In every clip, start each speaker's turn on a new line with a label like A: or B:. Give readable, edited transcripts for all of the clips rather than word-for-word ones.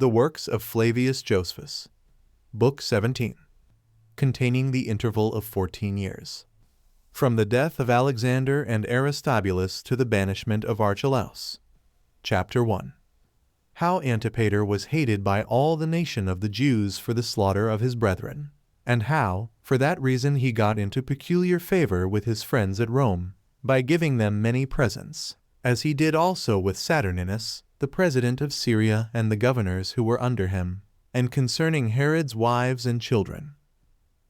A: The works of Flavius Josephus. Book 17. Containing the interval of 14 years. From the death of Alexander and Aristobulus to the banishment of Archelaus. Chapter 1. How Antipater was hated by all the nation of the Jews for the slaughter of his brethren, and how, for that reason he got into peculiar favor with his friends at Rome, by giving them many presents, as he did also with Saturninus, the president of Syria, and the governors who were under him, and concerning Herod's wives and children.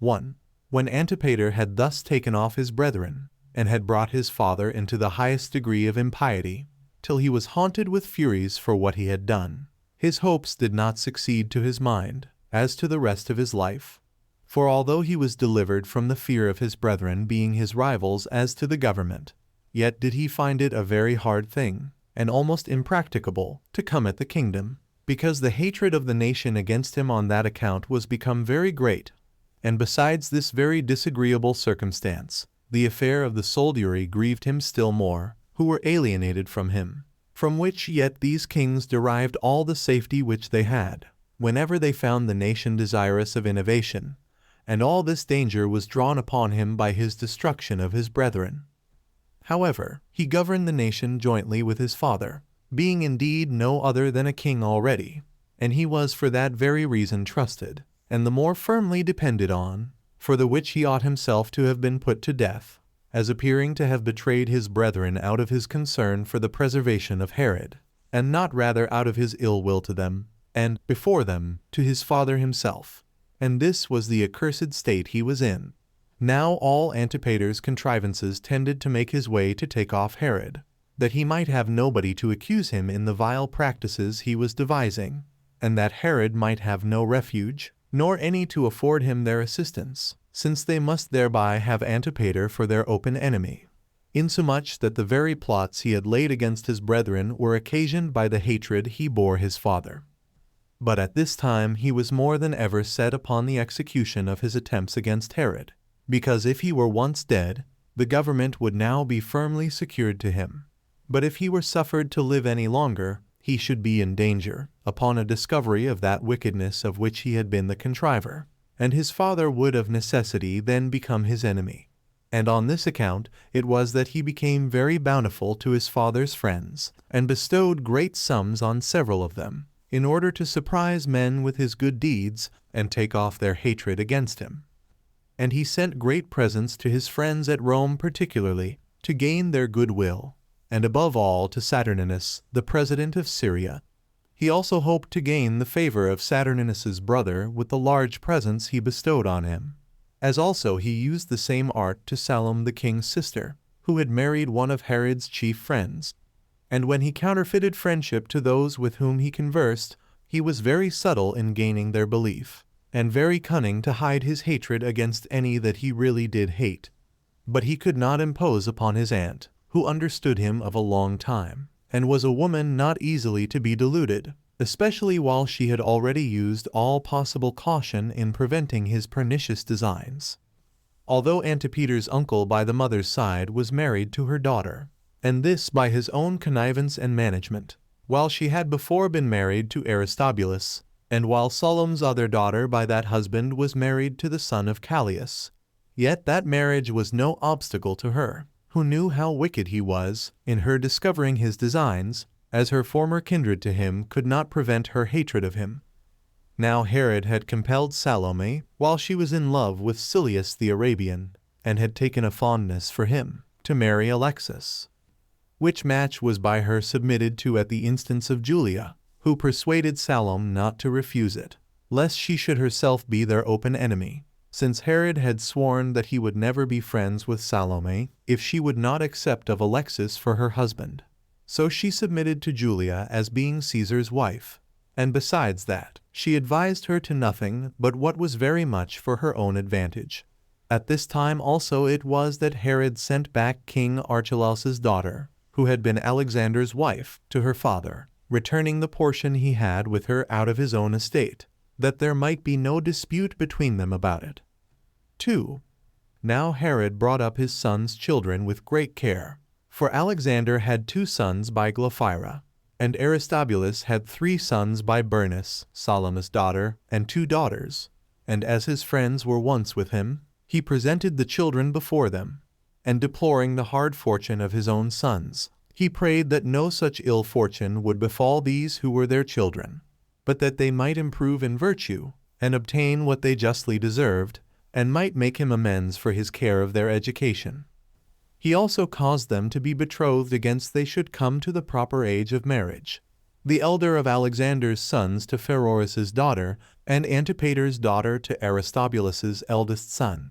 A: 1. When Antipater had thus taken off his brethren, and had brought his father into the highest degree of impiety, till he was haunted with furies for what he had done, his hopes did not succeed to his mind, as to the rest of his life. For although he was delivered from the fear of his brethren being his rivals as to the government, yet did he find it a very hard thing, and almost impracticable, to come at the kingdom, because the hatred of the nation against him on that account was become very great. And besides this very disagreeable circumstance, the affair of the soldiery grieved him still more, who were alienated from him, from which yet these kings derived all the safety which they had, whenever they found the nation desirous of innovation, and all this danger was drawn upon him by his destruction of his brethren. However, he governed the nation jointly with his father, being indeed no other than a king already, and he was for that very reason trusted, and the more firmly depended on, for the which he ought himself to have been put to death, as appearing to have betrayed his brethren out of his concern for the preservation of Herod, and not rather out of his ill will to them, and, before them, to his father himself. And this was the accursed state he was in. Now all Antipater's contrivances tended to make his way to take off Herod, that he might have nobody to accuse him in the vile practices he was devising, and that Herod might have no refuge, nor any to afford him their assistance, since they must thereby have Antipater for their open enemy, insomuch that the very plots he had laid against his brethren were occasioned by the hatred he bore his father. But at this time he was more than ever set upon the execution of his attempts against Herod, because if he were once dead, the government would now be firmly secured to him. But if he were suffered to live any longer, he should be in danger, upon a discovery of that wickedness of which he had been the contriver, and his father would of necessity then become his enemy. And on this account it was that he became very bountiful to his father's friends, and bestowed great sums on several of them, in order to surprise men with his good deeds, and take off their hatred against him. And he sent great presents to his friends at Rome particularly, to gain their good will, and above all to Saturninus, the president of Syria. He also hoped to gain the favor of Saturninus's brother with the large presents he bestowed on him, as also he used the same art to Salome the king's sister, who had married one of Herod's chief friends. And when he counterfeited friendship to those with whom he conversed, he was very subtle in gaining their belief, and very cunning to hide his hatred against any that he really did hate. But he could not impose upon his aunt, who understood him of a long time, and was a woman not easily to be deluded, especially while she had already used all possible caution in preventing his pernicious designs. Although Antipater's uncle by the mother's side was married to her daughter, and this by his own connivance and management, while she had before been married to Aristobulus, and while Salome's other daughter by that husband was married to the son of Callias, yet that marriage was no obstacle to her, who knew how wicked he was, in her discovering his designs, as her former kindred to him could not prevent her hatred of him. Now Herod had compelled Salome, while she was in love with Silius the Arabian, and had taken a fondness for him, to marry Alexis, which match was by her submitted to at the instance of Julia, who persuaded Salome not to refuse it, lest she should herself be their open enemy, since Herod had sworn that he would never be friends with Salome if she would not accept of Alexis for her husband. So she submitted to Julia as being Caesar's wife, and besides that, she advised her to nothing but what was very much for her own advantage. At this time also it was that Herod sent back King Archelaus's daughter, who had been Alexander's wife, to her father, returning the portion he had with her out of his own estate, that there might be no dispute between them about it. 2. Now Herod brought up his sons' children with great care, for Alexander had 2 sons by Glaphyra, And Aristobulus had 3 sons by Bernice, Salamis' daughter, and 2 daughters. And as his friends were once with him, he presented the children before them. And deploring the hard fortune of his own sons, he prayed that no such ill fortune would befall these who were their children, but that they might improve in virtue, and obtain what they justly deserved, and might make him amends for his care of their education. He also caused them to be betrothed against they should come to the proper age of marriage. The elder of Alexander's sons to Pheroras's daughter, and Antipater's daughter to Aristobulus's eldest son.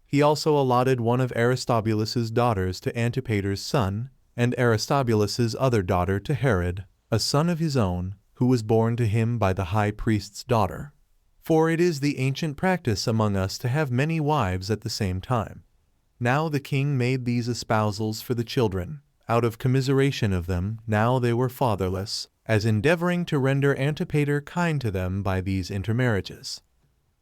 A: He also allotted one of Aristobulus's daughters to Antipater's son, and Aristobulus's other daughter to Herod, a son of his own, who was born to him by the high priest's daughter. For it is the ancient practice among us to have many wives at the same time. Now the king made these espousals for the children, out of commiseration of them, now they were fatherless, as endeavoring to render Antipater kind to them by these intermarriages.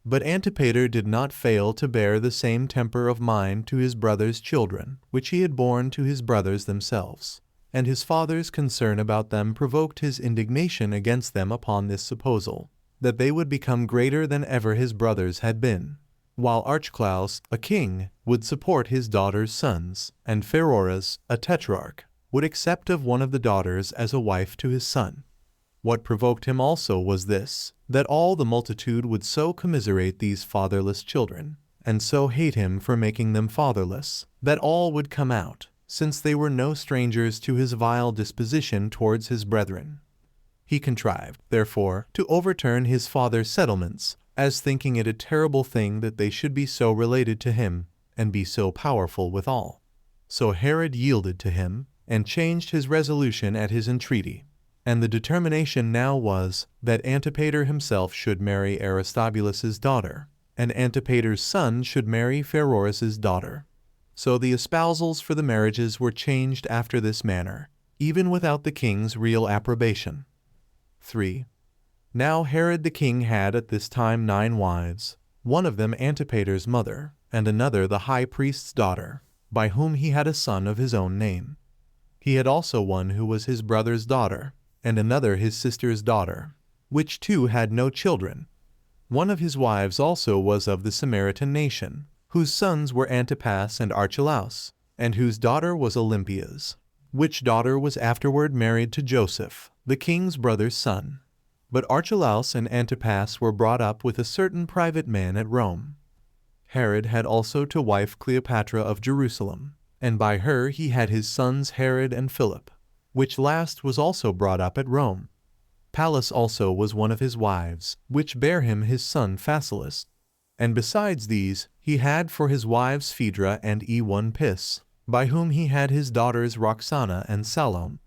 A: But Antipater did not fail to bear the same temper of mind to his brother's children, which he had borne to his brothers themselves. And his father's concern about them provoked his indignation against them upon this supposal, that they would become greater than ever his brothers had been. While Archelaus, a king, would support his daughter's sons, and Pheroras, a tetrarch, would accept of one of the daughters as a wife to his son. What provoked him also was this, that all the multitude would so commiserate these fatherless children, and so hate him for making them fatherless, that all would come out, since they were no strangers to his vile disposition towards his brethren. He contrived, therefore, to overturn his father's settlements, as thinking it a terrible thing that they should be so related to him, and be so powerful withal. So Herod yielded to him, and changed his resolution at his entreaty. And the determination now was, that Antipater himself should marry Aristobulus's daughter, and Antipater's son should marry Pheroras's daughter. So the espousals for the marriages were changed after this manner, even without the king's real approbation. 3. Now Herod the king had at this time 9 wives, one of them Antipater's mother, and another the high priest's daughter, by whom he had a son of his own name. He had also one who was his brother's daughter, and another his sister's daughter, which two had no children. One of his wives also was of the Samaritan nation, whose sons were Antipas and Archelaus, and whose daughter was Olympias, which daughter was afterward married to Joseph, the king's brother's son. But Archelaus and Antipas were brought up with a certain private man at Rome. Herod had also to wife Cleopatra of Jerusalem, and by her he had his sons Herod and Philip, which last was also brought up at Rome. Pallas also was one of his wives, which bare him his son Phasaelus. And besides these, he had for his wives Phaedra and Eunuphis, by whom he had his daughters Roxana and Salome.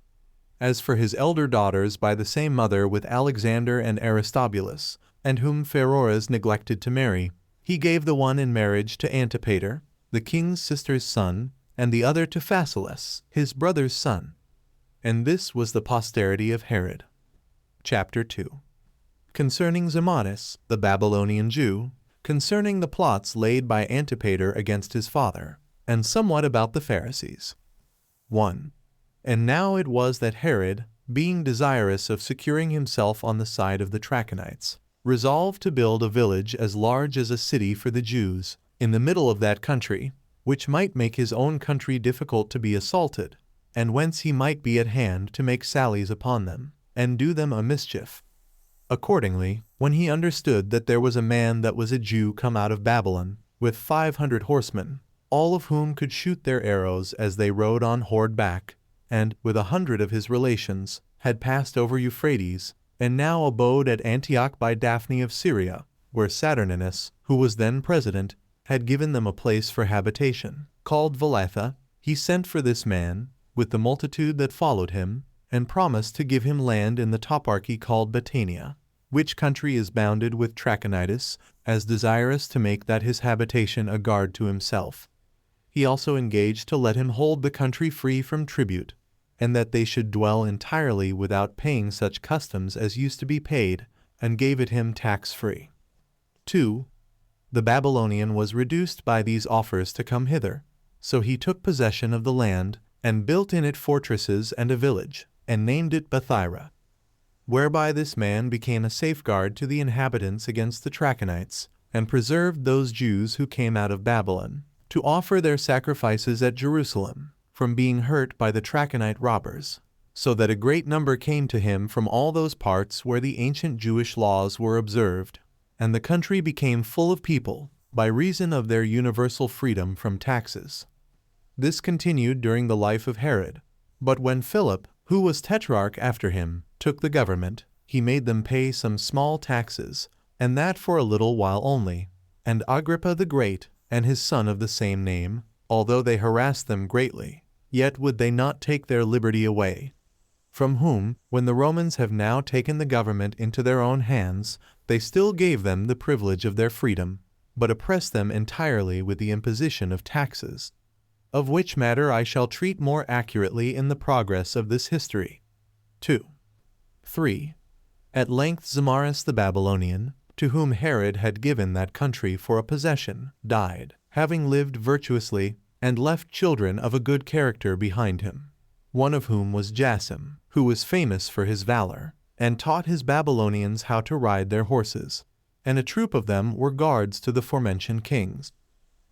A: As for his elder daughters by the same mother with Alexander and Aristobulus, and whom Pheroras neglected to marry, he gave the one in marriage to Antipater, the king's sister's son, and the other to Phasaelus, his brother's son. And this was the posterity of Herod. Chapter 2. Concerning Zamanis, the Babylonian Jew, concerning the plots laid by Antipater against his father, and somewhat about the Pharisees. 1. And now it was that Herod, being desirous of securing himself on the side of the Trachonites, resolved to build a village as large as a city for the Jews, in the middle of that country, which might make his own country difficult to be assaulted, and whence he might be at hand to make sallies upon them, and do them a mischief. Accordingly, when he understood that there was a man that was a Jew come out of Babylon, with 500 horsemen, all of whom could shoot their arrows as they rode on horseback, and, with 100 of his relations, had passed over Euphrates, and now abode at Antioch by Daphne of Syria, where Saturninus, who was then president, had given them a place for habitation, called Valatha, he sent for this man, with the multitude that followed him, and promised to give him land in the toparchy called Batanea, which country is bounded with Trachonitis, as desirous to make that his habitation a guard to himself. He also engaged to let him hold the country free from tribute, and that they should dwell entirely without paying such customs as used to be paid, and gave it him tax-free. 2. The Babylonian was reduced by these offers to come hither, so he took possession of the land, and built in it fortresses and a village, and named it Bethyra, whereby this man became a safeguard to the inhabitants against the Trachonites, and preserved those Jews who came out of Babylon, to offer their sacrifices at Jerusalem, from being hurt by the Trachonite robbers, so that a great number came to him from all those parts where the ancient Jewish laws were observed, and the country became full of people, by reason of their universal freedom from taxes. This continued during the life of Herod, but when Philip, who was tetrarch after him, took the government, he made them pay some small taxes, and that for a little while only. And Agrippa the Great, and his son of the same name, although they harassed them greatly, yet would they not take their liberty away. From whom, when the Romans have now taken the government into their own hands, they still gave them the privilege of their freedom, but oppressed them entirely with the imposition of taxes. Of which matter I shall treat more accurately in the progress of this history. 2. 3. At length Zamaris the Babylonian, to whom Herod had given that country for a possession, died, having lived virtuously, and left children of a good character behind him, one of whom was Jason, who was famous for his valor, and taught his Babylonians how to ride their horses, and a troop of them were guards to the forementioned kings.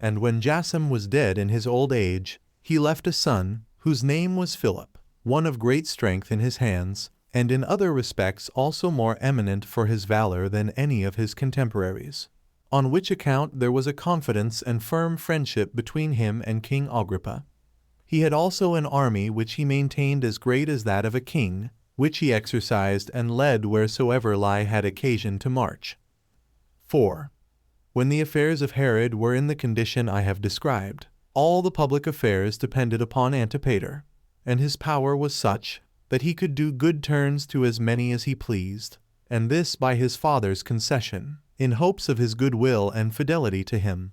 A: And when Jason was dead in his old age, he left a son, whose name was Philip, one of great strength in his hands, and in other respects also more eminent for his valor than any of his contemporaries, on which account there was a confidence and firm friendship between him and King Agrippa. He had also an army which he maintained as great as that of a king, which he exercised and led wheresoever lie had occasion to march. 4. When the affairs of Herod were in the condition I have described, all the public affairs depended upon Antipater, and his power was such that he could do good turns to as many as he pleased, and this by his father's concession, in hopes of his good will and fidelity to him,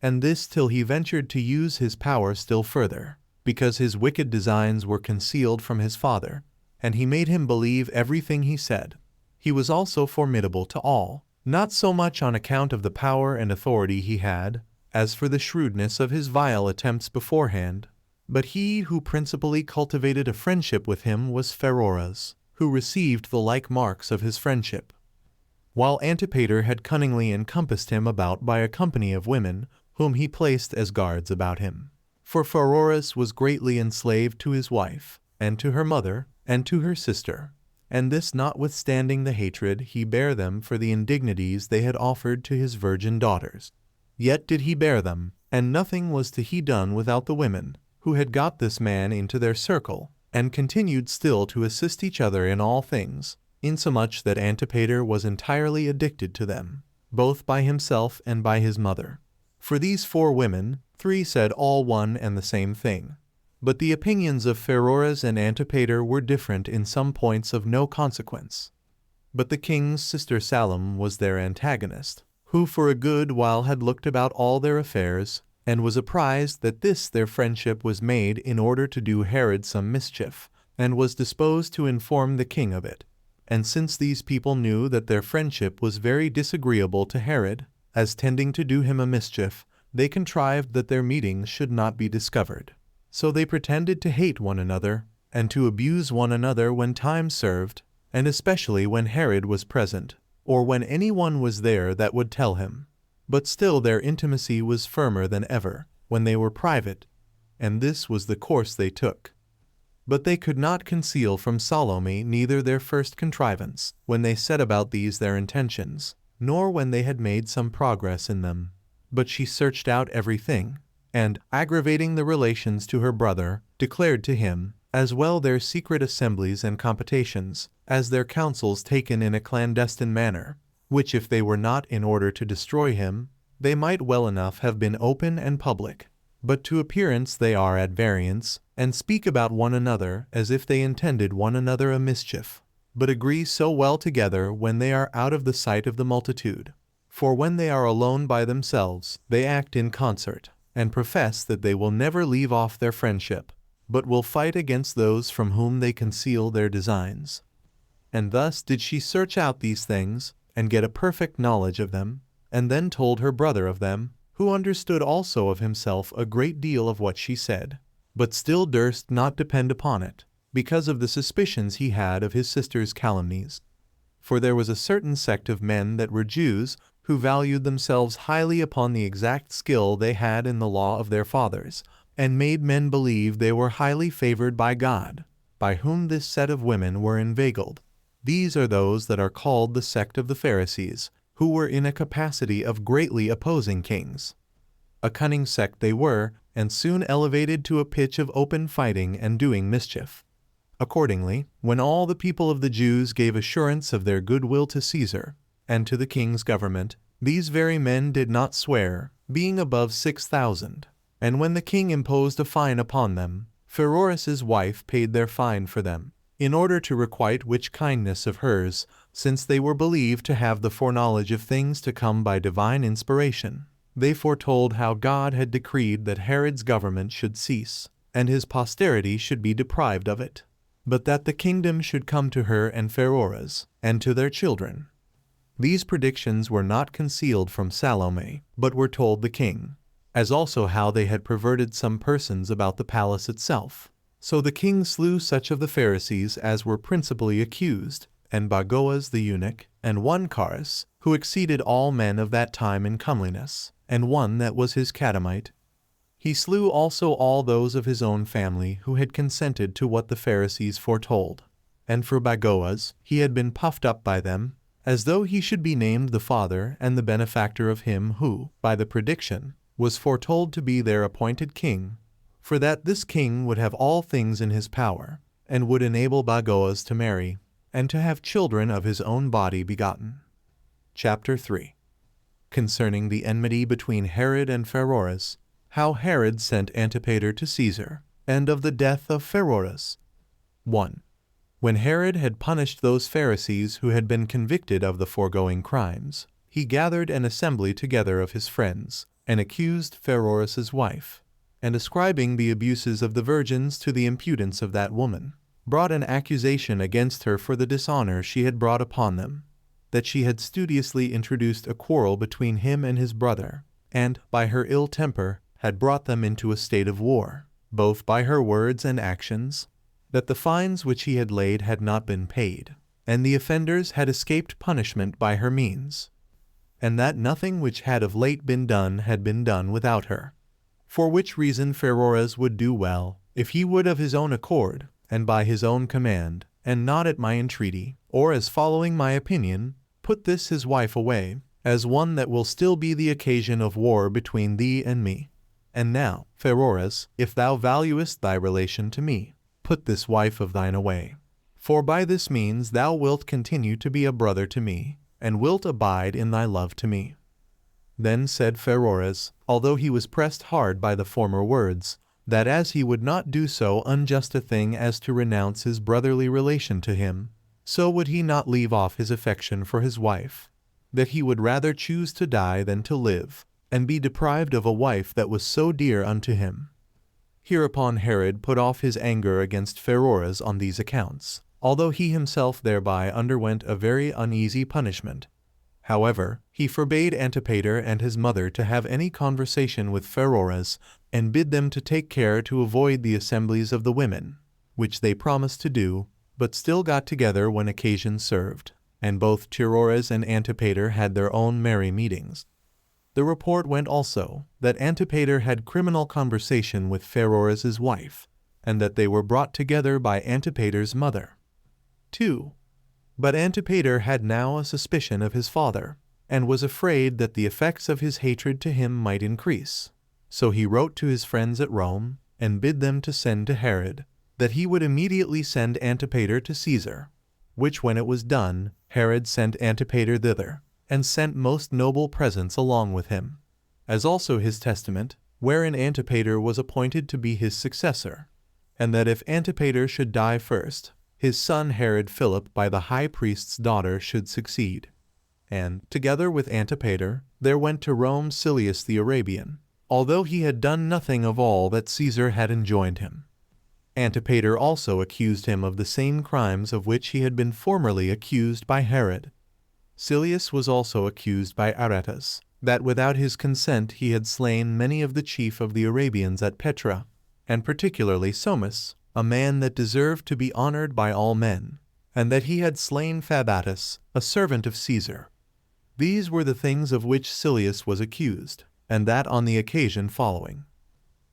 A: and this till he ventured to use his power still further, because his wicked designs were concealed from his father, and he made him believe everything he said. He was also formidable to all, not so much on account of the power and authority he had, as for the shrewdness of his vile attempts beforehand. But he who principally cultivated a friendship with him was Pheroras, who received the like marks of his friendship, while Antipater had cunningly encompassed him about by a company of women, whom he placed as guards about him. For Pheroras was greatly enslaved to his wife, and to her mother, and to her sister, and this notwithstanding the hatred he bare them for the indignities they had offered to his virgin daughters. Yet did he bear them, and nothing was to he done without the women, who had got this man into their circle, and continued still to assist each other in all things, insomuch that Antipater was entirely addicted to them, both by himself and by his mother. For these 4 women, 3 said all one and the same thing. But the opinions of Pheroras and Antipater were different in some points of no consequence. But the king's sister Salome was their antagonist, who for a good while had looked about all their affairs, and was apprised that this their friendship was made in order to do Herod some mischief, and was disposed to inform the king of it. And since these people knew that their friendship was very disagreeable to Herod, as tending to do him a mischief, they contrived that their meetings should not be discovered. So they pretended to hate one another, and to abuse one another when time served, and especially when Herod was present, or when any one was there that would tell him. But still their intimacy was firmer than ever, when they were private, and this was the course they took. But they could not conceal from Salome neither their first contrivance, when they set about these their intentions, nor when they had made some progress in them. But she searched out everything, and, aggravating the relations to her brother, declared to him, as well their secret assemblies and computations, as their counsels taken in a clandestine manner, which if they were not in order to destroy him, they might well enough have been open and public. But to appearance they are at variance, and speak about one another as if they intended one another a mischief, but agree so well together when they are out of the sight of the multitude. For when they are alone by themselves, they act in concert, and profess that they will never leave off their friendship, but will fight against those from whom they conceal their designs. And thus did she search out these things, and get a perfect knowledge of them, and then told her brother of them, who understood also of himself a great deal of what she said, but still durst not depend upon it. because of the suspicions he had of his sister's calumnies. For there was a certain sect of men that were Jews, who valued themselves highly upon the exact skill they had in the law of their fathers, and made men believe they were highly favored by God, by whom this set of women were inveigled. These are those that are called the sect of the Pharisees, who were in a capacity of greatly opposing kings. A cunning sect they were, and soon elevated to a pitch of open fighting and doing mischief. Accordingly, when all the people of the Jews gave assurance of their goodwill to Caesar, and to the king's government, these very men did not swear, being above 6,000. And when the king imposed a fine upon them, Pheroras's wife paid their fine for them, in order to requite which kindness of hers, since they were believed to have the foreknowledge of things to come by divine inspiration. They foretold how God had decreed that Herod's government should cease, and his posterity should be deprived of it, but that the kingdom should come to her and Pheroras, and to their children. These predictions were not concealed from Salome, but were told the king, as also how they had perverted some persons about the palace itself. So the king slew such of the Pharisees as were principally accused, and Bagoas the eunuch, and one Charis, who exceeded all men of that time in comeliness, and one that was his catamite. He slew also all those of his own family who had consented to what the Pharisees foretold. And for Bagoas, he had been puffed up by them, as though he should be named the father and the benefactor of him who, by the prediction, was foretold to be their appointed king, for that this king would have all things in his power, and would enable Bagoas to marry, and to have children of his own body begotten. Chapter 3. Concerning the enmity between Herod and Pheroras, how Herod sent Antipater to Caesar, and of the death of Pheroras. 1. When Herod had punished those Pharisees who had been convicted of the foregoing crimes, he gathered an assembly together of his friends, and accused Pheroras's wife, and ascribing the abuses of the virgins to the impudence of that woman, brought an accusation against her for the dishonor she had brought upon them, that she had studiously introduced a quarrel between him and his brother, and, by her ill temper, had brought them into a state of war, both by her words and actions, that the fines which he had laid had not been paid, and the offenders had escaped punishment by her means, and that nothing which had of late been done had been done without her. For which reason Pheroras would do well, if he would of his own accord, and by his own command, and not at my entreaty, or as following my opinion, put this his wife away, as one that will still be the occasion of war between thee and me. And now, Pheroras, if thou valuest thy relation to me, put this wife of thine away. For by this means thou wilt continue to be a brother to me, and wilt abide in thy love to me. Then said Pheroras, although he was pressed hard by the former words, that as he would not do so unjust a thing as to renounce his brotherly relation to him, so would he not leave off his affection for his wife, that he would rather choose to die than to live, and be deprived of a wife that was so dear unto him. Hereupon Herod put off his anger against Pheroras on these accounts, although he himself thereby underwent a very uneasy punishment. However, he forbade Antipater and his mother to have any conversation with Pheroras, and bid them to take care to avoid the assemblies of the women, which they promised to do, but still got together when occasion served, and both Pheroras and Antipater had their own merry meetings. The report went also that Antipater had criminal conversation with Pheroras's wife, and that they were brought together by Antipater's mother. 2. But Antipater had now a suspicion of his father, and was afraid that the effects of his hatred to him might increase. So he wrote to his friends at Rome, and bid them to send to Herod, that he would immediately send Antipater to Caesar, which when it was done, Herod sent Antipater thither, and sent most noble presents along with him, as also his testament, wherein Antipater was appointed to be his successor, and that if Antipater should die first, his son Herod Philip by the high priest's daughter should succeed. And, together with Antipater, there went to Rome Silius the Arabian, although he had done nothing of all that Caesar had enjoined him. Antipater also accused him of the same crimes of which he had been formerly accused by Herod. Silius was also accused by Aretas, that without his consent he had slain many of the chief of the Arabians at Petra, and particularly Somus, a man that deserved to be honored by all men, and that he had slain Fabatus, a servant of Caesar. These were the things of which Silius was accused, and that on the occasion following.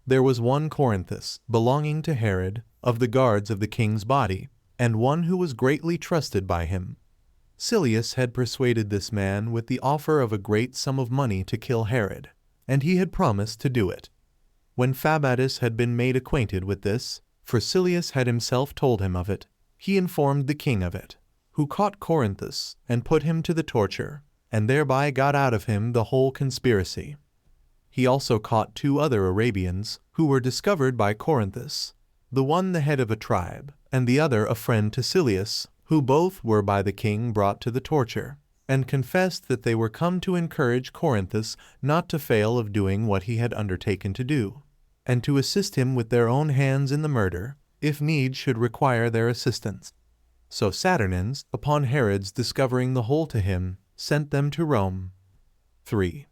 A: There was one Corinthus, belonging to Herod, of the guards of the king's body, and one who was greatly trusted by him. Silius had persuaded this man with the offer of a great sum of money to kill Herod, and he had promised to do it. When Fabatus had been made acquainted with this, for Silius had himself told him of it, he informed the king of it, who caught Corinthus and put him to the torture, and thereby got out of him the whole conspiracy. He also caught 2 other Arabians, who were discovered by Corinthus, the one the head of a tribe, and the other a friend to Silius, who both were by the king brought to the torture, and confessed that they were come to encourage Corinthus not to fail of doing what he had undertaken to do, and to assist him with their own hands in the murder, if need should require their assistance. So Saturnines, upon Herod's discovering the whole to him, sent them to Rome. 3.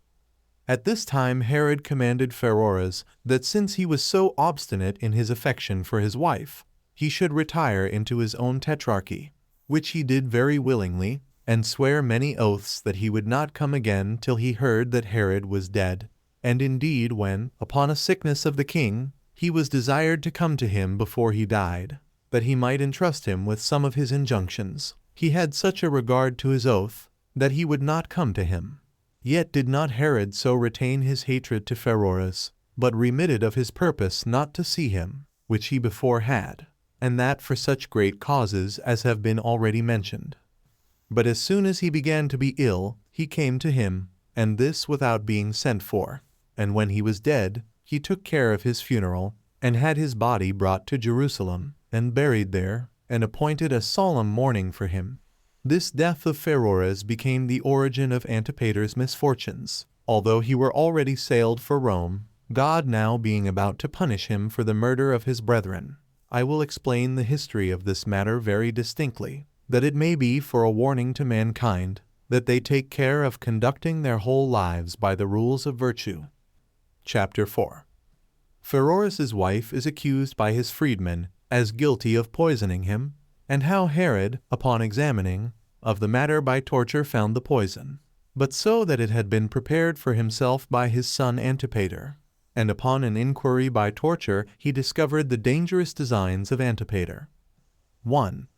A: At this time Herod commanded Pheroras that since he was so obstinate in his affection for his wife, he should retire into his own tetrarchy, which he did very willingly, and swear many oaths that he would not come again till he heard that Herod was dead. And indeed when, upon a sickness of the king, he was desired to come to him before he died, that he might entrust him with some of his injunctions, he had such a regard to his oath, that he would not come to him. Yet did not Herod so retain his hatred to Pheroras, but remitted of his purpose not to see him, which he before had, and that for such great causes as have been already mentioned. But as soon as he began to be ill, he came to him, and this without being sent for. And when he was dead, he took care of his funeral, and had his body brought to Jerusalem, and buried there, and appointed a solemn mourning for him. This death of Pheroras became the origin of Antipater's misfortunes, although he were already sailed for Rome, God now being about to punish him for the murder of his brethren. I will explain the history of this matter very distinctly, that it may be for a warning to mankind, that they take care of conducting their whole lives by the rules of virtue. Chapter 4. Pheroras's wife is accused by his freedmen as guilty of poisoning him, and how Herod, upon examining of the matter by torture, found the poison, but so that it had been prepared for himself by his son Antipater. And upon an inquiry by torture, he discovered the dangerous designs of Antipater. 1.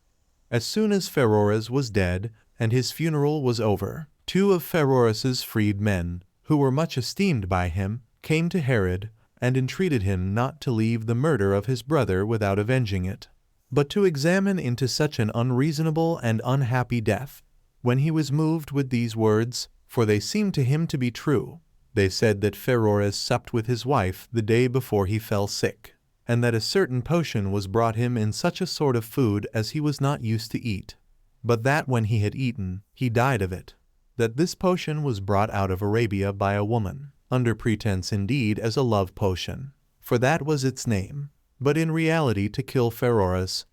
A: As soon as Pheroras was dead, and his funeral was over, 2 of Pheroras's freed men, who were much esteemed by him, came to Herod, and entreated him not to leave the murder of his brother without avenging it, but to examine into such an unreasonable and unhappy death. When he was moved with these words, for they seemed to him to be true, they said that Pheroras supped with his wife the day before he fell sick, and that a certain potion was brought him in such a sort of food as he was not used to eat, but that when he had eaten, he died of it, that this potion was brought out of Arabia by a woman, under pretense indeed as a love potion, for that was its name, but in reality to kill Pheroras.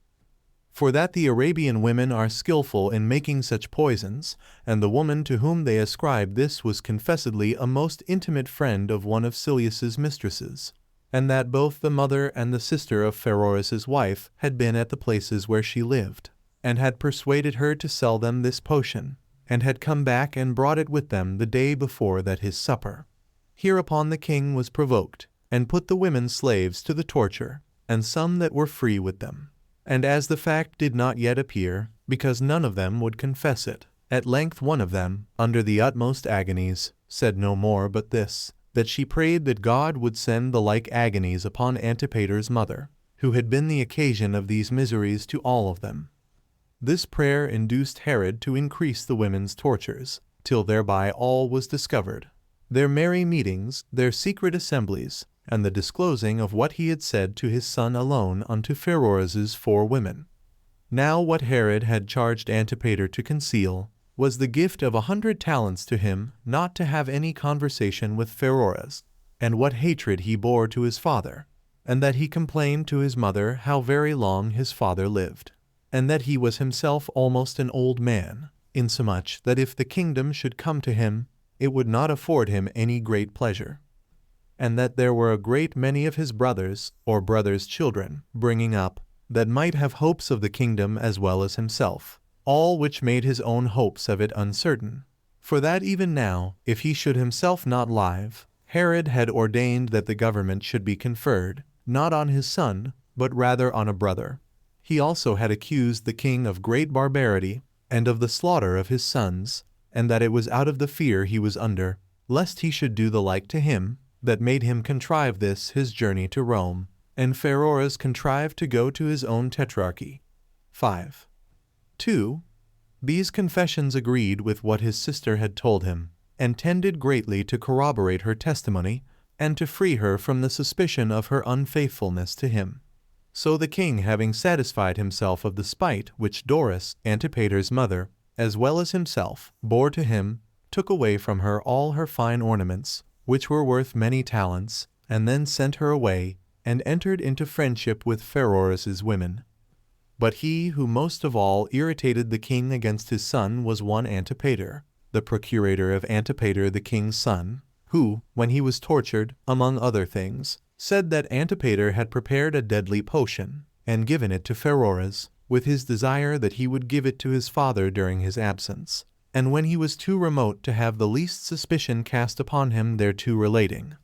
A: For that the Arabian women are skillful in making such poisons, and the woman to whom they ascribed this was confessedly a most intimate friend of one of Silius's mistresses, and that both the mother and the sister of Pheroras's wife had been at the places where she lived, and had persuaded her to sell them this potion, and had come back and brought it with them the day before that his supper. Hereupon the king was provoked, and put the women slaves to the torture, and some that were free with them. And as the fact did not yet appear, because none of them would confess it, at length one of them, under the utmost agonies, said no more but this, that she prayed that God would send the like agonies upon Antipater's mother, who had been the occasion of these miseries to all of them. This prayer induced Herod to increase the women's tortures, till thereby all was discovered, their merry meetings, their secret assemblies, and the disclosing of what he had said to his son alone unto Pheroras's 4 women. Now what Herod had charged Antipater to conceal was the gift of 100 talents to him not to have any conversation with Pheroras, and what hatred he bore to his father, and that he complained to his mother how very long his father lived, and that he was himself almost an old man, insomuch that if the kingdom should come to him, it would not afford him any great pleasure, and that there were a great many of his brothers, or brothers' children, bringing up, that might have hopes of the kingdom as well as himself, all which made his own hopes of it uncertain. For that even now, if he should himself not live, Herod had ordained that the government should be conferred, not on his son, but rather on a brother. He also had accused the king of great barbarity, and of the slaughter of his sons, and that it was out of the fear he was under, lest he should do the like to him, that made him contrive this his journey to Rome, and Pheroras contrived to go to his own tetrarchy. 5. 2. These confessions agreed with what his sister had told him, and tended greatly to corroborate her testimony, and to free her from the suspicion of her unfaithfulness to him. So the king, having satisfied himself of the spite which Doris, Antipater's mother, as well as himself, bore to him, took away from her all her fine ornaments, which were worth many talents, and then sent her away, and entered into friendship with Pheroras's women. But he who most of all irritated the king against his son was one Antipater, the procurator of Antipater the king's son, who, when he was tortured, among other things, said that Antipater had prepared a deadly potion, and given it to Pheroras, with his desire that he would give it to his father during his absence, and when he was too remote to have the least suspicion cast upon him thereto relating.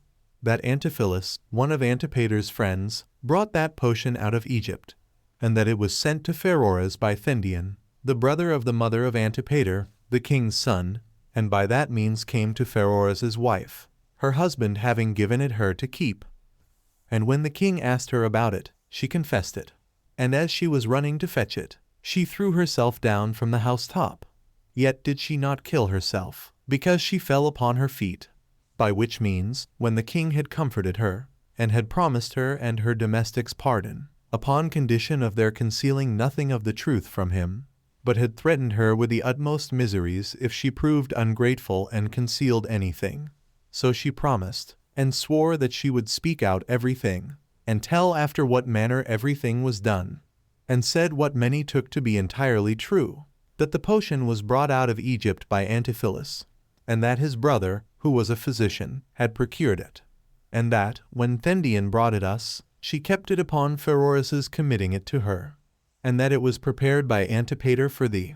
A: That Antiphilus, one of Antipater's friends, brought that potion out of Egypt, and that it was sent to Pheroras by Thendion, the brother of the mother of Antipater, the king's son, and by that means came to Pheroras's wife, her husband having given it her to keep. And when the king asked her about it, she confessed it. And as she was running to fetch it, she threw herself down from the housetop. Yet did she not kill herself, because she fell upon her feet. By which means, when the king had comforted her, and had promised her and her domestics pardon, upon condition of their concealing nothing of the truth from him, but had threatened her with the utmost miseries if she proved ungrateful and concealed anything, so she promised, and swore that she would speak out everything, and tell after what manner everything was done, and said what many took to be entirely true, that the potion was brought out of Egypt by Antiphilus, and that his brother, who was a physician, had procured it, and that, when Thendion brought it us, she kept it upon Pheroras's committing it to her, and that it was prepared by Antipater for thee.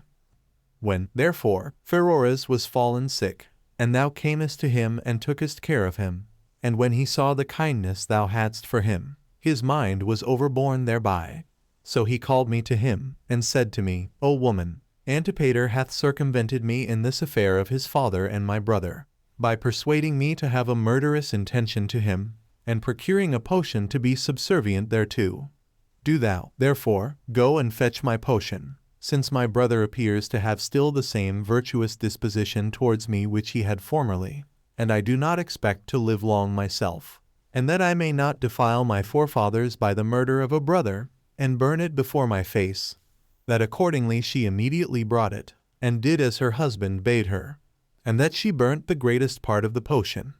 A: When, therefore, Pheroras was fallen sick, and thou camest to him and tookest care of him, and when he saw the kindness thou hadst for him, his mind was overborne thereby. So he called me to him, and said to me, O woman, Antipater hath circumvented me in this affair of his father and my brother, by persuading me to have a murderous intention to him, and procuring a potion to be subservient thereto. Do thou, therefore, go and fetch my potion, since my brother appears to have still the same virtuous disposition towards me which he had formerly, and I do not expect to live long myself, and that I may not defile my forefathers by the murder of a brother, and burn it before my face. That accordingly she immediately brought it, and did as her husband bade her, and that she burnt the greatest part of the potion,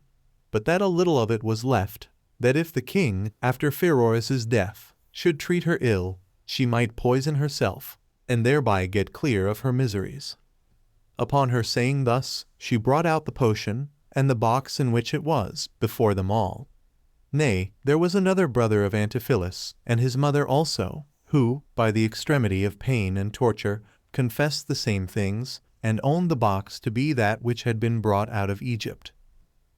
A: but that a little of it was left, that if the king, after Pheroras's death, should treat her ill, she might poison herself, and thereby get clear of her miseries. Upon her saying thus, she brought out the potion, and the box in which it was, before them all. Nay, there was another brother of Antiphilus, and his mother also, who, by the extremity of pain and torture, confessed the same things, and owned the box to be that which had been brought out of Egypt.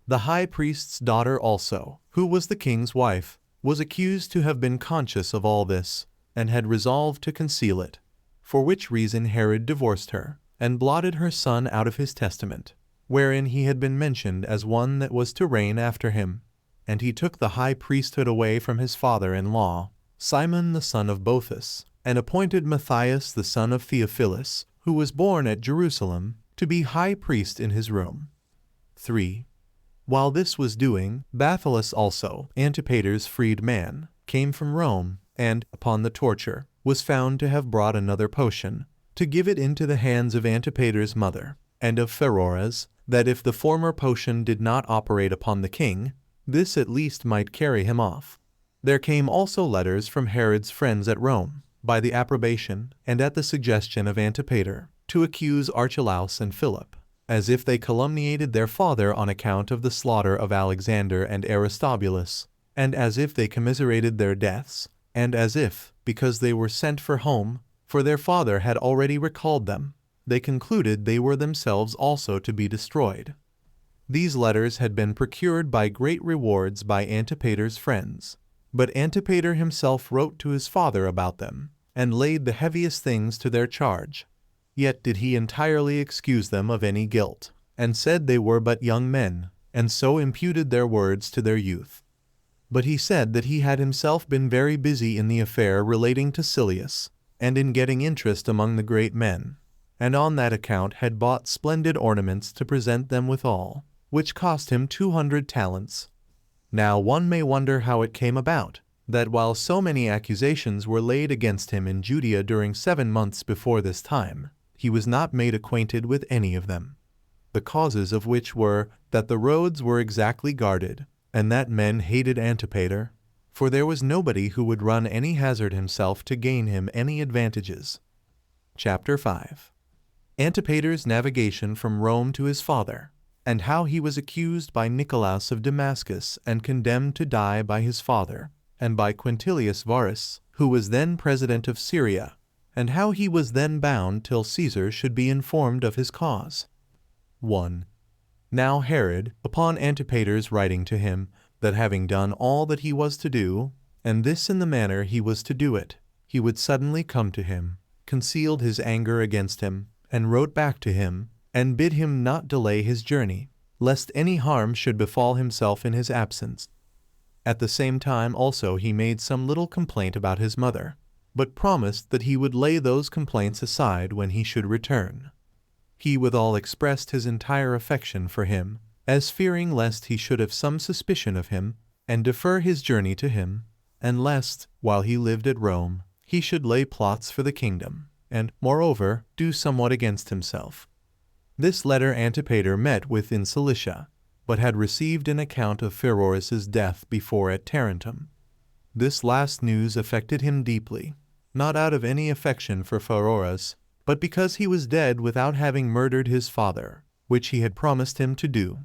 A: The high priest's daughter also, who was the king's wife, was accused to have been conscious of all this, and had resolved to conceal it, for which reason Herod divorced her, and blotted her son out of his testament, wherein he had been mentioned as one that was to reign after him. And he took the high priesthood away from his father-in-law, Simon the son of Boethus, and appointed Matthias the son of Theophilus, who was born at Jerusalem, to be high priest in his room. 3. While this was doing, Bathyllus also, Antipater's freed man, came from Rome, and, upon the torture, was found to have brought another potion, to give it into the hands of Antipater's mother, and of Pheroras, that if the former potion did not operate upon the king, this at least might carry him off. There came also letters from Herod's friends at Rome, by the approbation and at the suggestion of Antipater, to accuse Archelaus and Philip, as if they calumniated their father on account of the slaughter of Alexander and Aristobulus, and as if they commiserated their deaths, and as if, because they were sent for home, for their father had already recalled them. They concluded they were themselves also to be destroyed. These letters had been procured by great rewards by Antipater's friends, but Antipater himself wrote to his father about them, and laid the heaviest things to their charge. Yet did he entirely excuse them of any guilt, and said they were but young men, and so imputed their words to their youth. But he said that he had himself been very busy in the affair relating to Silius, and in getting interest among the great men, and on that account had bought splendid ornaments to present them withal, which cost him 200 talents. Now one may wonder how it came about, that while so many accusations were laid against him in Judea during 7 months before this time, he was not made acquainted with any of them. The causes of which were, that the roads were exactly guarded, and that men hated Antipater, for there was nobody who would run any hazard himself to gain him any advantages. Chapter 5. Antipater's navigation from Rome to his father, and how he was accused by Nicolaus of Damascus and condemned to die by his father, and by Quintilius Varus, who was then president of Syria, and how he was then bound till Caesar should be informed of his cause. 1. Now Herod, upon Antipater's writing to him, that having done all that he was to do, and this in the manner he was to do it, he would suddenly come to him, concealed his anger against him, and wrote back to him, and bid him not delay his journey, lest any harm should befall himself in his absence. At the same time also he made some little complaint about his mother, but promised that he would lay those complaints aside when he should return. He withal expressed his entire affection for him, as fearing lest he should have some suspicion of him, and defer his journey to him, and lest, while he lived at Rome, he should lay plots for the kingdom, and, moreover, do somewhat against himself. This letter Antipater met with in Cilicia, but had received an account of Pheroras's death before at Tarentum. This last news affected him deeply, not out of any affection for Pheroras, but because he was dead without having murdered his father, which he had promised him to do.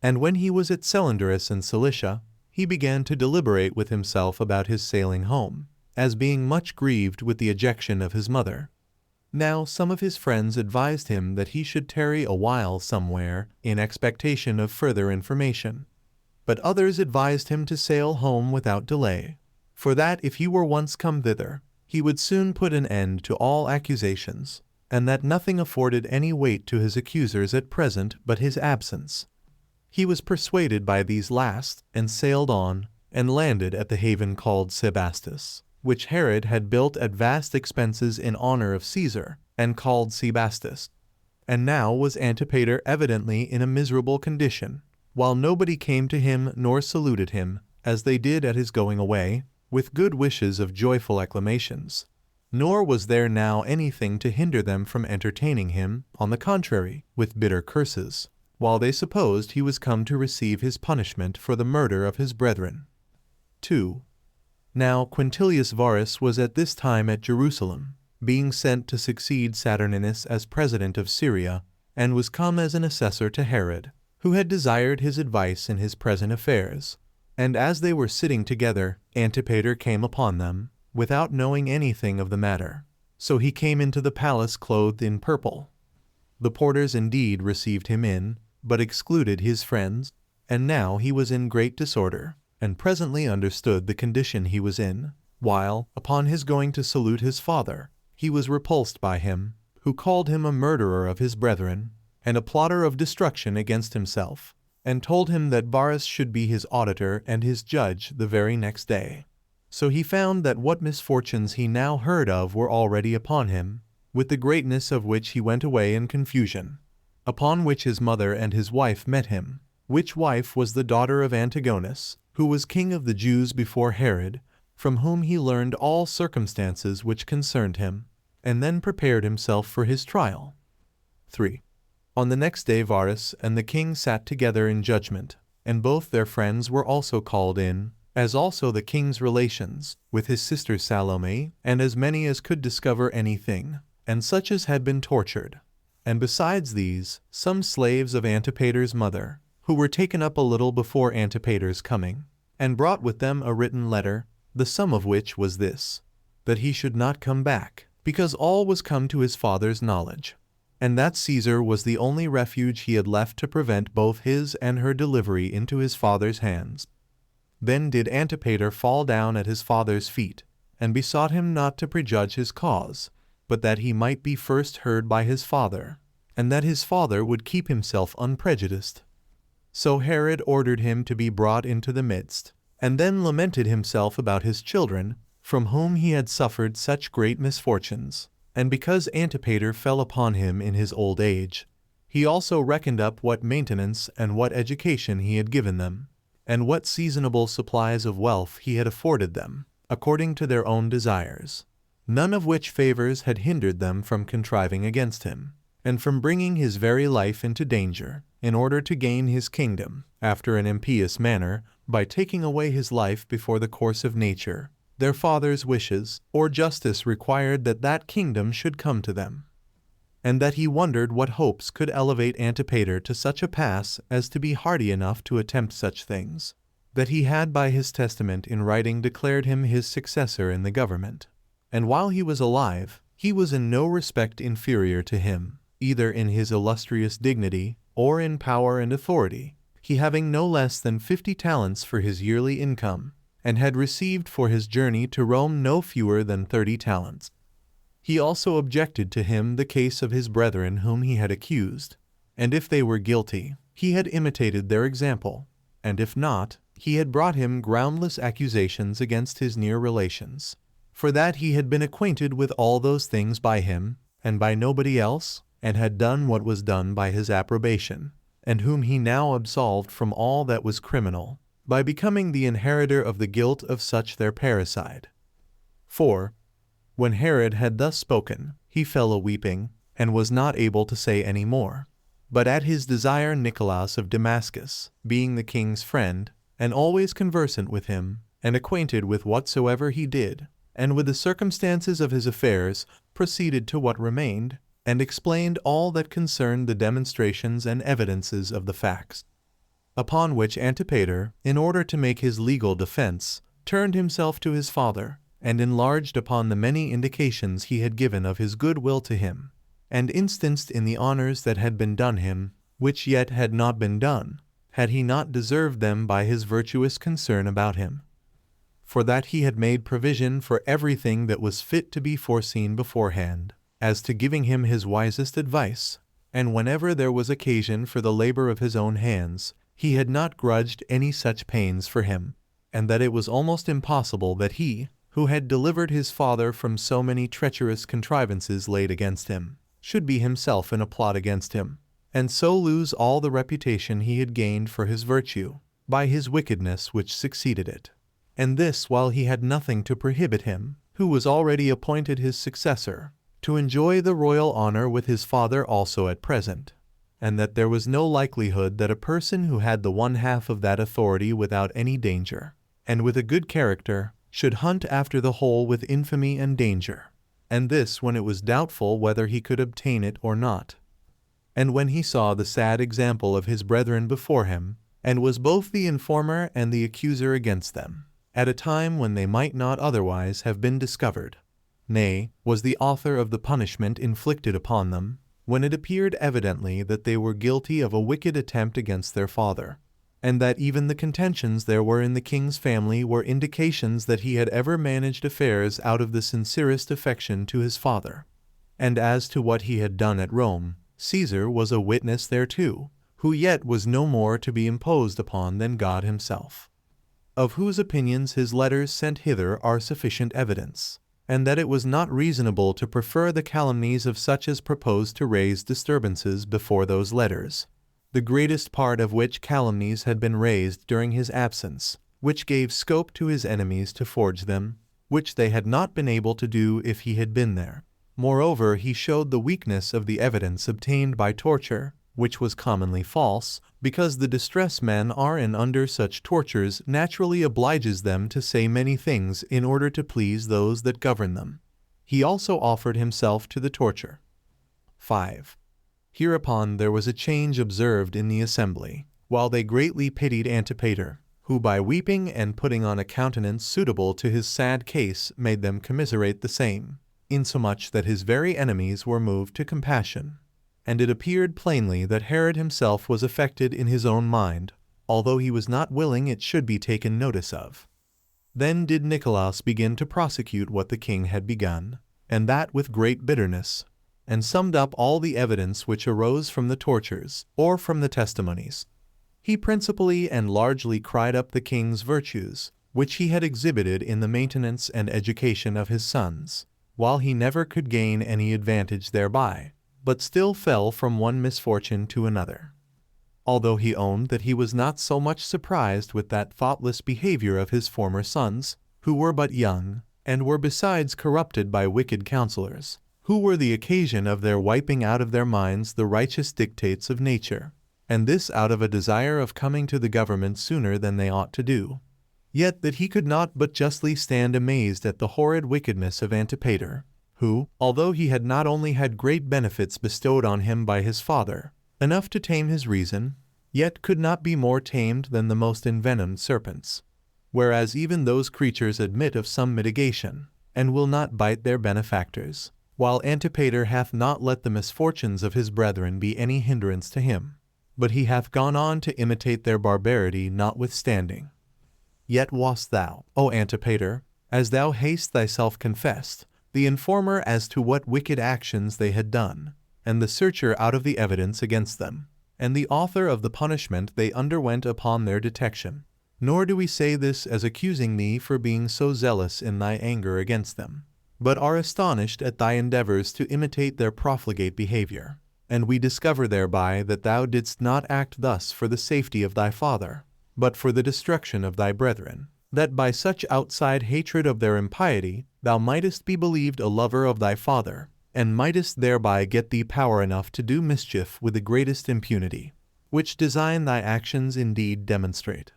A: And when he was at Celenderis in Cilicia, he began to deliberate with himself about his sailing home, as being much grieved with the ejection of his mother. Now some of his friends advised him that he should tarry a while somewhere, in expectation of further information. But others advised him to sail home without delay, for that if he were once come thither, he would soon put an end to all accusations, and that nothing afforded any weight to his accusers at present but his absence. He was persuaded by these last, and sailed on, and landed at the haven called Sebastus, which Herod had built at vast expenses in honor of Caesar, and called Sebastus. And now was Antipater evidently in a miserable condition, while nobody came to him nor saluted him, as they did at his going away, with good wishes of joyful acclamations. Nor was there now anything to hinder them from entertaining him, on the contrary, with bitter curses, while they supposed he was come to receive his punishment for the murder of his brethren. 2. Now Quintilius Varus was at this time at Jerusalem, being sent to succeed Saturninus as president of Syria, and was come as an assessor to Herod, who had desired his advice in his present affairs. And as they were sitting together, Antipater came upon them, without knowing anything of the matter. So he came into the palace clothed in purple. The porters indeed received him in, but excluded his friends, and now he was in great disorder, and presently understood the condition he was in, while, upon his going to salute his father, he was repulsed by him, who called him a murderer of his brethren, and a plotter of destruction against himself, and told him that Varus should be his auditor and his judge the very next day. So he found that what misfortunes he now heard of were already upon him, with the greatness of which he went away in confusion. Upon which his mother and his wife met him, which wife was the daughter of Antigonus, who was king of the Jews before Herod, from whom he learned all circumstances which concerned him, and then prepared himself for his trial. 3. On the next day Varus and the king sat together in judgment, and both their friends were also called in, as also the king's relations, with his sister Salome, and as many as could discover anything, and such as had been tortured. And besides these, some slaves of Antipater's mother, who were taken up a little before Antipater's coming, and brought with them a written letter, the sum of which was this: that he should not come back, because all was come to his father's knowledge, and that Caesar was the only refuge he had left to prevent both his and her delivery into his father's hands. Then did Antipater fall down at his father's feet, and besought him not to prejudge his cause, but that he might be first heard by his father, and that his father would keep himself unprejudiced. So Herod ordered him to be brought into the midst, and then lamented himself about his children, from whom he had suffered such great misfortunes. And because Antipater fell upon him in his old age, he also reckoned up what maintenance and what education he had given them, and what seasonable supplies of wealth he had afforded them, according to their own desires, none of which favors had hindered them from contriving against him, and from bringing his very life into danger, in order to gain his kingdom, after an impious manner, by taking away his life before the course of nature, their father's wishes, or justice required that that kingdom should come to them. And that he wondered what hopes could elevate Antipater to such a pass as to be hardy enough to attempt such things, that he had by his testament in writing declared him his successor in the government. And while he was alive, he was in no respect inferior to him, either in his illustrious dignity, or in power and authority, he having no less than 50 talents for his yearly income, and had received for his journey to Rome no fewer than 30 talents. He also objected to him the case of his brethren whom he had accused, and if they were guilty, he had imitated their example, and if not, he had brought him groundless accusations against his near relations, for that he had been acquainted with all those things by him, and by nobody else, and had done what was done by his approbation, and whom he now absolved from all that was criminal, by becoming the inheritor of the guilt of such their parricide. 4. When Herod had thus spoken, he fell a-weeping, and was not able to say any more. But at his desire Nicolaus of Damascus, being the king's friend, and always conversant with him, and acquainted with whatsoever he did, and with the circumstances of his affairs, proceeded to what remained, and explained all that concerned the demonstrations and evidences of the facts. Upon which Antipater, in order to make his legal defense, turned himself to his father, and enlarged upon the many indications he had given of his good will to him, and instanced in the honors that had been done him, which yet had not been done, had he not deserved them by his virtuous concern about him. For that he had made provision for everything that was fit to be foreseen beforehand, as to giving him his wisest advice, and whenever there was occasion for the labor of his own hands, he had not grudged any such pains for him, and that it was almost impossible that he, who had delivered his father from so many treacherous contrivances laid against him, should be himself in a plot against him, and so lose all the reputation he had gained for his virtue, by his wickedness which succeeded it. And this while he had nothing to prohibit him, who was already appointed his successor, to enjoy the royal honor with his father also at present, and that there was no likelihood that a person who had the one half of that authority without any danger, and with a good character, should hunt after the whole with infamy and danger, and this when it was doubtful whether he could obtain it or not. And when he saw the sad example of his brethren before him, and was both the informer and the accuser against them, at a time when they might not otherwise have been discovered, nay, was the author of the punishment inflicted upon them, when it appeared evidently that they were guilty of a wicked attempt against their father, and that even the contentions there were in the king's family were indications that he had ever managed affairs out of the sincerest affection to his father. And as to what he had done at Rome, Caesar was a witness thereto, who yet was no more to be imposed upon than God himself, of whose opinions his letters sent hither are sufficient evidence, and that it was not reasonable to prefer the calumnies of such as proposed to raise disturbances before those letters, the greatest part of which calumnies had been raised during his absence, which gave scope to his enemies to forge them, which they had not been able to do if he had been there. Moreover, he showed the weakness of the evidence obtained by torture, which was commonly false, because the distress men are in under such tortures naturally obliges them to say many things in order to please those that govern them. He also offered himself to the torture. 5. Hereupon there was a change observed in the assembly, while they greatly pitied Antipater, who by weeping and putting on a countenance suitable to his sad case made them commiserate the same, insomuch that his very enemies were moved to compassion. And it appeared plainly that Herod himself was affected in his own mind, although he was not willing it should be taken notice of. Then did Nicolaus begin to prosecute what the king had begun, and that with great bitterness, and summed up all the evidence which arose from the tortures, or from the testimonies. He principally and largely cried up the king's virtues, which he had exhibited in the maintenance and education of his sons, while he never could gain any advantage thereby, but still fell from one misfortune to another. Although he owned that he was not so much surprised with that thoughtless behavior of his former sons, who were but young, and were besides corrupted by wicked counselors, who were the occasion of their wiping out of their minds the righteous dictates of nature, and this out of a desire of coming to the government sooner than they ought to do. Yet that he could not but justly stand amazed at the horrid wickedness of Antipater, who, although he had not only had great benefits bestowed on him by his father, enough to tame his reason, yet could not be more tamed than the most envenomed serpents, whereas even those creatures admit of some mitigation, and will not bite their benefactors, while Antipater hath not let the misfortunes of his brethren be any hindrance to him, but he hath gone on to imitate their barbarity notwithstanding. Yet wast thou, O Antipater, as thou hast thyself confessed, the informer as to what wicked actions they had done, and the searcher out of the evidence against them, and the author of the punishment they underwent upon their detection. Nor do we say this as accusing thee for being so zealous in thy anger against them, but are astonished at thy endeavors to imitate their profligate behavior. And we discover thereby that thou didst not act thus for the safety of thy father, but for the destruction of thy brethren, that by such outside hatred of their impiety thou mightest be believed a lover of thy father, and mightest thereby get thee power enough to do mischief with the greatest impunity, which design thy actions indeed demonstrate.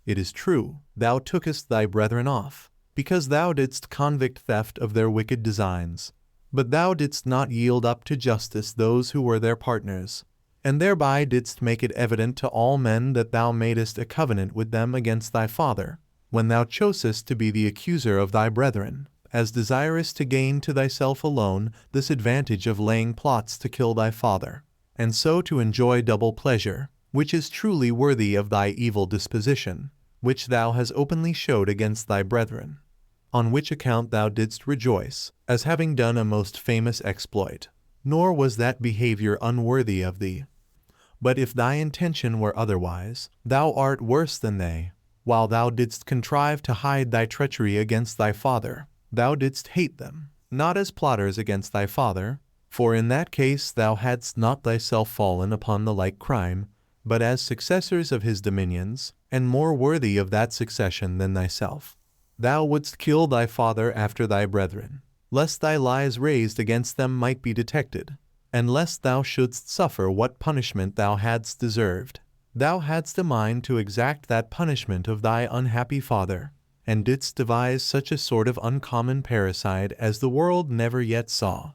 A: It is true, thou tookest thy brethren off, because thou didst convict theft of their wicked designs, but thou didst not yield up to justice those who were their partners, and thereby didst make it evident to all men that thou madest a covenant with them against thy father, when thou chosest to be the accuser of thy brethren, as desirous to gain to thyself alone this advantage of laying plots to kill thy father, and so to enjoy double pleasure, which is truly worthy of thy evil disposition, which thou hast openly showed against thy brethren. On which account thou didst rejoice, as having done a most famous exploit, nor was that behavior unworthy of thee. But if thy intention were otherwise, thou art worse than they. While thou didst contrive to hide thy treachery against thy father, thou didst hate them, not as plotters against thy father, for in that case thou hadst not thyself fallen upon the like crime, but as successors of his dominions, and more worthy of that succession than thyself. Thou wouldst kill thy father after thy brethren, lest thy lies raised against them might be detected, and lest thou shouldst suffer what punishment thou hadst deserved. Thou hadst a mind to exact that punishment of thy unhappy father, and didst devise such a sort of uncommon parricide as the world never yet saw.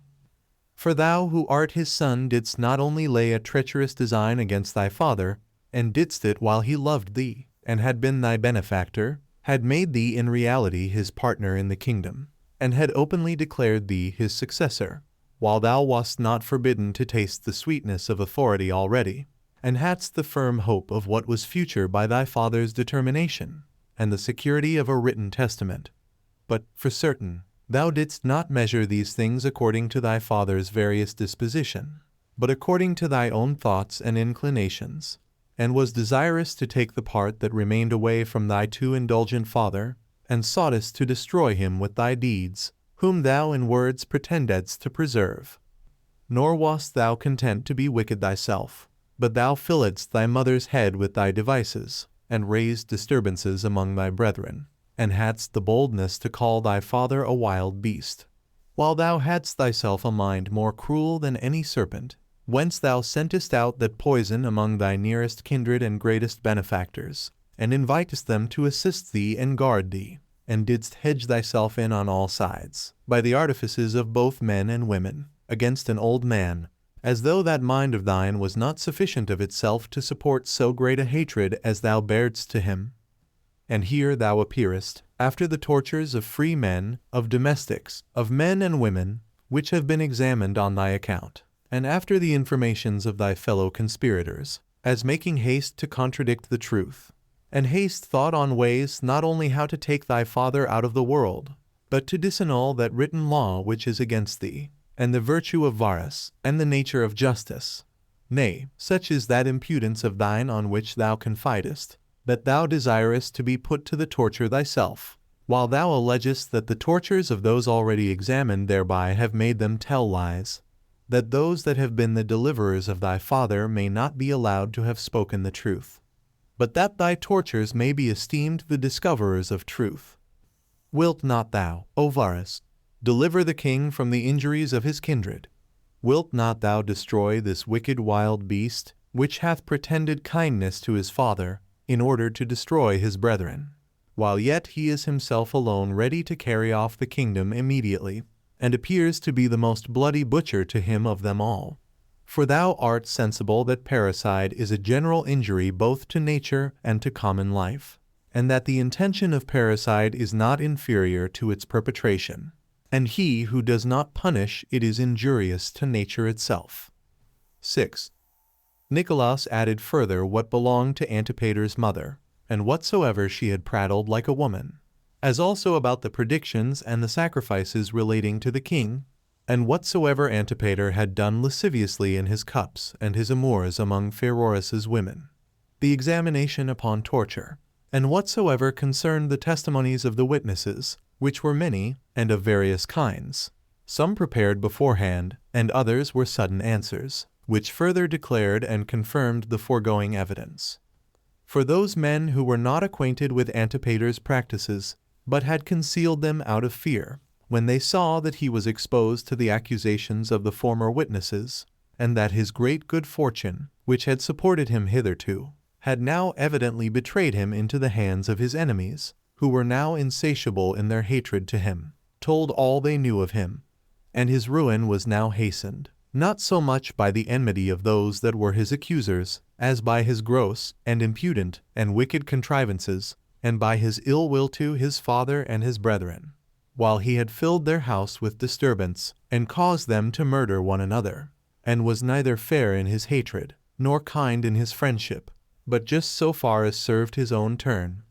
A: For thou who art his son didst not only lay a treacherous design against thy father, and didst it while he loved thee, and had been thy benefactor, had made thee in reality his partner in the kingdom, and had openly declared thee his successor, while thou wast not forbidden to taste the sweetness of authority already, and hadst the firm hope of what was future by thy father's determination, and the security of a written testament. But, for certain, thou didst not measure these things according to thy father's various disposition, but according to thy own thoughts and inclinations, and was desirous to take the part that remained away from thy too indulgent father, and soughtest to destroy him with thy deeds, whom thou in words pretendedst to preserve. Nor wast thou content to be wicked thyself, but thou filledst thy mother's head with thy devices, and raised disturbances among thy brethren, and hadst the boldness to call thy father a wild beast, while thou hadst thyself a mind more cruel than any serpent, whence thou sentest out that poison among thy nearest kindred and greatest benefactors, and invitest them to assist thee and guard thee, and didst hedge thyself in on all sides, by the artifices of both men and women, against an old man, as though that mind of thine was not sufficient of itself to support so great a hatred as thou baredst to him. and here thou appearest, after the tortures of free men, of domestics, of men and women, which have been examined on thy account, and after the informations of thy fellow conspirators, as making haste to contradict the truth, and haste thought on ways not only how to take thy father out of the world, but to disannul that written law which is against thee, and the virtue of Varus, and the nature of justice. Nay, such is that impudence of thine on which thou confidest, that thou desirest to be put to the torture thyself, while thou allegest that the tortures of those already examined thereby have made them tell lies, that those that have been the deliverers of thy father may not be allowed to have spoken the truth, but that thy tortures may be esteemed the discoverers of truth. Wilt not thou, O Varus, deliver the king from the injuries of his kindred? Wilt not thou destroy this wicked wild beast, which hath pretended kindness to his father, in order to destroy his brethren, while yet he is himself alone ready to carry off the kingdom immediately, and appears to be the most bloody butcher to him of them all? For thou art sensible that parricide is a general injury both to nature and to common life, and that the intention of parricide is not inferior to its perpetration, and he who does not punish it is injurious to nature itself. 6. Nicolaus added further what belonged to Antipater's mother, and whatsoever she had prattled like a woman, as also about the predictions and the sacrifices relating to the king, and whatsoever Antipater had done lasciviously in his cups and his amours among Pheroras's women, the examination upon torture, and whatsoever concerned the testimonies of the witnesses, which were many, and of various kinds, some prepared beforehand, and others were sudden answers, which further declared and confirmed the foregoing evidence. For those men who were not acquainted with Antipater's practices, but had concealed them out of fear, when they saw that he was exposed to the accusations of the former witnesses, and that his great good fortune, which had supported him hitherto, had now evidently betrayed him into the hands of his enemies, who were now insatiable in their hatred to him, told all they knew of him, and his ruin was now hastened, not so much by the enmity of those that were his accusers, as by his gross, and impudent, and wicked contrivances, and by his ill will to his father and his brethren, while he had filled their house with disturbance, and caused them to murder one another, and was neither fair in his hatred, nor kind in his friendship, but just so far as served his own turn.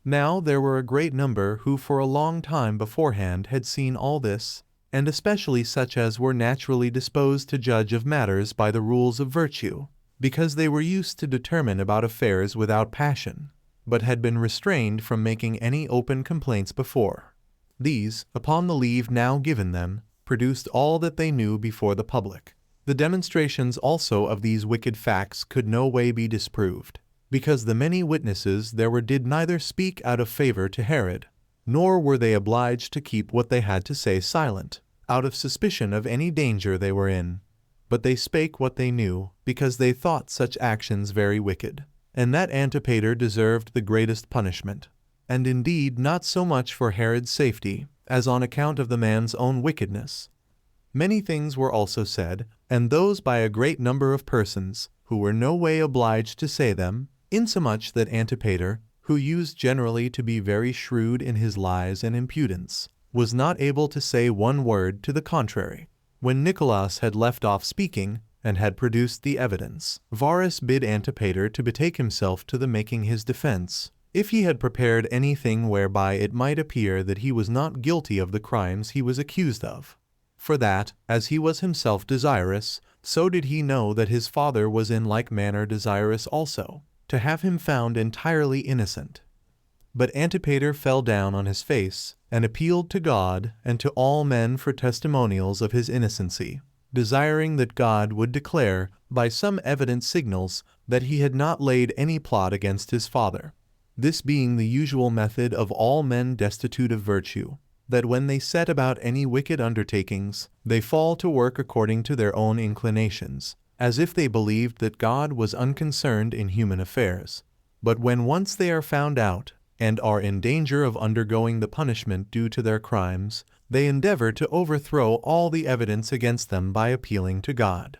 A: Now there were a great number who for a long time beforehand had seen all this, and especially such as were naturally disposed to judge of matters by the rules of virtue, because they were used to determine about affairs without passion, but had been restrained from making any open complaints before. These, upon the leave now given them, produced all that they knew before the public. The demonstrations also of these wicked facts could no way be disproved, because the many witnesses there were did neither speak out of favor to Herod, nor were they obliged to keep what they had to say silent, out of suspicion of any danger they were in, but they spake what they knew, because they thought such actions very wicked, and that Antipater deserved the greatest punishment, and indeed not so much for Herod's safety, as on account of the man's own wickedness. Many things were also said, and those by a great number of persons, who were no way obliged to say them, insomuch that Antipater, who used generally to be very shrewd in his lies and impudence, was not able to say one word to the contrary. When Nicolaus had left off speaking, and had produced the evidence, Varus bid Antipater to betake himself to the making his defense, if he had prepared anything whereby it might appear that he was not guilty of the crimes he was accused of. For that, as he was himself desirous, so did he know that his father was in like manner desirous also, to have him found entirely innocent. But Antipater fell down on his face, and appealed to God and to all men for testimonials of his innocency, desiring that God would declare, by some evident signals, that he had not laid any plot against his father. This being the usual method of all men destitute of virtue, that when they set about any wicked undertakings, they fall to work according to their own inclinations, as if they believed that God was unconcerned in human affairs. But when once they are found out, and are in danger of undergoing the punishment due to their crimes, they endeavor to overthrow all the evidence against them by appealing to God.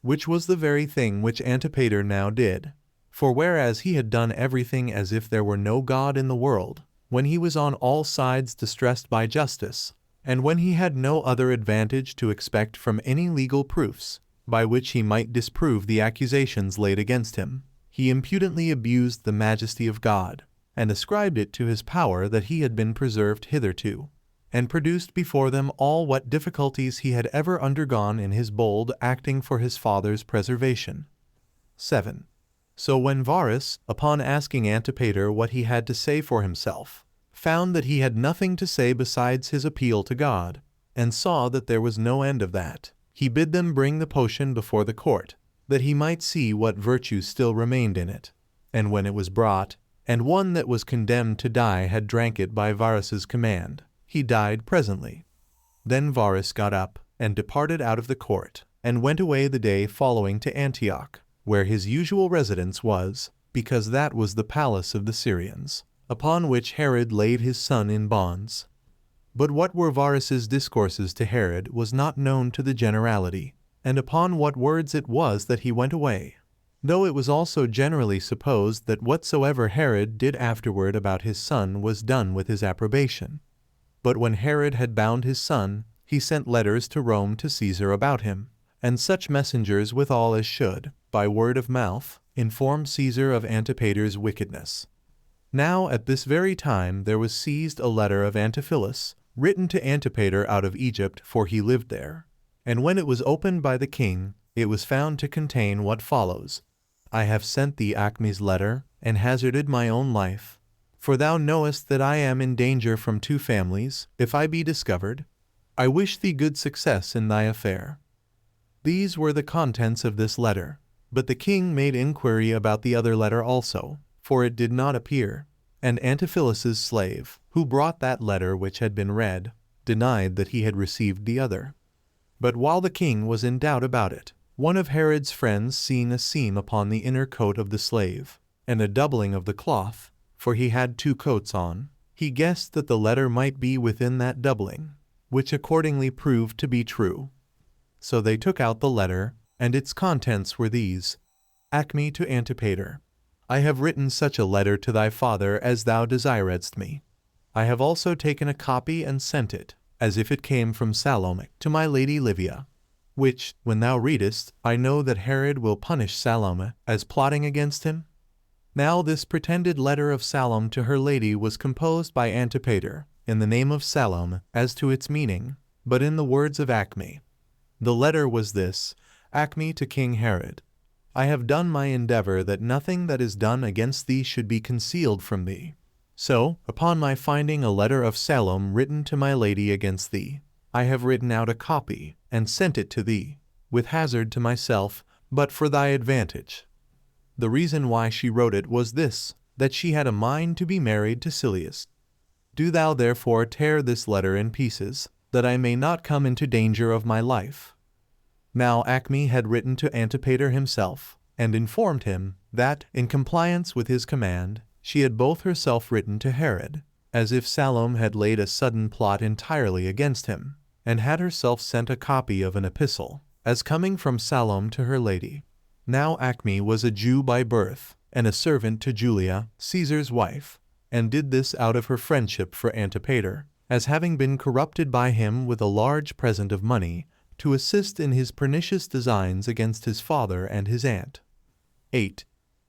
A: Which was the very thing which Antipater now did. For whereas he had done everything as if there were no God in the world, when he was on all sides distressed by justice, and when he had no other advantage to expect from any legal proofs, by which he might disprove the accusations laid against him, he impudently abused the majesty of God, and ascribed it to his power that he had been preserved hitherto, and produced before them all what difficulties he had ever undergone in his bold acting for his father's preservation. 7. So when Varus, upon asking Antipater what he had to say for himself, found that he had nothing to say besides his appeal to God, and saw that there was no end of that, he bid them bring the potion before the court, that he might see what virtue still remained in it. And when it was brought, and one that was condemned to die had drank it by Varus's command, he died presently. Then Varus got up, and departed out of the court, and went away the day following to Antioch, where his usual residence was, because that was the palace of the Syrians, upon which Herod laid his son in bonds. But what were Varus's discourses to Herod was not known to the generality, and upon what words it was that he went away, though it was also generally supposed that whatsoever Herod did afterward about his son was done with his approbation. But when Herod had bound his son, he sent letters to Rome to Caesar about him, and such messengers withal as should, by word of mouth, inform Caesar of Antipater's wickedness. Now at this very time there was seized a letter of Antipholus, written to Antipater out of Egypt, for he lived there. And when it was opened by the king, it was found to contain what follows: I have sent thee Acme's letter, and hazarded my own life. For thou knowest that I am in danger from 2 families, if I be discovered. I wish thee good success in thy affair. These were the contents of this letter. But the king made inquiry about the other letter also, for it did not appear. And Antipholus's slave, who brought that letter which had been read, denied that he had received the other. But while the king was in doubt about it, one of Herod's friends, seeing a seam upon the inner coat of the slave, and a doubling of the cloth, for he had 2 coats on, he guessed that the letter might be within that doubling, which accordingly proved to be true. So they took out the letter, and its contents were these: Acme to Antipater. I have written such a letter to thy father as thou desiredst me. I have also taken a copy and sent it, as if it came from Salome, to my lady Livia, which, when thou readest, I know that Herod will punish Salome as plotting against him. Now this pretended letter of Salome to her lady was composed by Antipater, in the name of Salome, as to its meaning, but in the words of Acme. The letter was this: Acme to King Herod. I have done my endeavor that nothing that is done against thee should be concealed from thee. So, upon my finding a letter of Salome written to my lady against thee, I have written out a copy, and sent it to thee, with hazard to myself, but for thy advantage. The reason why she wrote it was this, that she had a mind to be married to Silius. Do thou therefore tear this letter in pieces, that I may not come into danger of my life. Now Acme had written to Antipater himself, and informed him that, in compliance with his command, she had both herself written to Herod, as if Salome had laid a sudden plot entirely against him, and had herself sent a copy of an epistle, as coming from Salome to her lady. Now Acme was a Jew by birth, and a servant to Julia, Caesar's wife, and did this out of her friendship for Antipater, as having been corrupted by him with a large present of money, to assist in his pernicious designs against his father and his aunt. 8.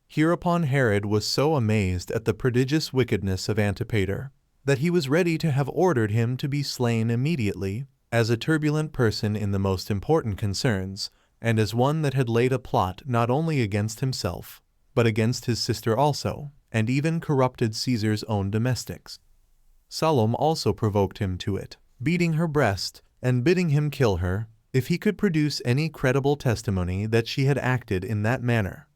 A: Hereupon Herod was so amazed at the prodigious wickedness of Antipater, that he was ready to have ordered him to be slain immediately, as a turbulent person in the most important concerns, and as one that had laid a plot not only against himself, but against his sister also, and even corrupted Caesar's own domestics. Salome also provoked him to it, beating her breast, and bidding him kill her, if he could produce any credible testimony that she had acted in that manner.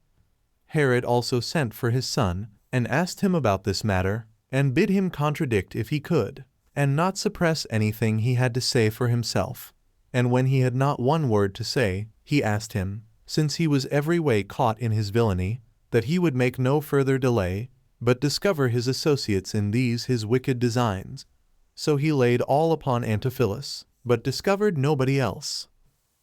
A: Herod also sent for his son, and asked him about this matter, and bid him contradict if he could, and not suppress anything he had to say for himself. And when he had not one word to say, he asked him, since he was every way caught in his villainy, that he would make no further delay, but discover his associates in these his wicked designs. So he laid all upon Antipholus, but discovered nobody else.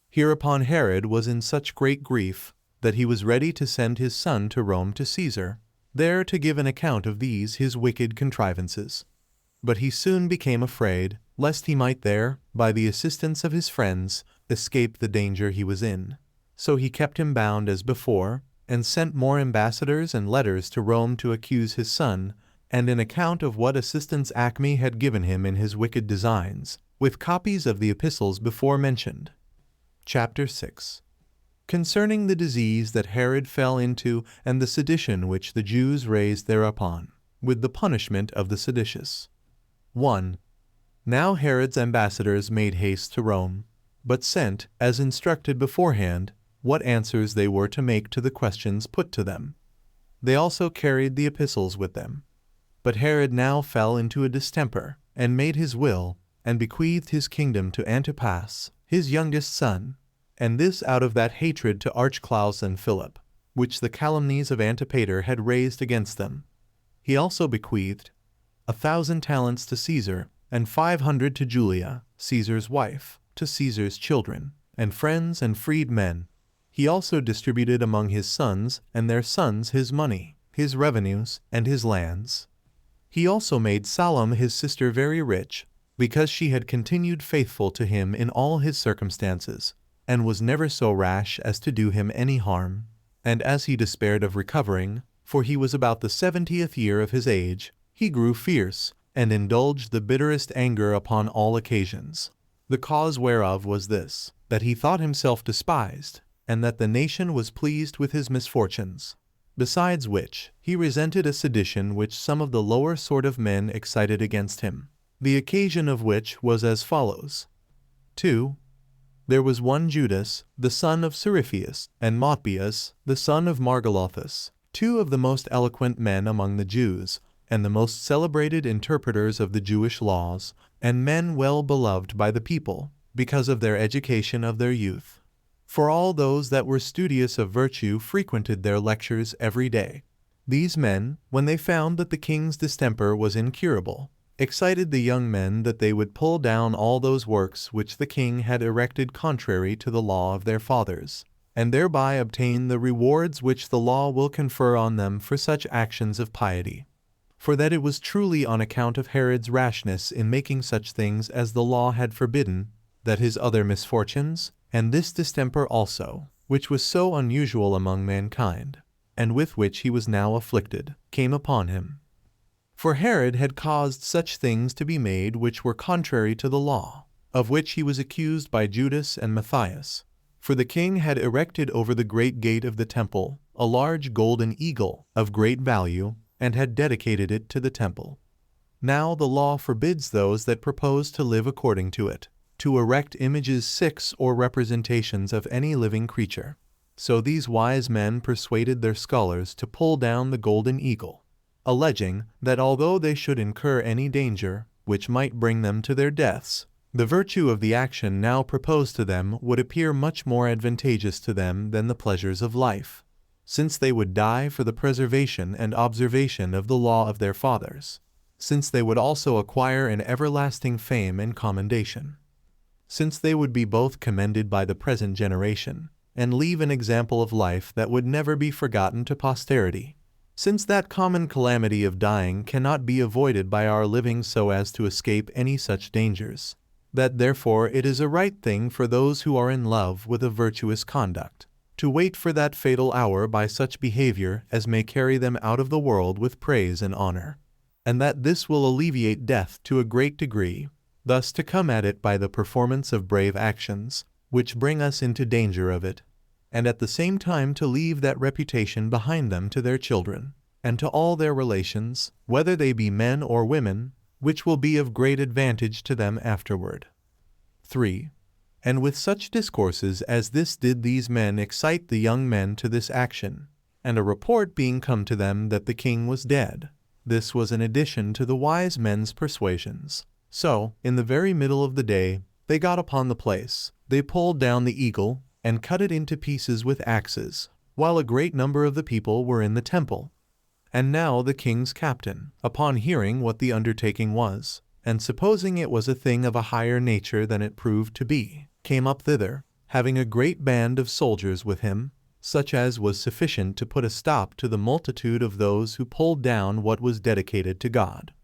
A: Hereupon Herod was in such great grief, that he was ready to send his son to Rome to Caesar, there to give an account of these his wicked contrivances. But he soon became afraid, lest he might there, by the assistance of his friends, escape the danger he was in. So he kept him bound as before, and sent more ambassadors and letters to Rome to accuse his son, and an account of what assistance Acme had given him in his wicked designs, with copies of the epistles before mentioned. Chapter 6. Concerning the disease that Herod fell into and the sedition which the Jews raised thereupon, with the punishment of the seditious. 1. Now Herod's ambassadors made haste to Rome, but sent, as instructed beforehand, what answers they were to make to the questions put to them. They also carried the epistles with them. But Herod now fell into a distemper, and made his will, and bequeathed his kingdom to Antipas, his youngest son, and this out of that hatred to Archelaus and Philip, which the calumnies of Antipater had raised against them. He also bequeathed 1,000 talents to Caesar, and 500 to Julia, Caesar's wife, to Caesar's children, and friends and freedmen. He also distributed among his sons and their sons his money, his revenues, and his lands. He also made Salome his sister very rich, because she had continued faithful to him in all his circumstances, and was never so rash as to do him any harm. And as he despaired of recovering, for he was about the 70th year of his age, he grew fierce, and indulged the bitterest anger upon all occasions. The cause whereof was this, that he thought himself despised, and that the nation was pleased with his misfortunes. Besides which, he resented a sedition which some of the lower sort of men excited against him, the occasion of which was as follows. 2. There was one Judas, the son of Serapius, and Matthias, the son of Margalothus, two of the most eloquent men among the Jews, and the most celebrated interpreters of the Jewish laws, and men well beloved by the people, because of their education of their youth. For all those that were studious of virtue frequented their lectures every day. These men, when they found that the king's distemper was incurable, excited the young men that they would pull down all those works which the king had erected contrary to the law of their fathers, and thereby obtain the rewards which the law will confer on them for such actions of piety. For that it was truly on account of Herod's rashness in making such things as the law had forbidden, that his other misfortunes, and this distemper also, which was so unusual among mankind, and with which he was now afflicted, came upon him. For Herod had caused such things to be made which were contrary to the law, of which he was accused by Judas and Matthias. For the king had erected over the great gate of the temple a large golden eagle of great value, and had dedicated it to the temple. Now the law forbids those that propose to live according to it, to erect images 6 or representations of any living creature. So these wise men persuaded their scholars to pull down the golden eagle, alleging that although they should incur any danger, which might bring them to their deaths, the virtue of the action now proposed to them would appear much more advantageous to them than the pleasures of life, since they would die for the preservation and observation of the law of their fathers, since they would also acquire an everlasting fame and commendation, since they would be both commended by the present generation, and leave an example of life that would never be forgotten to posterity, since that common calamity of dying cannot be avoided by our living so as to escape any such dangers, that therefore it is a right thing for those who are in love with a virtuous conduct, to wait for that fatal hour by such behavior as may carry them out of the world with praise and honor, and that this will alleviate death to a great degree, thus to come at it by the performance of brave actions, which bring us into danger of it, and at the same time to leave that reputation behind them to their children, and to all their relations, whether they be men or women, which will be of great advantage to them afterward. 3. And with such discourses as this did these men excite the young men to this action, and a report being come to them that the king was dead, this was an addition to the wise men's persuasions. So, in the very middle of the day, they got upon the place, they pulled down the eagle, and cut it into pieces with axes, while a great number of the people were in the temple. And now the king's captain, upon hearing what the undertaking was, and supposing it was a thing of a higher nature than it proved to be, came up thither, having a great band of soldiers with him, such as was sufficient to put a stop to the multitude of those who pulled down what was dedicated to God.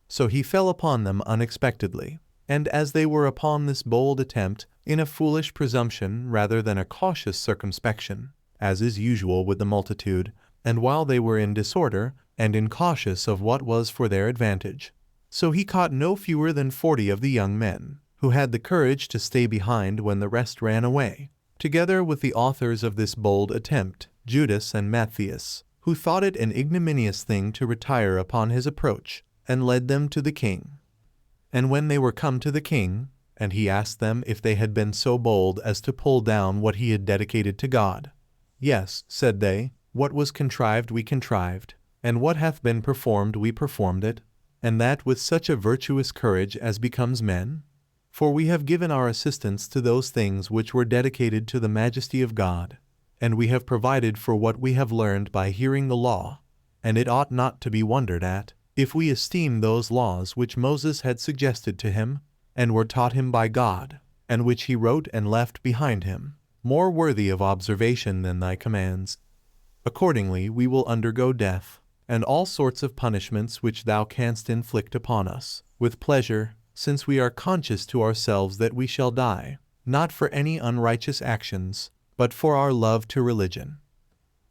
A: So he fell upon them unexpectedly, and as they were upon this bold attempt, in a foolish presumption rather than a cautious circumspection, as is usual with the multitude, and while they were in disorder, and incautious of what was for their advantage, so he caught no fewer than 40 of the young men, who had the courage to stay behind when the rest ran away, together with the authors of this bold attempt, Judas and Matthias, who thought it an ignominious thing to retire upon his approach, and led them to the king. And when they were come to the king, and he asked them if they had been so bold as to pull down what he had dedicated to God. Yes, said they, what was contrived we contrived, and what hath been performed we performed it, and that with such a virtuous courage as becomes men. For we have given our assistance to those things which were dedicated to the majesty of God, and we have provided for what we have learned by hearing the law, and it ought not to be wondered at, if we esteem those laws which Moses had suggested to him, and were taught him by God, and which he wrote and left behind him, more worthy of observation than thy commands. Accordingly we will undergo death, and all sorts of punishments which thou canst inflict upon us, with pleasure, since we are conscious to ourselves that we shall die, not for any unrighteous actions, but for our love to religion.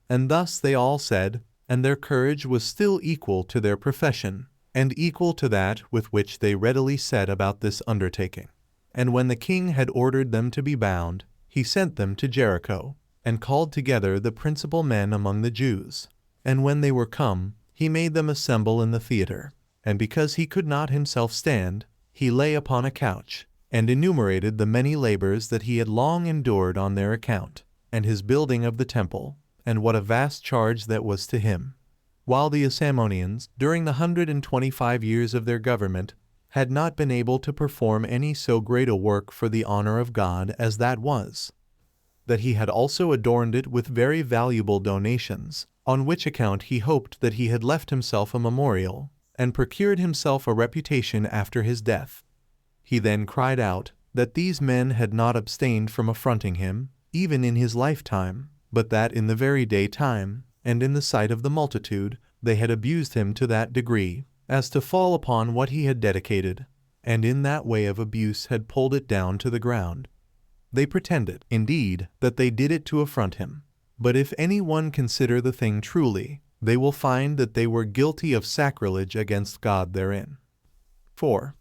A: And thus they all said, and their courage was still equal to their profession, and equal to that with which they readily set about this undertaking. And when the king had ordered them to be bound, he sent them to Jericho, and called together the principal men among the Jews. And when they were come, he made them assemble in the theater, and because he could not himself stand, he lay upon a couch, and enumerated the many labors that he had long endured on their account, and his building of the temple, and what a vast charge that was to him. While the Asamoneans, during the 125 years of their government, had not been able to perform any so great a work for the honor of God as that was, that he had also adorned it with very valuable donations, on which account he hoped that he had left himself a memorial, and procured himself a reputation after his death. He then cried out, that these men had not abstained from affronting him, even in his lifetime, but that in the very daytime, and in the sight of the multitude, they had abused him to that degree, as to fall upon what he had dedicated, and in that way of abuse had pulled it down to the ground. They pretended, indeed, that they did it to affront him, but if any one consider the thing truly, they will find that they were guilty of sacrilege against God therein. 4.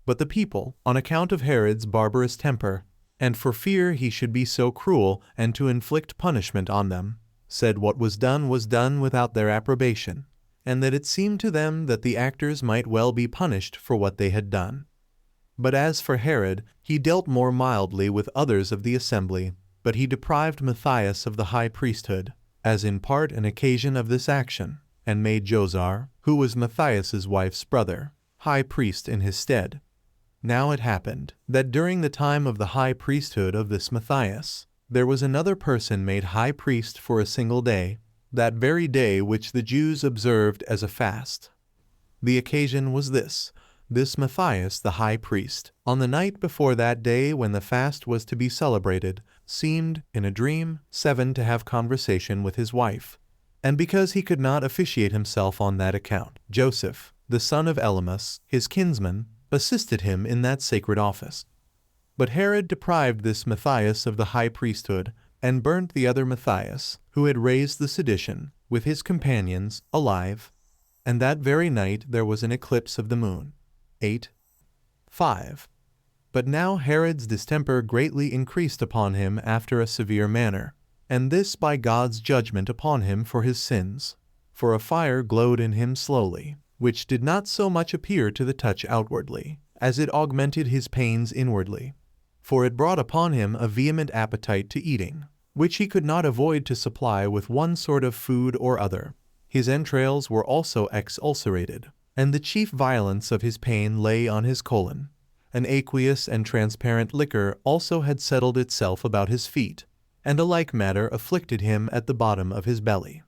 A: But the people, on account of Herod's barbarous temper, and for fear he should be so cruel and to inflict punishment on them, said what was done without their approbation, and that it seemed to them that the actors might well be punished for what they had done. But as for Herod, he dealt more mildly with others of the assembly, but he deprived Matthias of the high priesthood, as in part an occasion of this action, and made Josar, who was Matthias's wife's brother, high priest in his stead. Now it happened that during the time of the high priesthood of this Matthias, there was another person made high priest for a single day, that very day which the Jews observed as a fast. The occasion was this Matthias the high priest, on the night before that day when the fast was to be celebrated, seemed, in a dream, to have conversation with his wife. And because he could not officiate himself on that account, Joseph, the son of Elymas, his kinsman, assisted him in that sacred office. But Herod deprived this Matthias of the high priesthood, and burnt the other Matthias, who had raised the sedition, with his companions, alive. And that very night there was an eclipse of the moon. 8. 5. But now Herod's distemper greatly increased upon him after a severe manner, and this by God's judgment upon him for his sins. For a fire glowed in him slowly, which did not so much appear to the touch outwardly, as it augmented his pains inwardly. For it brought upon him a vehement appetite to eating, which he could not avoid to supply with one sort of food or other. His entrails were also exulcerated, and the chief violence of his pain lay on his colon. An aqueous and transparent liquor also had settled itself about his feet, and a like matter afflicted him at the bottom of his belly.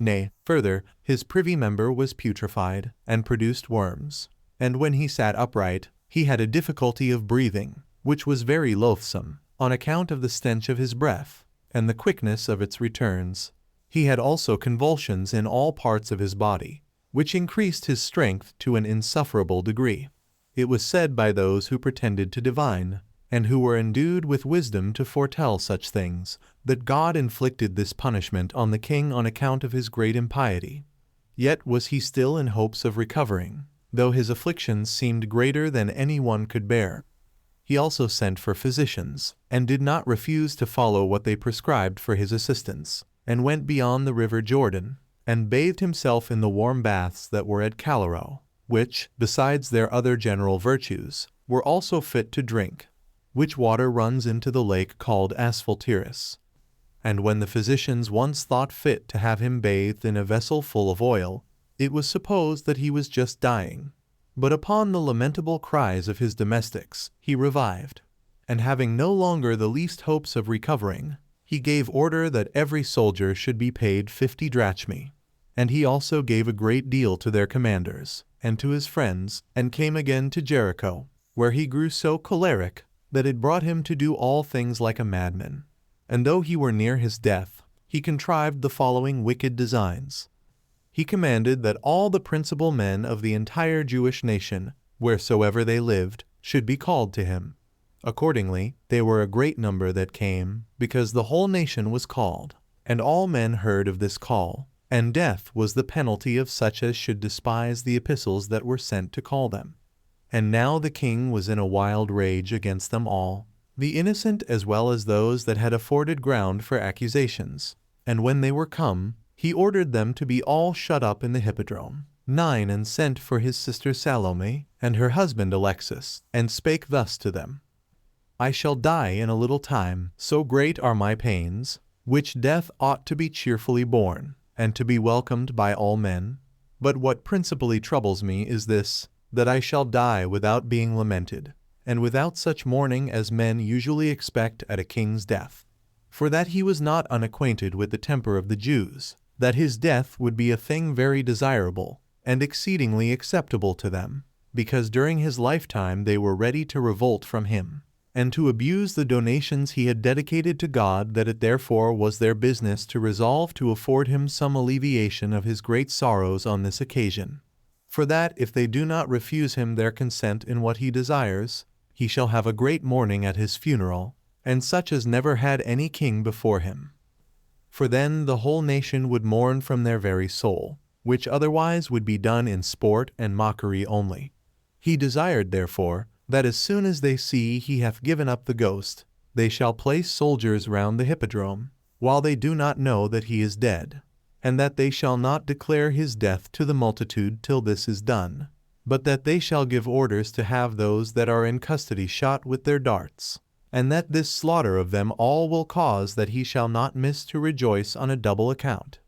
A: Nay, further, his privy member was putrefied, and produced worms, and when he sat upright, he had a difficulty of breathing, which was very loathsome, on account of the stench of his breath, and the quickness of its returns. He had also convulsions in all parts of his body, which increased his strength to an insufferable degree. It was said by those who pretended to divine, and who were endued with wisdom to foretell such things, that God inflicted this punishment on the king on account of his great impiety. Yet was he still in hopes of recovering, though his afflictions seemed greater than any one could bear. He also sent for physicians, and did not refuse to follow what they prescribed for his assistance, and went beyond the river Jordan, and bathed himself in the warm baths that were at Calero, which, besides their other general virtues, were also fit to drink, which water runs into the lake called Asphaltiris. And when the physicians once thought fit to have him bathed in a vessel full of oil, it was supposed that he was just dying. But upon the lamentable cries of his domestics, he revived, and having no longer the least hopes of recovering, he gave order that every soldier should be paid 50 drachmae. And he also gave a great deal to their commanders, and to his friends, and came again to Jericho, where he grew so choleric that it brought him to do all things like a madman. And though he were near his death, he contrived the following wicked designs. He commanded that all the principal men of the entire Jewish nation, wheresoever they lived, should be called to him. Accordingly, they were a great number that came, because the whole nation was called, and all men heard of this call, and death was the penalty of such as should despise the epistles that were sent to call them. And now the king was in a wild rage against them all, the innocent as well as those that had afforded ground for accusations. And when they were come, he ordered them to be all shut up in the hippodrome. 9 And sent for his sister Salome, and her husband Alexis, and spake thus to them: I shall die in a little time, so great are my pains, which death ought to be cheerfully borne, and to be welcomed by all men. But what principally troubles me is this, that I shall die without being lamented, and without such mourning as men usually expect at a king's death. For that he was not unacquainted with the temper of the Jews, that his death would be a thing very desirable, and exceedingly acceptable to them, because during his lifetime they were ready to revolt from him, and to abuse the donations he had dedicated to God, that it therefore was their business to resolve to afford him some alleviation of his great sorrows on this occasion. For that if they do not refuse him their consent in what he desires, he shall have a great mourning at his funeral, and such as never had any king before him. For then the whole nation would mourn from their very soul, which otherwise would be done in sport and mockery only. He desired, therefore, that as soon as they see he hath given up the ghost, they shall place soldiers round the hippodrome, while they do not know that he is dead, and that they shall not declare his death to the multitude till this is done, but that they shall give orders to have those that are in custody shot with their darts, and that this slaughter of them all will cause that he shall not miss to rejoice on a double account,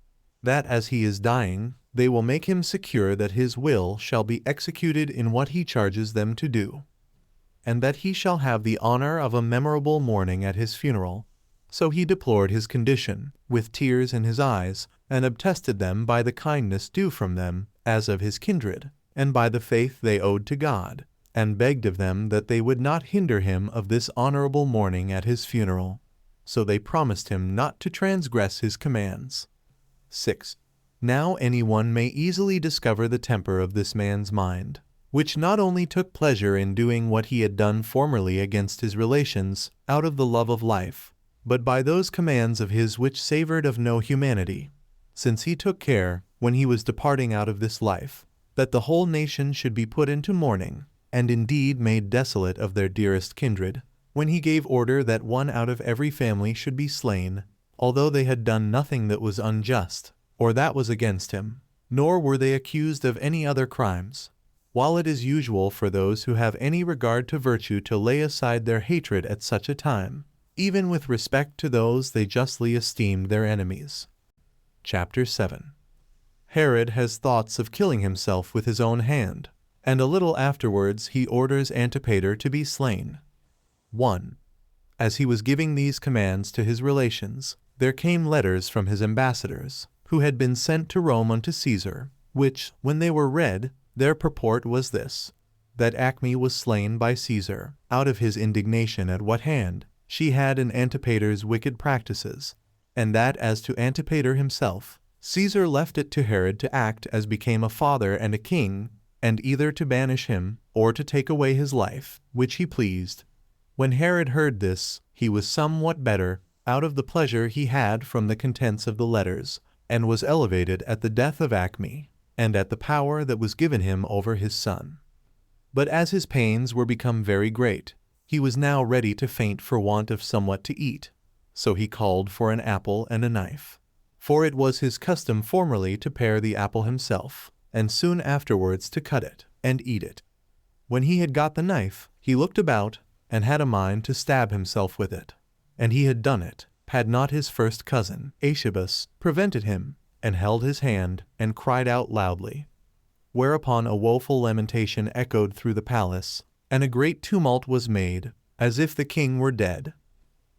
A: that as he is dying, they will make him secure that his will shall be executed in what he charges them to do, and that he shall have the honor of a memorable mourning at his funeral. So he deplored his condition, with tears in his eyes, and obtested them by the kindness due from them, as of his kindred, and by the faith they owed to God, and begged of them that they would not hinder him of this honorable mourning at his funeral. So they promised him not to transgress his commands. 6. Now any one may easily discover the temper of this man's mind, which not only took pleasure in doing what he had done formerly against his relations, out of the love of life, but by those commands of his which savored of no humanity, since he took care, when he was departing out of this life, that the whole nation should be put into mourning, and indeed made desolate of their dearest kindred, when he gave order that one out of every family should be slain, although they had done nothing that was unjust, or that was against him, nor were they accused of any other crimes, while it is usual for those who have any regard to virtue to lay aside their hatred at such a time, even with respect to those they justly esteemed their enemies. Chapter 7. Herod has thoughts of killing himself with his own hand, and a little afterwards he orders Antipater to be slain. 1. As he was giving these commands to his relations, there came letters from his ambassadors, who had been sent to Rome unto Caesar, which, when they were read, their purport was this, that Acme was slain by Caesar, out of his indignation at what hand she had in Antipater's wicked practices, and that as to Antipater himself, Caesar left it to Herod to act as became a father and a king, and either to banish him, or to take away his life, which he pleased. When Herod heard this, he was somewhat better, out of the pleasure he had from the contents of the letters, and was elevated at the death of Acme, and at the power that was given him over his son. But as his pains were become very great, he was now ready to faint for want of somewhat to eat. So he called for an apple and a knife. For it was his custom formerly to pare the apple himself, and soon afterwards to cut it, and eat it. When he had got the knife, he looked about, and had a mind to stab himself with it. And he had done it, had not his first cousin, Josephus, prevented him, and held his hand, and cried out loudly. Whereupon a woeful lamentation echoed through the palace, and a great tumult was made, as if the king were dead.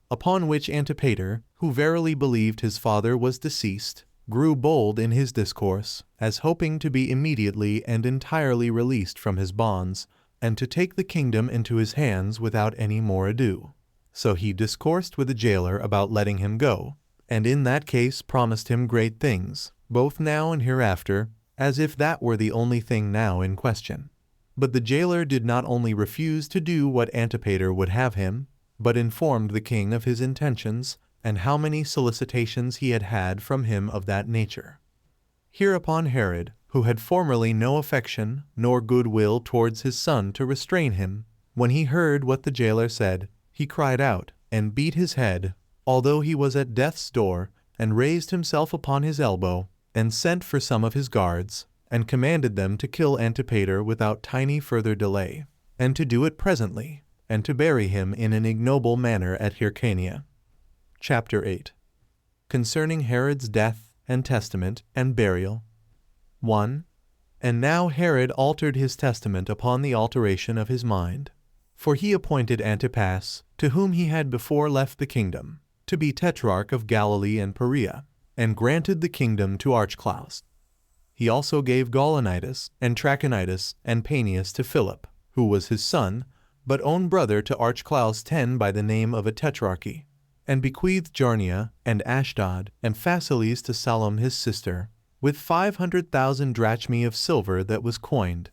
A: Upon which Antipater, who verily believed his father was deceased, grew bold in his discourse, as hoping to be immediately and entirely released from his bonds, and to take the kingdom into his hands without any more ado. So he discoursed with the jailer about letting him go, and in that case promised him great things, both now and hereafter, as if that were the only thing now in question. But the jailer did not only refuse to do what Antipater would have him, but informed the king of his intentions, and how many solicitations he had had from him of that nature. Hereupon Herod, who had formerly no affection nor good will towards his son to restrain him, when he heard what the jailer said, he cried out, and beat his head, although he was at death's door, and raised himself upon his elbow, and sent for some of his guards, and commanded them to kill Antipater without tiny further delay, and to do it presently, and to bury him in an ignoble manner at Hyrcania. Chapter 8. Concerning Herod's death, and testament, and burial. 1. And now Herod altered his testament upon the alteration of his mind. For he appointed Antipas, to whom he had before left the kingdom, to be tetrarch of Galilee and Perea, and granted the kingdom to Archelaus. He also gave Gaulonitis, and Trachonitis, and Paneas to Philip, who was his son, but own brother to Archelaus 10 by the name of a tetrarchy, and bequeathed Jarnia, and Ashdod, and Phasaelis to Salome his sister, with 500,000 drachmae of silver that was coined.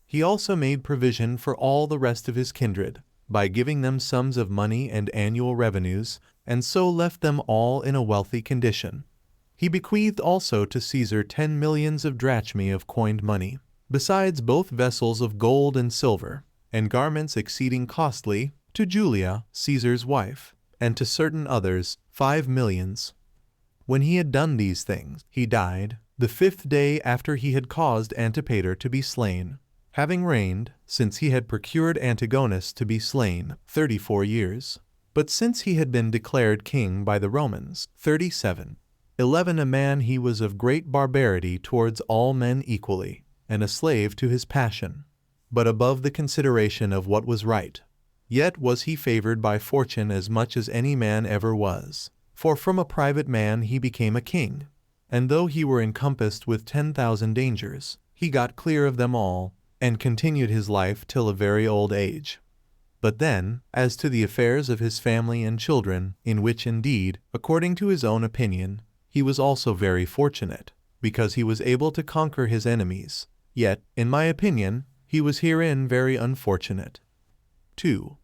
A: He also made provision for all the rest of his kindred, by giving them sums of money and annual revenues, and so left them all in a wealthy condition. He bequeathed also to Caesar 10 millions of drachmae of coined money, besides both vessels of gold and silver, and garments exceeding costly, to Julia, Caesar's wife, and to certain others, 5 millions. When he had done these things, he died, the 5th day after he had caused Antipater to be slain, having reigned, since he had procured Antigonus to be slain, 34 years. But since he had been declared king by the Romans, 37. 11 a man he was of great barbarity towards all men equally, and a slave to his passion, but above the consideration of what was right. Yet was he favored by fortune as much as any man ever was. For from a private man he became a king, and though he were encompassed with 10,000 dangers, he got clear of them all, and continued his life till a very old age. But then, as to the affairs of his family and children, in which indeed, according to his own opinion, he was also very fortunate, because he was able to conquer his enemies, yet, in my opinion, he was herein very unfortunate. 2.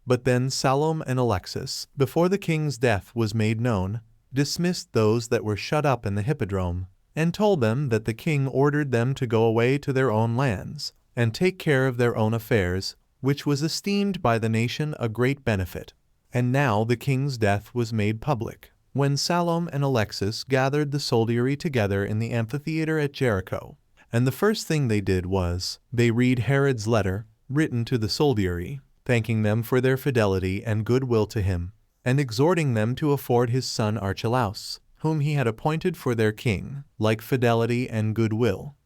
A: But then Salome and Alexis, before the king's death was made known, dismissed those that were shut up in the hippodrome, and told them that the king ordered them to go away to their own lands, and take care of their own affairs, which was esteemed by the nation a great benefit. And now the king's death was made public, when Salome and Alexis gathered the soldiery together in the amphitheater at Jericho. And the first thing they did was, they read Herod's letter, written to the soldiery, thanking them for their fidelity and good will to him, and exhorting them to afford his son Archelaus, whom he had appointed for their king, like fidelity and good will.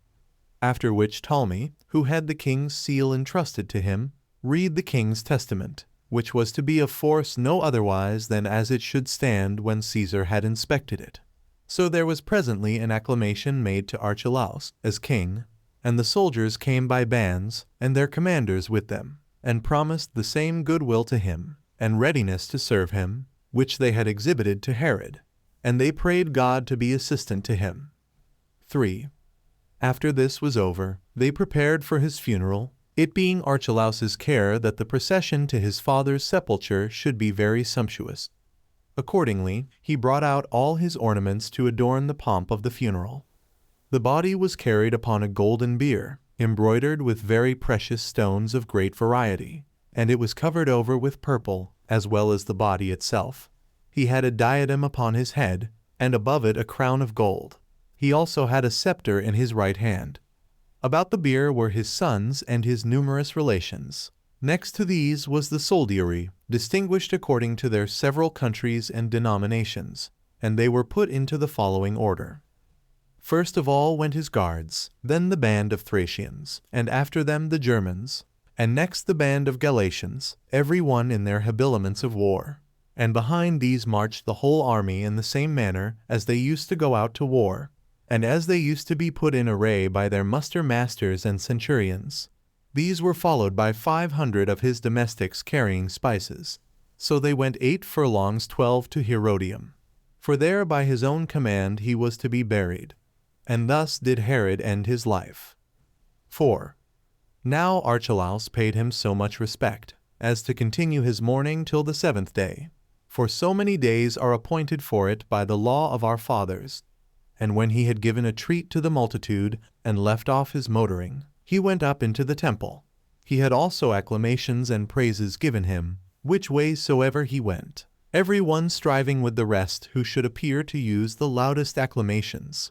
A: After which Ptolemy, who had the king's seal entrusted to him, read the king's testament, which was to be of force no otherwise than as it should stand when Caesar had inspected it. So there was presently an acclamation made to Archelaus as king, and the soldiers came by bands, and their commanders with them, and promised the same good will to him, and readiness to serve him, which they had exhibited to Herod, and they prayed God to be assistant to him. 3. After this was over, they prepared for his funeral, it being Archelaus's care that the procession to his father's sepulchre should be very sumptuous. Accordingly, he brought out all his ornaments to adorn the pomp of the funeral. The body was carried upon a golden bier, embroidered with very precious stones of great variety, and it was covered over with purple, as well as the body itself. He had a diadem upon his head, and above it a crown of gold. He also had a scepter in his right hand. About the bier were his sons and his numerous relations. Next to these was the soldiery, distinguished according to their several countries and denominations, and they were put into the following order. First of all went his guards, then the band of Thracians, and after them the Germans, and next the band of Galatians, every one in their habiliments of war. And behind these marched the whole army in the same manner as they used to go out to war, and as they used to be put in array by their muster masters and centurions. These were followed by 500 of his domestics carrying spices. So they went 8 furlongs 12 to Herodium. For there by his own command he was to be buried. And thus did Herod end his life. 4. Now Archelaus paid him so much respect, as to continue his mourning till the 7th day. For so many days are appointed for it by the law of our fathers. And when he had given a treat to the multitude, and left off his motoring, he went up into the temple. He had also acclamations and praises given him, which way soever he went, every one striving with the rest who should appear to use the loudest acclamations.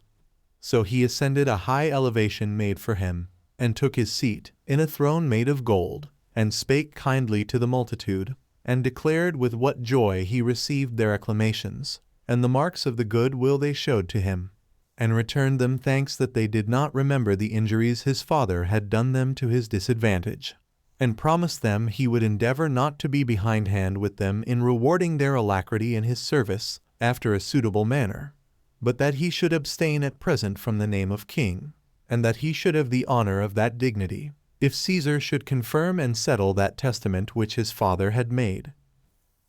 A: So he ascended a high elevation made for him, and took his seat in a throne made of gold, and spake kindly to the multitude, and declared with what joy he received their acclamations, and the marks of the good will they showed to him, and returned them thanks that they did not remember the injuries his father had done them to his disadvantage, and promised them he would endeavor not to be behindhand with them in rewarding their alacrity in his service after a suitable manner, but that he should abstain at present from the name of king, and that he should have the honor of that dignity, if Caesar should confirm and settle that testament which his father had made.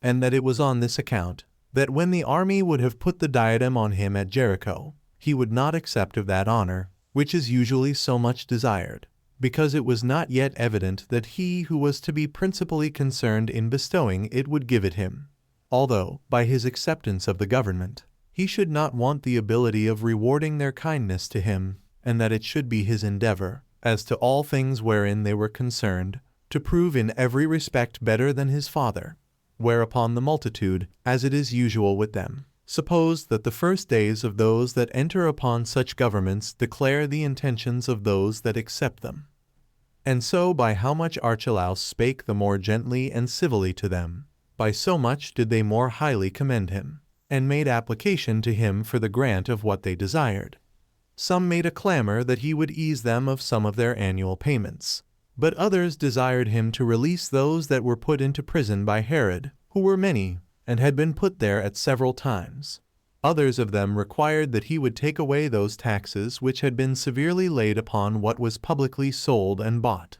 A: And that it was on this account, that when the army would have put the diadem on him at Jericho, he would not accept of that honor, which is usually so much desired, because it was not yet evident that he who was to be principally concerned in bestowing it would give it him, although, by his acceptance of the government, he should not want the ability of rewarding their kindness to him, and that it should be his endeavor, as to all things wherein they were concerned, to prove in every respect better than his father. Whereupon the multitude, as it is usual with them, supposed that the first days of those that enter upon such governments declare the intentions of those that accept them. And so by how much Archelaus spake the more gently and civilly to them, by so much did they more highly commend him, and made application to him for the grant of what they desired. Some made a clamor that he would ease them of some of their annual payments, but others desired him to release those that were put into prison by Herod, who were many, and had been put there at several times. Others of them required that he would take away those taxes which had been severely laid upon what was publicly sold and bought.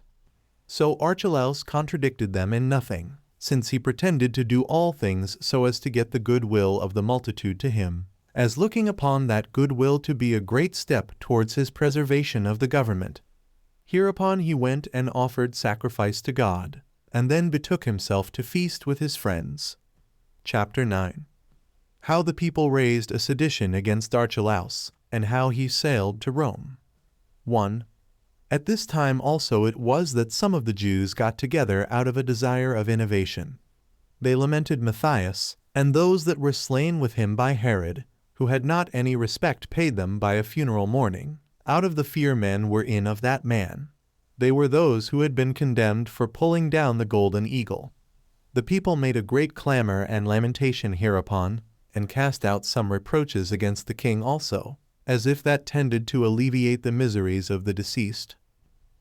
A: So Archelaus contradicted them in nothing, since he pretended to do all things so as to get the good will of the multitude to him, as looking upon that good will to be a great step towards his preservation of the government. Hereupon he went and offered sacrifice to God, and then betook himself to feast with his friends. Chapter 9. How the people raised a sedition against Archelaus, and how he sailed to Rome. 1. At this time also it was that some of the Jews got together out of a desire of innovation. They lamented Matthias, and those that were slain with him by Herod, who had not any respect paid them by a funeral mourning, out of the fear men were in of that man. They were those who had been condemned for pulling down the golden eagle. The people made a great clamor and lamentation hereupon, and cast out some reproaches against the king also, as if that tended to alleviate the miseries of the deceased.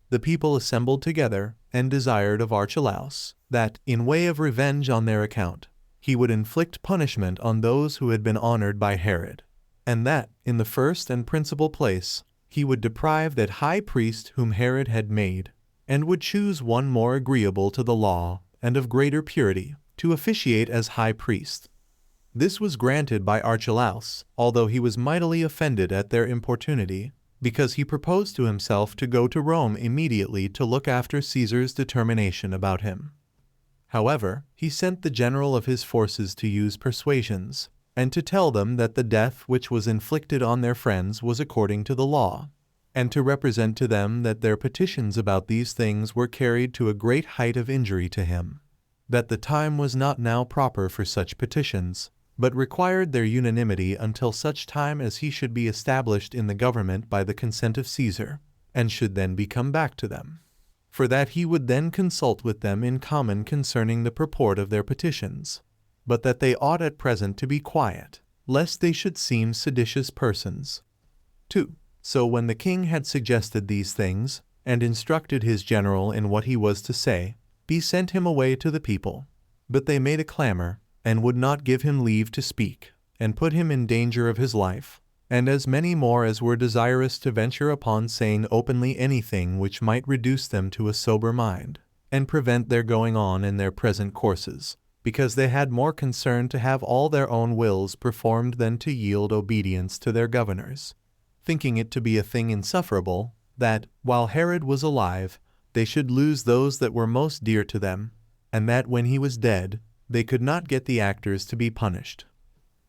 A: The people assembled together, and desired of Archelaus, that, in way of revenge on their account, he would inflict punishment on those who had been honored by Herod, and that, in the first and principal place, he would deprive that high priest whom Herod had made, and would choose one more agreeable to the law, and of greater purity, to officiate as high priest. This was granted by Archelaus, although he was mightily offended at their importunity, because he proposed to himself to go to Rome immediately to look after Caesar's determination about him. However, he sent the general of his forces to use persuasions, and to tell them that the death which was inflicted on their friends was according to the law, and to represent to them that their petitions about these things were carried to a great height of injury to him, that the time was not now proper for such petitions, but required their unanimity until such time as he should be established in the government by the consent of Caesar, and should then be come back to them. For that he would then consult with them in common concerning the purport of their petitions, but that they ought at present to be quiet, lest they should seem seditious persons. 2. So when the king had suggested these things, and instructed his general in what he was to say, he sent him away to the people. But they made a clamor, and would not give him leave to speak, and put him in danger of his life, and as many more as were desirous to venture upon saying openly anything which might reduce them to a sober mind, and prevent their going on in their present courses, because they had more concern to have all their own wills performed than to yield obedience to their governors, thinking it to be a thing insufferable, that, while Herod was alive, they should lose those that were most dear to them, and that when he was dead, they could not get the actors to be punished.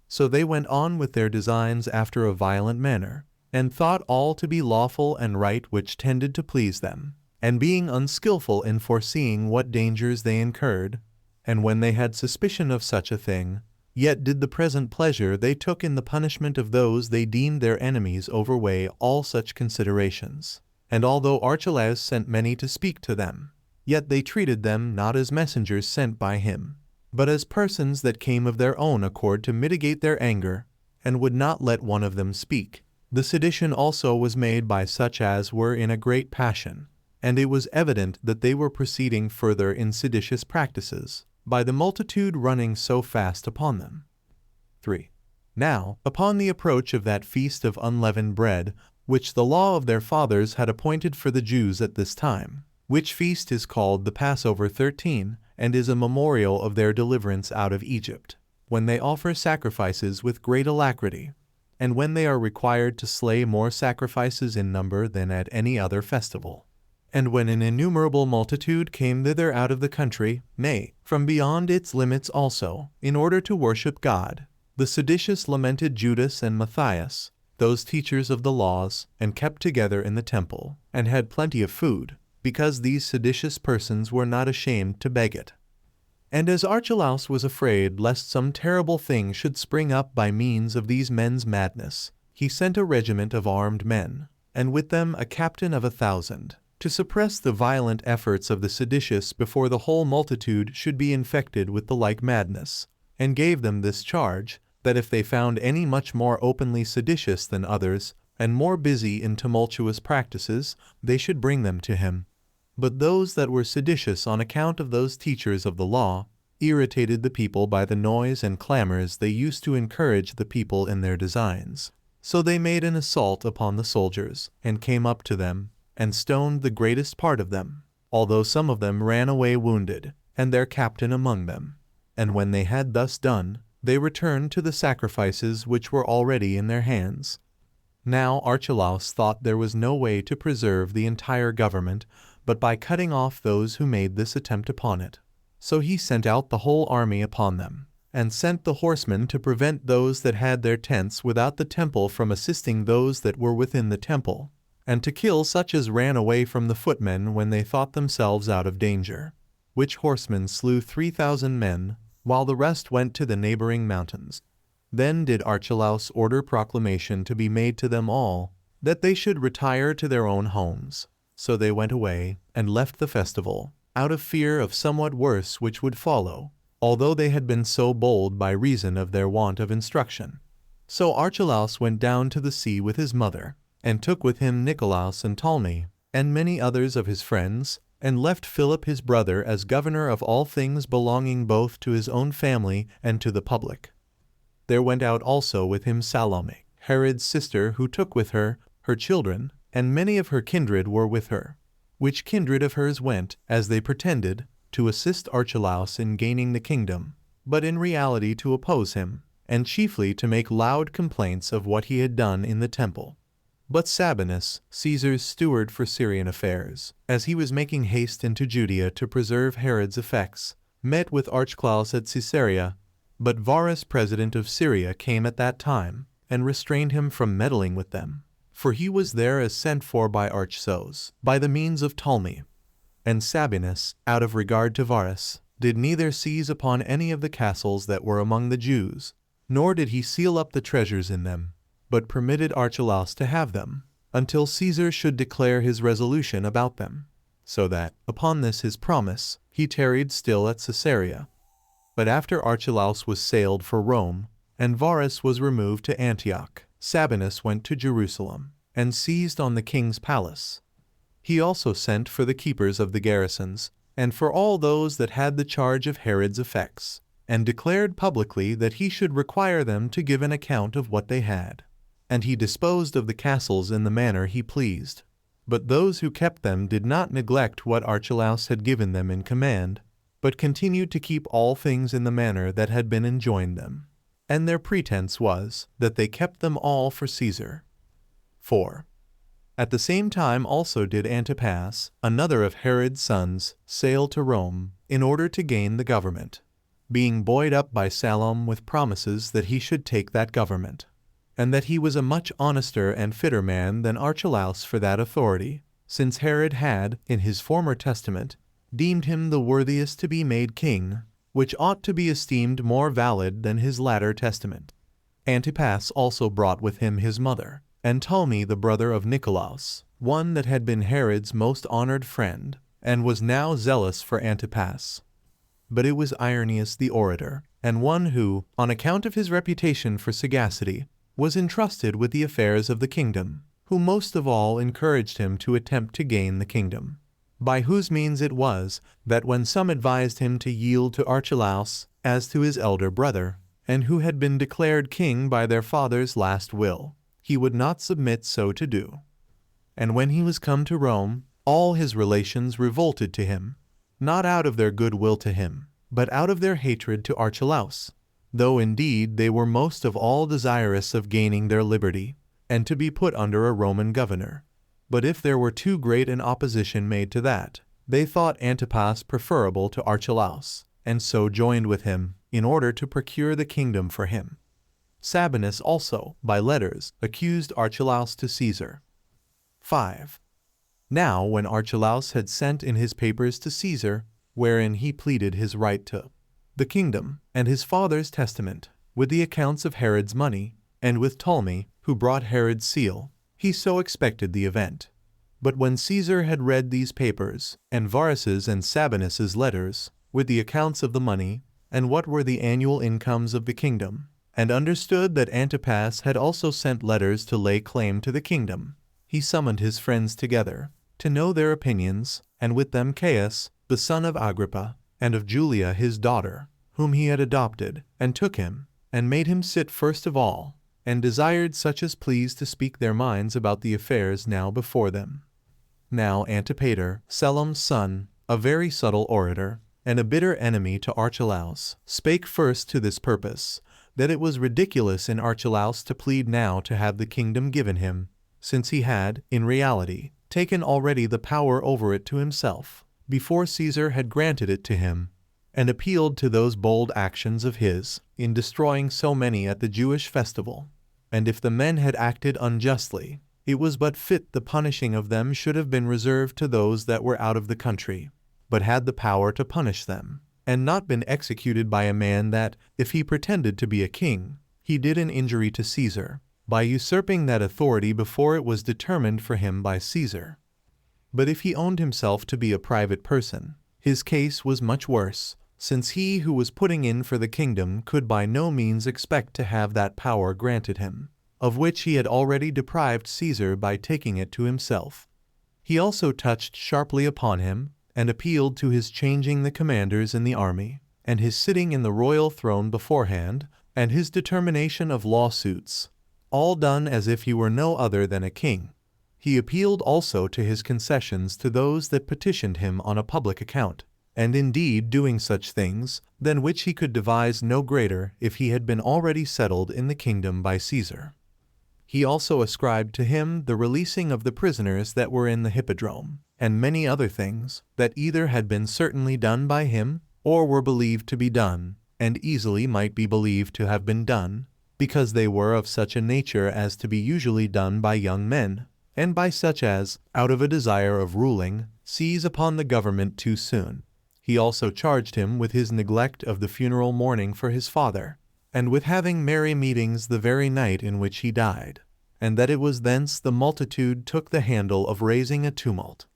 A: So they went on with their designs after a violent manner, and thought all to be lawful and right which tended to please them, and being unskilful in foreseeing what dangers they incurred, and when they had suspicion of such a thing, yet did the present pleasure they took in the punishment of those they deemed their enemies overweigh all such considerations. And although Archelaus sent many to speak to them, yet they treated them not as messengers sent by him, but as persons that came of their own accord to mitigate their anger, and would not let one of them speak. The sedition also was made by such as were in a great passion, and it was evident that they were proceeding further in seditious practices, by the multitude running so fast upon them. 3. Now, upon the approach of that feast of unleavened bread, which the law of their fathers had appointed for the Jews at this time, which feast is called the Passover 13, and is a memorial of their deliverance out of Egypt, when they offer sacrifices with great alacrity, and when they are required to slay more sacrifices in number than at any other festival. And when an innumerable multitude came thither out of the country, nay, from beyond its limits also, in order to worship God, the seditious lamented Judas and Matthias, those teachers of the laws, and kept together in the temple, and had plenty of food, because these seditious persons were not ashamed to beg it. And as Archelaus was afraid lest some terrible thing should spring up by means of these men's madness, he sent a regiment of armed men, and with them a captain of 1,000, to suppress the violent efforts of the seditious before the whole multitude should be infected with the like madness, and gave them this charge, that if they found any much more openly seditious than others, and more busy in tumultuous practices, they should bring them to him. But those that were seditious on account of those teachers of the law irritated the people by the noise and clamors they used to encourage the people in their designs. So they made an assault upon the soldiers, and came up to them, and stoned the greatest part of them, although some of them ran away wounded, and their captain among them. And when they had thus done, they returned to the sacrifices which were already in their hands. Now Archelaus thought there was no way to preserve the entire government but by cutting off those who made this attempt upon it. So he sent out the whole army upon them, and sent the horsemen to prevent those that had their tents without the temple from assisting those that were within the temple, and to kill such as ran away from the footmen when they thought themselves out of danger, which horsemen slew 3,000 men, while the rest went to the neighboring mountains. Then did Archelaus order proclamation to be made to them all, that they should retire to their own homes. So they went away, and left the festival, out of fear of somewhat worse which would follow, although they had been so bold by reason of their want of instruction. So Archelaus went down to the sea with his mother, and took with him Nicolaus and Ptolemy, and many others of his friends, and left Philip his brother as governor of all things belonging both to his own family and to the public. There went out also with him Salome, Herod's sister, who took with her her children, and many of her kindred were with her, which kindred of hers went, as they pretended, to assist Archelaus in gaining the kingdom, but in reality to oppose him, and chiefly to make loud complaints of what he had done in the temple. But Sabinus, Caesar's steward for Syrian affairs, as he was making haste into Judea to preserve Herod's effects, met with Archelaus at Caesarea. But Varus, president of Syria, came at that time, and restrained him from meddling with them. For he was there as sent for by Archelaus, by the means of Ptolemy. And Sabinus, out of regard to Varus, did neither seize upon any of the castles that were among the Jews, nor did he seal up the treasures in them, but permitted Archelaus to have them, until Caesar should declare his resolution about them. So that, upon this his promise, he tarried still at Caesarea. But after Archelaus was sailed for Rome, and Varus was removed to Antioch, Sabinus went to Jerusalem, and seized on the king's palace. He also sent for the keepers of the garrisons, and for all those that had the charge of Herod's effects, and declared publicly that he should require them to give an account of what they had. And he disposed of the castles in the manner he pleased. But those who kept them did not neglect what Archelaus had given them in command, but continued to keep all things in the manner that had been enjoined them. And their pretense was, that they kept them all for Caesar. 4. At the same time also did Antipas, another of Herod's sons, sail to Rome, in order to gain the government, being buoyed up by Salome with promises that he should take that government, and that he was a much honester and fitter man than Archelaus for that authority, since Herod had, in his former testament, deemed him the worthiest to be made king, which ought to be esteemed more valid than his latter testament. Antipas also brought with him his mother, and Ptolemy the brother of Nicolaus, one that had been Herod's most honored friend, and was now zealous for Antipas. But it was Irenaeus the orator, and one who, on account of his reputation for sagacity, was entrusted with the affairs of the kingdom, who most of all encouraged him to attempt to gain the kingdom, by whose means it was that when some advised him to yield to Archelaus as to his elder brother, and who had been declared king by their father's last will, he would not submit so to do. And when he was come to Rome, all his relations revolted to him, not out of their good will to him, but out of their hatred to Archelaus, though indeed they were most of all desirous of gaining their liberty, and to be put under a Roman governor. But if there were too great an opposition made to that, they thought Antipas preferable to Archelaus, and so joined with him, in order to procure the kingdom for him. Sabinus also, by letters, accused Archelaus to Caesar. 5. Now when Archelaus had sent in his papers to Caesar, wherein he pleaded his right to the kingdom, and his father's testament, with the accounts of Herod's money, and with Ptolemy, who brought Herod's seal, he so expected the event. But when Caesar had read these papers, and Varus's and Sabinus's letters, with the accounts of the money, and what were the annual incomes of the kingdom, and understood that Antipas had also sent letters to lay claim to the kingdom, he summoned his friends together, to know their opinions, and with them Caius, the son of Agrippa, and of Julia his daughter, whom he had adopted, and took him, and made him sit first of all, and desired such as pleased to speak their minds about the affairs now before them. Now Antipater, Salome's son, a very subtle orator, and a bitter enemy to Archelaus, spake first to this purpose, that it was ridiculous in Archelaus to plead now to have the kingdom given him, since he had, in reality, taken already the power over it to himself, before Caesar had granted it to him, and appealed to those bold actions of his, in destroying so many at the Jewish festival. And if the men had acted unjustly, it was but fit the punishing of them should have been reserved to those that were out of the country, but had the power to punish them, and not been executed by a man that, if he pretended to be a king, he did an injury to Caesar, by usurping that authority before it was determined for him by Caesar. But if he owned himself to be a private person, his case was much worse, since he who was putting in for the kingdom could by no means expect to have that power granted him, of which he had already deprived Caesar by taking it to himself. He also touched sharply upon him, and appealed to his changing the commanders in the army, and his sitting in the royal throne beforehand, and his determination of lawsuits, all done as if he were no other than a king. He appealed also to his concessions to those that petitioned him on a public account, and indeed doing such things, than which he could devise no greater if he had been already settled in the kingdom by Caesar. He also ascribed to him the releasing of the prisoners that were in the hippodrome, and many other things, that either had been certainly done by him, or were believed to be done, and easily might be believed to have been done, because they were of such a nature as to be usually done by young men, and by such as, out of a desire of ruling, seize upon the government too soon. He also charged him with his neglect of the funeral mourning for his father, and with having merry meetings the very night in which he died, and that it was thence the multitude took the handle of raising a tumult.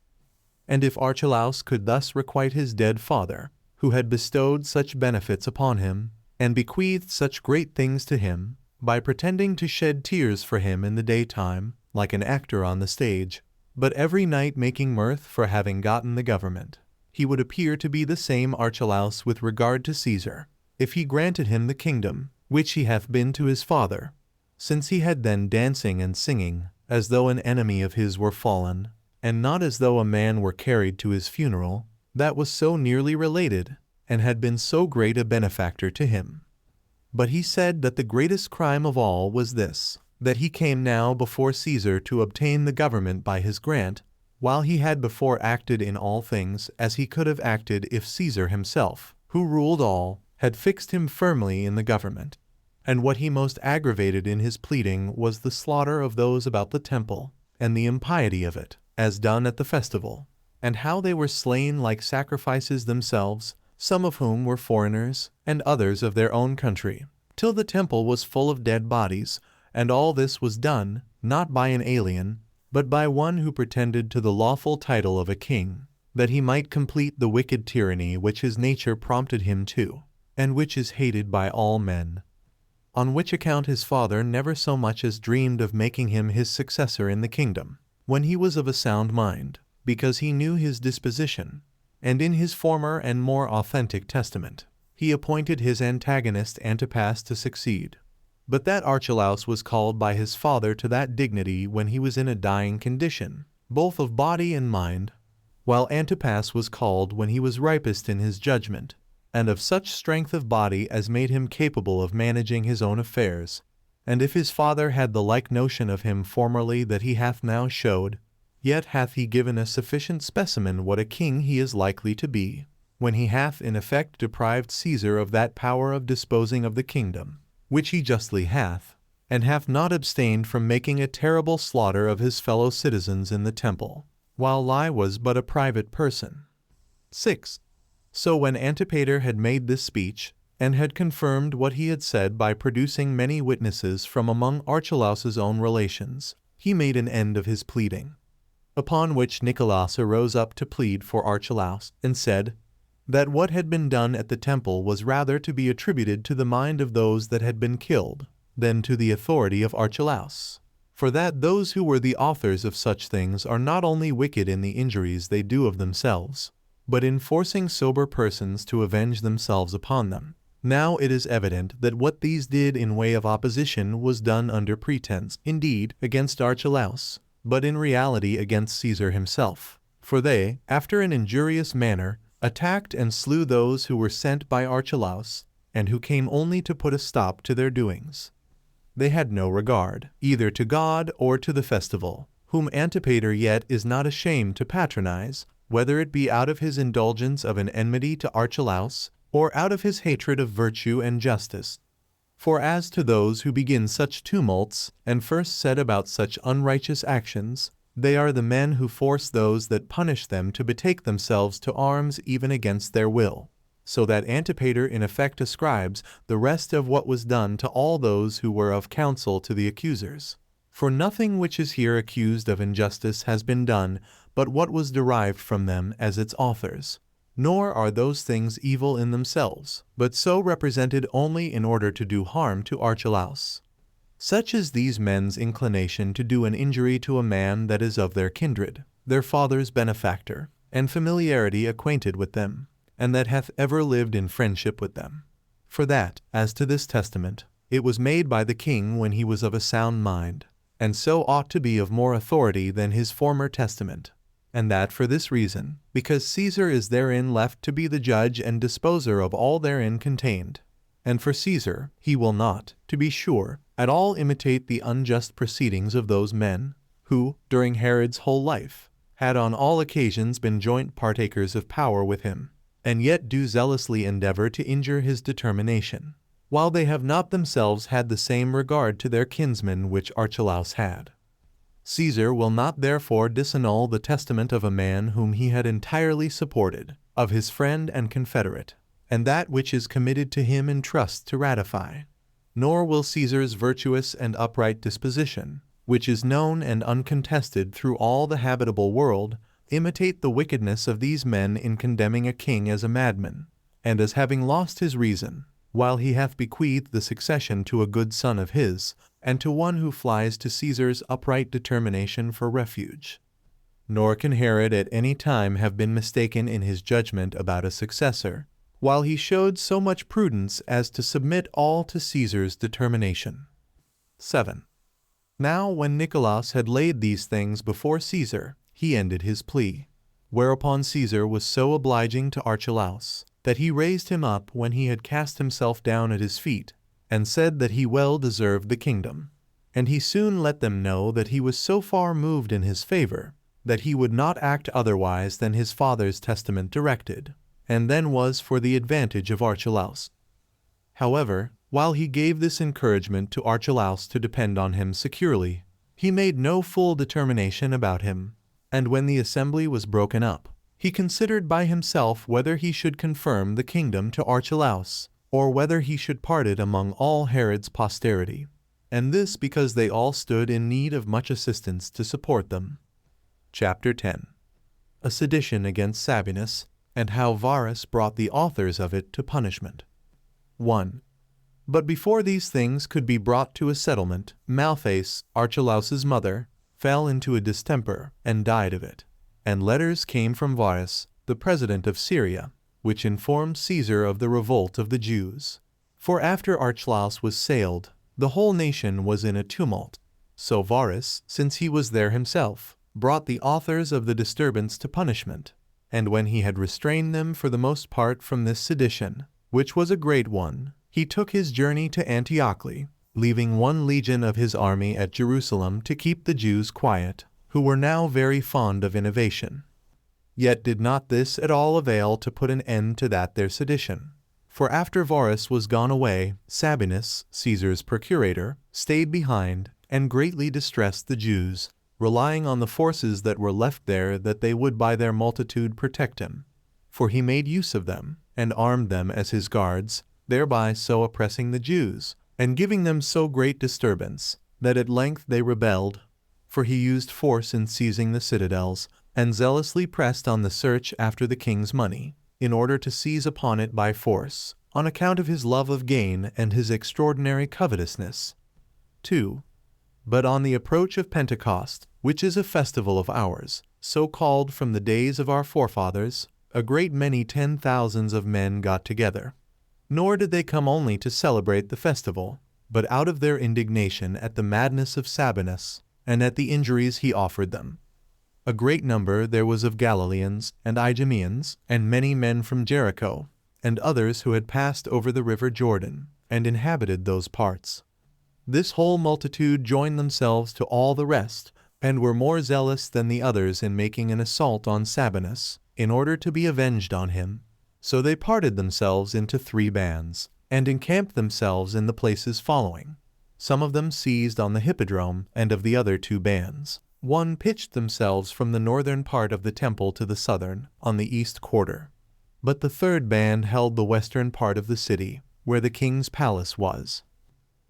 A: And if Archelaus could thus requite his dead father, who had bestowed such benefits upon him, and bequeathed such great things to him, by pretending to shed tears for him in the daytime, like an actor on the stage, but every night making mirth for having gotten the government, he would appear to be the same Archelaus with regard to Caesar, if he granted him the kingdom, which he hath been to his father, since he had then dancing and singing, as though an enemy of his were fallen, and not as though a man were carried to his funeral, that was so nearly related, and had been so great a benefactor to him. But he said that the greatest crime of all was this, that he came now before Caesar to obtain the government by his grant, while he had before acted in all things as he could have acted if Caesar himself, who ruled all, had fixed him firmly in the government. And what he most aggravated in his pleading was the slaughter of those about the temple, and the impiety of it, as done at the festival, and how they were slain like sacrifices themselves, some of whom were foreigners, and others of their own country, till the temple was full of dead bodies, and all this was done, not by an alien, but by one who pretended to the lawful title of a king, that he might complete the wicked tyranny which his nature prompted him to, and which is hated by all men. On which account his father never so much as dreamed of making him his successor in the kingdom, when he was of a sound mind, because he knew his disposition, and in his former and more authentic testament, he appointed his antagonist Antipas to succeed. But that Archelaus was called by his father to that dignity when he was in a dying condition, both of body and mind, while Antipas was called when he was ripest in his judgment, and of such strength of body as made him capable of managing his own affairs. And if his father had the like notion of him formerly that he hath now showed, yet hath he given a sufficient specimen what a king he is likely to be, when he hath in effect deprived Caesar of that power of disposing of the kingdom, which he justly hath, and hath not abstained from making a terrible slaughter of his fellow citizens in the temple, while I was but a private person. 6. So when Antipater had made this speech, and had confirmed what he had said by producing many witnesses from among Archelaus's own relations, he made an end of his pleading. Upon which Nicolaus arose up to plead for Archelaus, and said, that what had been done at the temple was rather to be attributed to the mind of those that had been killed, than to the authority of Archelaus. For that those who were the authors of such things are not only wicked in the injuries they do of themselves, but in forcing sober persons to avenge themselves upon them. Now it is evident that what these did in way of opposition was done under pretense, indeed, against Archelaus, but in reality against Caesar himself. For they, after an injurious manner, attacked and slew those who were sent by Archelaus, and who came only to put a stop to their doings. They had no regard, either to God or to the festival, whom Antipater yet is not ashamed to patronize, whether it be out of his indulgence of an enmity to Archelaus, or out of his hatred of virtue and justice. For as to those who begin such tumults, and first set about such unrighteous actions, they are the men who force those that punish them to betake themselves to arms even against their will. So that Antipater in effect ascribes the rest of what was done to all those who were of counsel to the accusers. For nothing which is here accused of injustice has been done but what was derived from them as its authors. Nor are those things evil in themselves, but so represented only in order to do harm to Archelaus. Such is these men's inclination to do an injury to a man that is of their kindred, their father's benefactor, and familiarity acquainted with them, and that hath ever lived in friendship with them. For that, as to this testament, it was made by the king when he was of a sound mind, and so ought to be of more authority than his former testament. and that for this reason, because Caesar is therein left to be the judge and disposer of all therein contained. And for Caesar, he will not, to be sure, at all imitate the unjust proceedings of those men, who, during Herod's whole life, had on all occasions been joint partakers of power with him, and yet do zealously endeavor to injure his determination, while they have not themselves had the same regard to their kinsmen which Archelaus had. Caesar will not therefore disannul the testament of a man whom he had entirely supported, of his friend and confederate, and that which is committed to him in trust to ratify. Nor will Caesar's virtuous and upright disposition, which is known and uncontested through all the habitable world, imitate the wickedness of these men in condemning a king as a madman, and as having lost his reason, while he hath bequeathed the succession to a good son of his, and to one who flies to Caesar's upright determination for refuge. Nor can Herod at any time have been mistaken in his judgment about a successor, while he showed so much prudence as to submit all to Caesar's determination. 7. Now when Nicolaus had laid these things before Caesar, he ended his plea. Whereupon Caesar was so obliging to Archelaus, that he raised him up when he had cast himself down at his feet, and said that he well deserved the kingdom. And he soon let them know that he was so far moved in his favor, that he would not act otherwise than his father's testament directed, and then was for the advantage of Archelaus. However, while he gave this encouragement to Archelaus to depend on him securely, he made no full determination about him, and when the assembly was broken up, he considered by himself whether he should confirm the kingdom to Archelaus, or whether he should part it among all Herod's posterity, and this because they all stood in need of much assistance to support them. Chapter 10. A sedition against Sabinus, and how Varus brought the authors of it to punishment. 1. But before these things could be brought to a settlement, Malthace, Archelaus's mother, fell into a distemper, and died of it. And letters came from Varus, the president of Syria, which informed Caesar of the revolt of the Jews. For after Archelaus was sailed, the whole nation was in a tumult. So Varus, since he was there himself, brought the authors of the disturbance to punishment. And when he had restrained them for the most part from this sedition, which was a great one, he took his journey to Antioch, leaving 1 legion of his army at Jerusalem to keep the Jews quiet, who were now very fond of innovation. Yet did not this at all avail to put an end to that their sedition. For after Varus was gone away, Sabinus, Caesar's procurator, stayed behind, and greatly distressed the Jews, relying on the forces that were left there that they would by their multitude protect him. For he made use of them, and armed them as his guards, thereby so oppressing the Jews, and giving them so great disturbance, that at length they rebelled. For he used force in seizing the citadels, and zealously pressed on the search after the king's money, in order to seize upon it by force, on account of his love of gain and his extraordinary covetousness. 2. But on the approach of Pentecost, which is a festival of ours, so called from the days of our forefathers, a great many 10,000s of men got together. Nor did they come only to celebrate the festival, but out of their indignation at the madness of Sabinus, and at the injuries he offered them. A great number there was of Galileans and Idumeans, and many men from Jericho, and others who had passed over the river Jordan, and inhabited those parts. This whole multitude joined themselves to all the rest, and were more zealous than the others in making an assault on Sabinus, in order to be avenged on him. So they parted themselves into 3 bands, and encamped themselves in the places following. Some of them seized on the hippodrome, and of the other 2 bands, 1 pitched themselves from the northern part of the temple to the southern, on the east quarter. But the 3rd band held the western part of the city, where the king's palace was.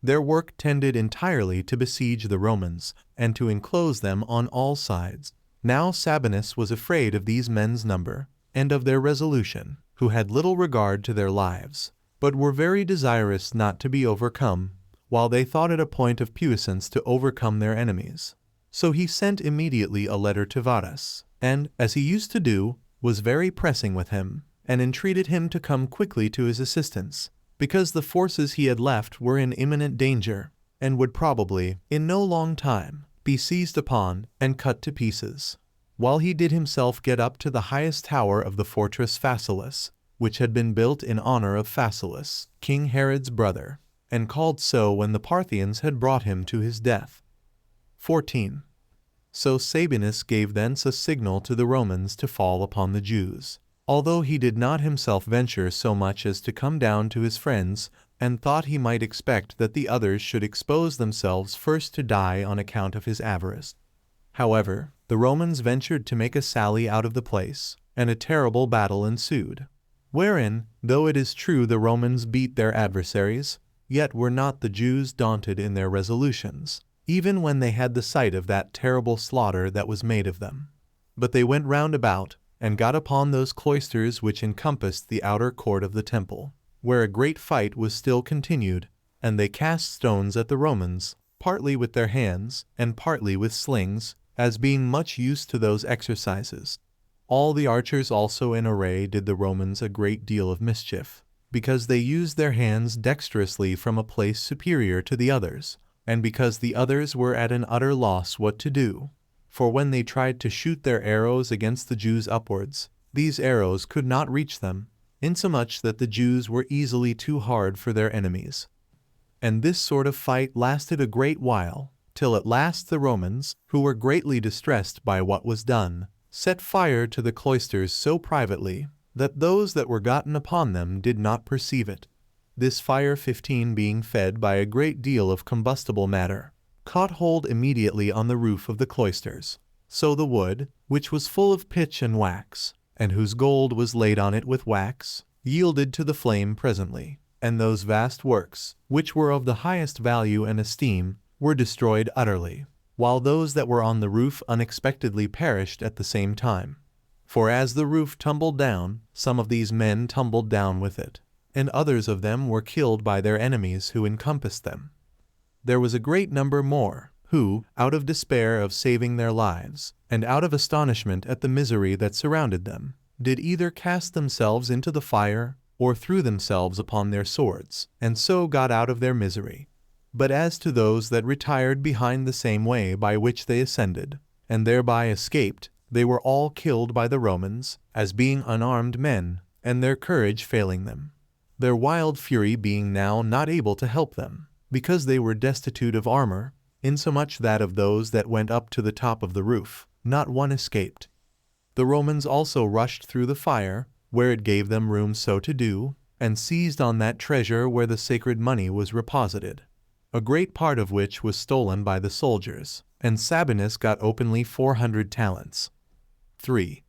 A: Their work tended entirely to besiege the Romans, and to enclose them on all sides. Now Sabinus was afraid of these men's number, and of their resolution, who had little regard to their lives, but were very desirous not to be overcome, while they thought it a point of puissance to overcome their enemies. So he sent immediately a letter to Varus, and, as he used to do, was very pressing with him, and entreated him to come quickly to his assistance, because the forces he had left were in imminent danger, and would probably, in no long time, be seized upon and cut to pieces. while he did himself get up to the highest tower of the fortress Phasaelus, which had been built in honor of Phasaelus, King Herod's brother, and called so when the Parthians had brought him to his death. 14. So Sabinus gave thence a signal to the Romans to fall upon the Jews, although he did not himself venture so much as to come down to his friends, and thought he might expect that the others should expose themselves first to die on account of his avarice. However, the Romans ventured to make a sally out of the place, and a terrible battle ensued, wherein, though it is true the Romans beat their adversaries, yet were not the Jews daunted in their resolutions, even when they had the sight of that terrible slaughter that was made of them. But they went round about, and got upon those cloisters which encompassed the outer court of the temple, where a great fight was still continued, and they cast stones at the Romans, partly with their hands, and partly with slings, as being much used to those exercises. All the archers also in array did the Romans a great deal of mischief, because they used their hands dexterously from a place superior to the others, and because the others were at an utter loss what to do. For when they tried to shoot their arrows against the Jews upwards, these arrows could not reach them, insomuch that the Jews were easily too hard for their enemies. And this sort of fight lasted a great while, till at last the Romans, who were greatly distressed by what was done, set fire to the cloisters so privately, that those that were gotten upon them did not perceive it. This fire 15 being fed by a great deal of combustible matter, caught hold immediately on the roof of the cloisters. So the wood, which was full of pitch and wax, and whose gold was laid on it with wax, yielded to the flame presently, and those vast works, which were of the highest value and esteem, were destroyed utterly, while those that were on the roof unexpectedly perished at the same time. For as the roof tumbled down, some of these men tumbled down with it, and others of them were killed by their enemies who encompassed them. There was a great number more, who, out of despair of saving their lives, and out of astonishment at the misery that surrounded them, did either cast themselves into the fire, or threw themselves upon their swords, and so got out of their misery. But as to those that retired behind the same way by which they ascended, and thereby escaped, they were all killed by the Romans, as being unarmed men, and their courage failing them, their wild fury being now not able to help them, because they were destitute of armor, insomuch that of those that went up to the top of the roof, not one escaped. The Romans also rushed through the fire, where it gave them room so to do, and seized on that treasure where the sacred money was reposited, a great part of which was stolen by the soldiers, and Sabinus got openly 400 talents. 3.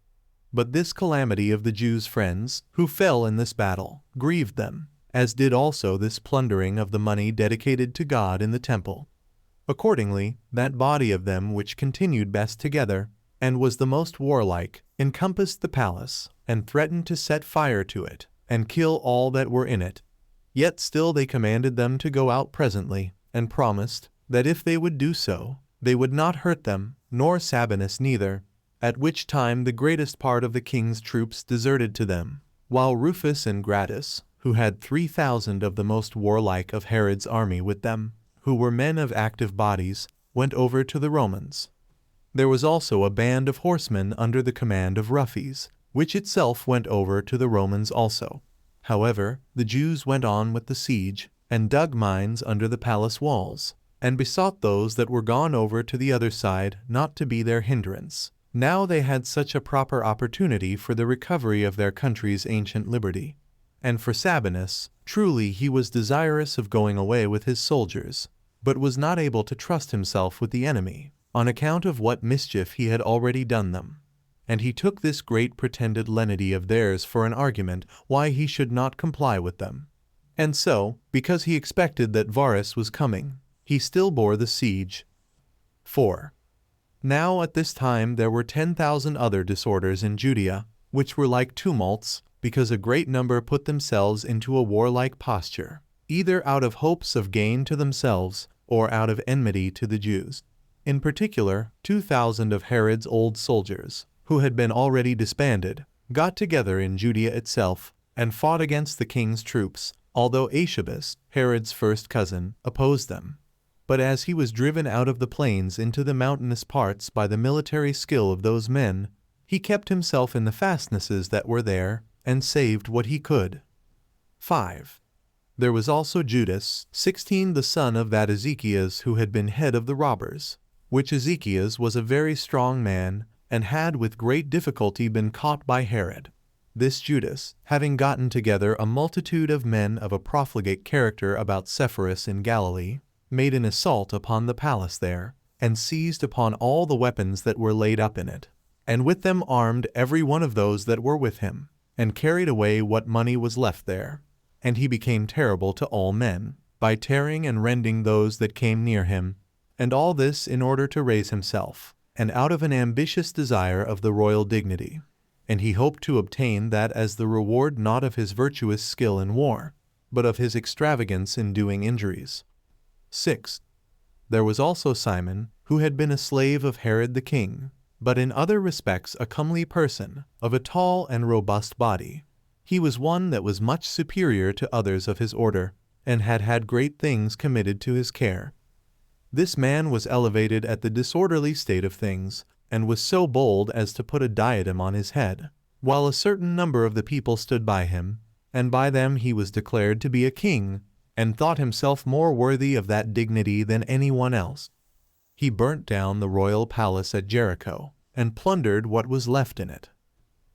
A: But this calamity of the Jews' friends, who fell in this battle, grieved them, as did also this plundering of the money dedicated to God in the temple. Accordingly, that body of them which continued best together, and was the most warlike, encompassed the palace, and threatened to set fire to it, and kill all that were in it. Yet still they commanded them to go out presently, and promised, that if they would do so, they would not hurt them, nor Sabinus neither, at which time the greatest part of the king's troops deserted to them, while Rufus and Gratus, who had 3,000 of the most warlike of Herod's army with them, who were men of active bodies, went over to the Romans. There was also a band of horsemen under the command of Rufus, which itself went over to the Romans also. However, the Jews went on with the siege, and dug mines under the palace walls, and besought those that were gone over to the other side not to be their hindrance. Now they had such a proper opportunity for the recovery of their country's ancient liberty. And for Sabinus, truly he was desirous of going away with his soldiers, but was not able to trust himself with the enemy, on account of what mischief he had already done them. And he took this great pretended lenity of theirs for an argument why he should not comply with them. And so, because he expected that Varus was coming, he still bore the siege. 4. Now at this time there were 10,000 other disorders in Judea, which were like tumults, because a great number put themselves into a warlike posture, either out of hopes of gain to themselves, or out of enmity to the Jews. In particular, 2,000 of Herod's old soldiers, who had been already disbanded, got together in Judea itself, and fought against the king's troops, although Josephus, Herod's first cousin, opposed them. But as he was driven out of the plains into the mountainous parts by the military skill of those men, he kept himself in the fastnesses that were there, and saved what he could. 5. There was also Judas, 16, the son of that Ezekias who had been head of the robbers, which Ezekias was a very strong man, and had with great difficulty been caught by Herod. This Judas, having gotten together a multitude of men of a profligate character about Sepphoris in Galilee, made an assault upon the palace there, and seized upon all the weapons that were laid up in it, and with them armed every one of those that were with him, and carried away what money was left there. And he became terrible to all men, by tearing and rending those that came near him, and all this in order to raise himself, and out of an ambitious desire of the royal dignity. And he hoped to obtain that as the reward not of his virtuous skill in war, but of his extravagance in doing injuries. 6. There was also Simon, who had been a slave of Herod the king, but in other respects a comely person, of a tall and robust body. He was one that was much superior to others of his order, and had had great things committed to his care. This man was elevated at the disorderly state of things, and was so bold as to put a diadem on his head, while a certain number of the people stood by him, and by them he was declared to be a king, and thought himself more worthy of that dignity than anyone else. He burnt down the royal palace at Jericho, and plundered what was left in it.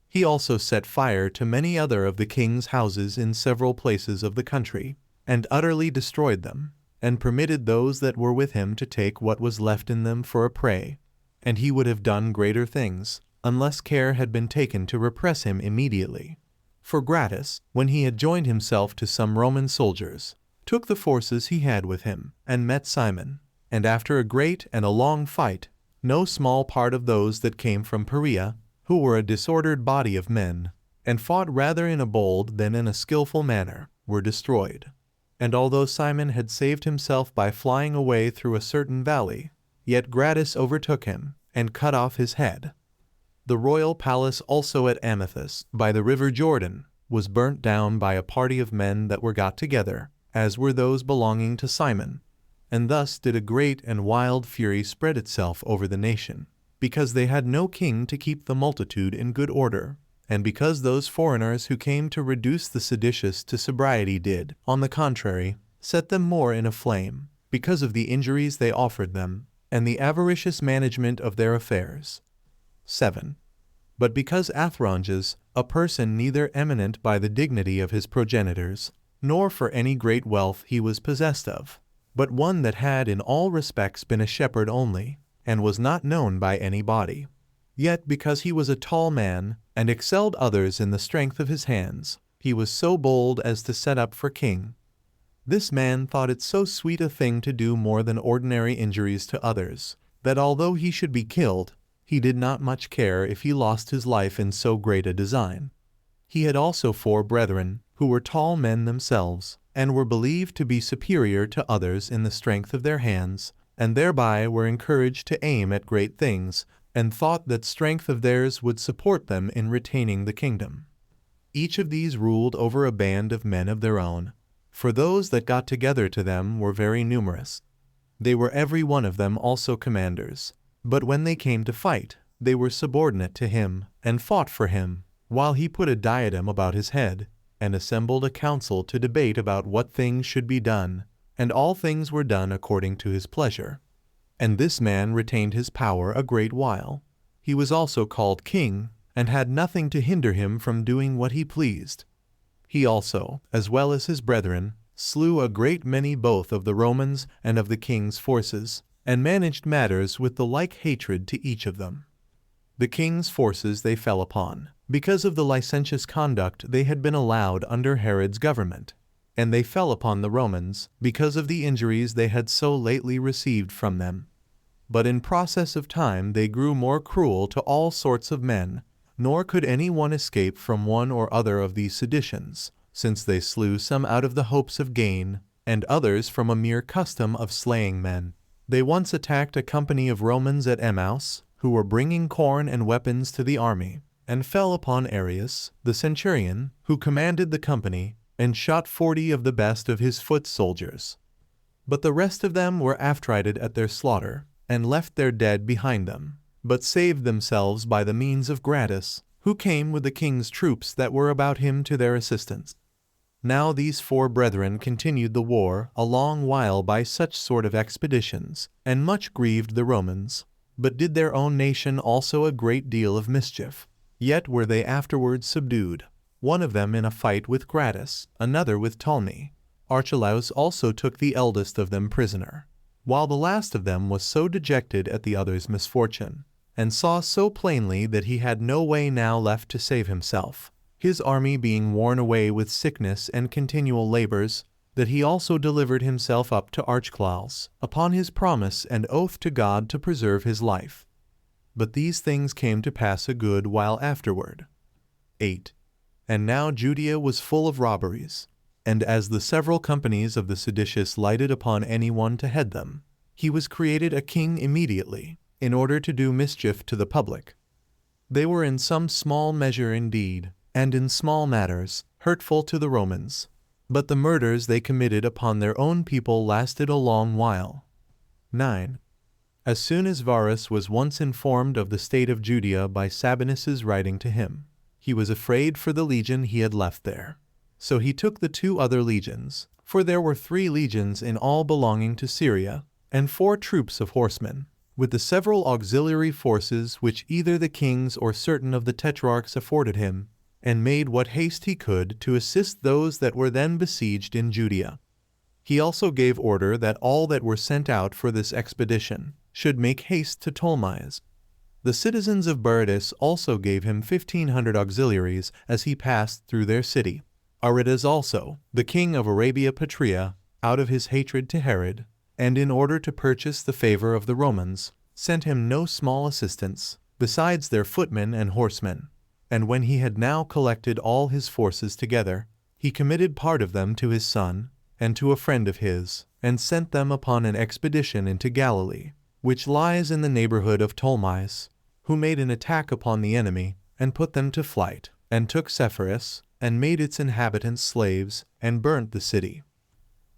A: He also set fire to many other of the king's houses in several places of the country, and utterly destroyed them, and permitted those that were with him to take what was left in them for a prey. And he would have done greater things, unless care had been taken to repress him immediately. For Gratus, when he had joined himself to some Roman soldiers, took the forces he had with him, and met Simon, and after a great and a long fight, no small part of those that came from Perea, who were a disordered body of men, and fought rather in a bold than in a skillful manner, were destroyed. And although Simon had saved himself by flying away through a certain valley, yet Gratus overtook him, and cut off his head. The royal palace also at Amathus, by the river Jordan, was burnt down by a party of men that were got together, as were those belonging to Simon. And thus did a great and wild fury spread itself over the nation, because they had no king to keep the multitude in good order, and because those foreigners who came to reduce the seditious to sobriety did, on the contrary, set them more in a flame, because of the injuries they offered them, and the avaricious management of their affairs. 7. But because Athronges, a person neither eminent by the dignity of his progenitors, nor for any great wealth he was possessed of, but one that had in all respects been a shepherd only, and was not known by any body, yet because he was a tall man, and excelled others in the strength of his hands, he was so bold as to set up for king. This man thought it so sweet a thing to do more than ordinary injuries to others, that although he should be killed, he did not much care if he lost his life in so great a design. He had also 4 brethren, who were tall men themselves, and were believed to be superior to others in the strength of their hands, and thereby were encouraged to aim at great things, and thought that strength of theirs would support them in retaining the kingdom. Each of these ruled over a band of men of their own, for those that got together to them were very numerous. They were every one of them also commanders, but when they came to fight, they were subordinate to him, and fought for him, while he put a diadem about his head, and assembled a council to debate about what things should be done, and all things were done according to his pleasure. And this man retained his power a great while. He was also called king, and had nothing to hinder him from doing what he pleased. He also, as well as his brethren, slew a great many both of the Romans and of the king's forces, and managed matters with the like hatred to each of them. The king's forces they fell upon, because of the licentious conduct they had been allowed under Herod's government, and they fell upon the Romans, because of the injuries they had so lately received from them. But in process of time they grew more cruel to all sorts of men, nor could any one escape from one or other of these seditions, since they slew some out of the hopes of gain, and others from a mere custom of slaying men. They once attacked a company of Romans at Emmaus, who were bringing corn and weapons to the army, and fell upon Arius, the centurion, who commanded the company, and shot 40 of the best of his foot soldiers. But the rest of them were affrighted at their slaughter, and left their dead behind them, but saved themselves by the means of Gratus, who came with the king's troops that were about him to their assistance. Now these 4 brethren continued the war a long while by such sort of expeditions, and much grieved the Romans, but did their own nation also a great deal of mischief. Yet were they afterwards subdued, one of them in a fight with Gratus, another with Ptolemy. Archelaus also took the eldest of them prisoner, while the last of them was so dejected at the other's misfortune, and saw so plainly that he had no way now left to save himself, his army being worn away with sickness and continual labors, that he also delivered himself up to Archelaus, upon his promise and oath to God to preserve his life. But these things came to pass a good while afterward. 8. And now Judea was full of robberies, and as the several companies of the seditious lighted upon any one to head them, he was created a king immediately, in order to do mischief to the public. They were in some small measure indeed, and in small matters, hurtful to the Romans, but the murders they committed upon their own people lasted a long while. 9. As soon as Varus was once informed of the state of Judea by Sabinus's writing to him, he was afraid for the legion he had left there. So he took the 2 other legions, for there were 3 legions in all belonging to Syria, and 4 troops of horsemen, with the several auxiliary forces which either the kings or certain of the tetrarchs afforded him, and made what haste he could to assist those that were then besieged in Judea. He also gave order that all that were sent out for this expedition should make haste to Ptolemais. The citizens of Berytus also gave him 1,500 auxiliaries as he passed through their city. Aretas also, the king of Arabia Patria, out of his hatred to Herod, and in order to purchase the favor of the Romans, sent him no small assistance, besides their footmen and horsemen. And when he had now collected all his forces together, he committed part of them to his son, and to a friend of his, and sent them upon an expedition into Galilee, which lies in the neighborhood of Ptolemais, who made an attack upon the enemy, and put them to flight, and took Sepphoris, and made its inhabitants slaves, and burnt the city.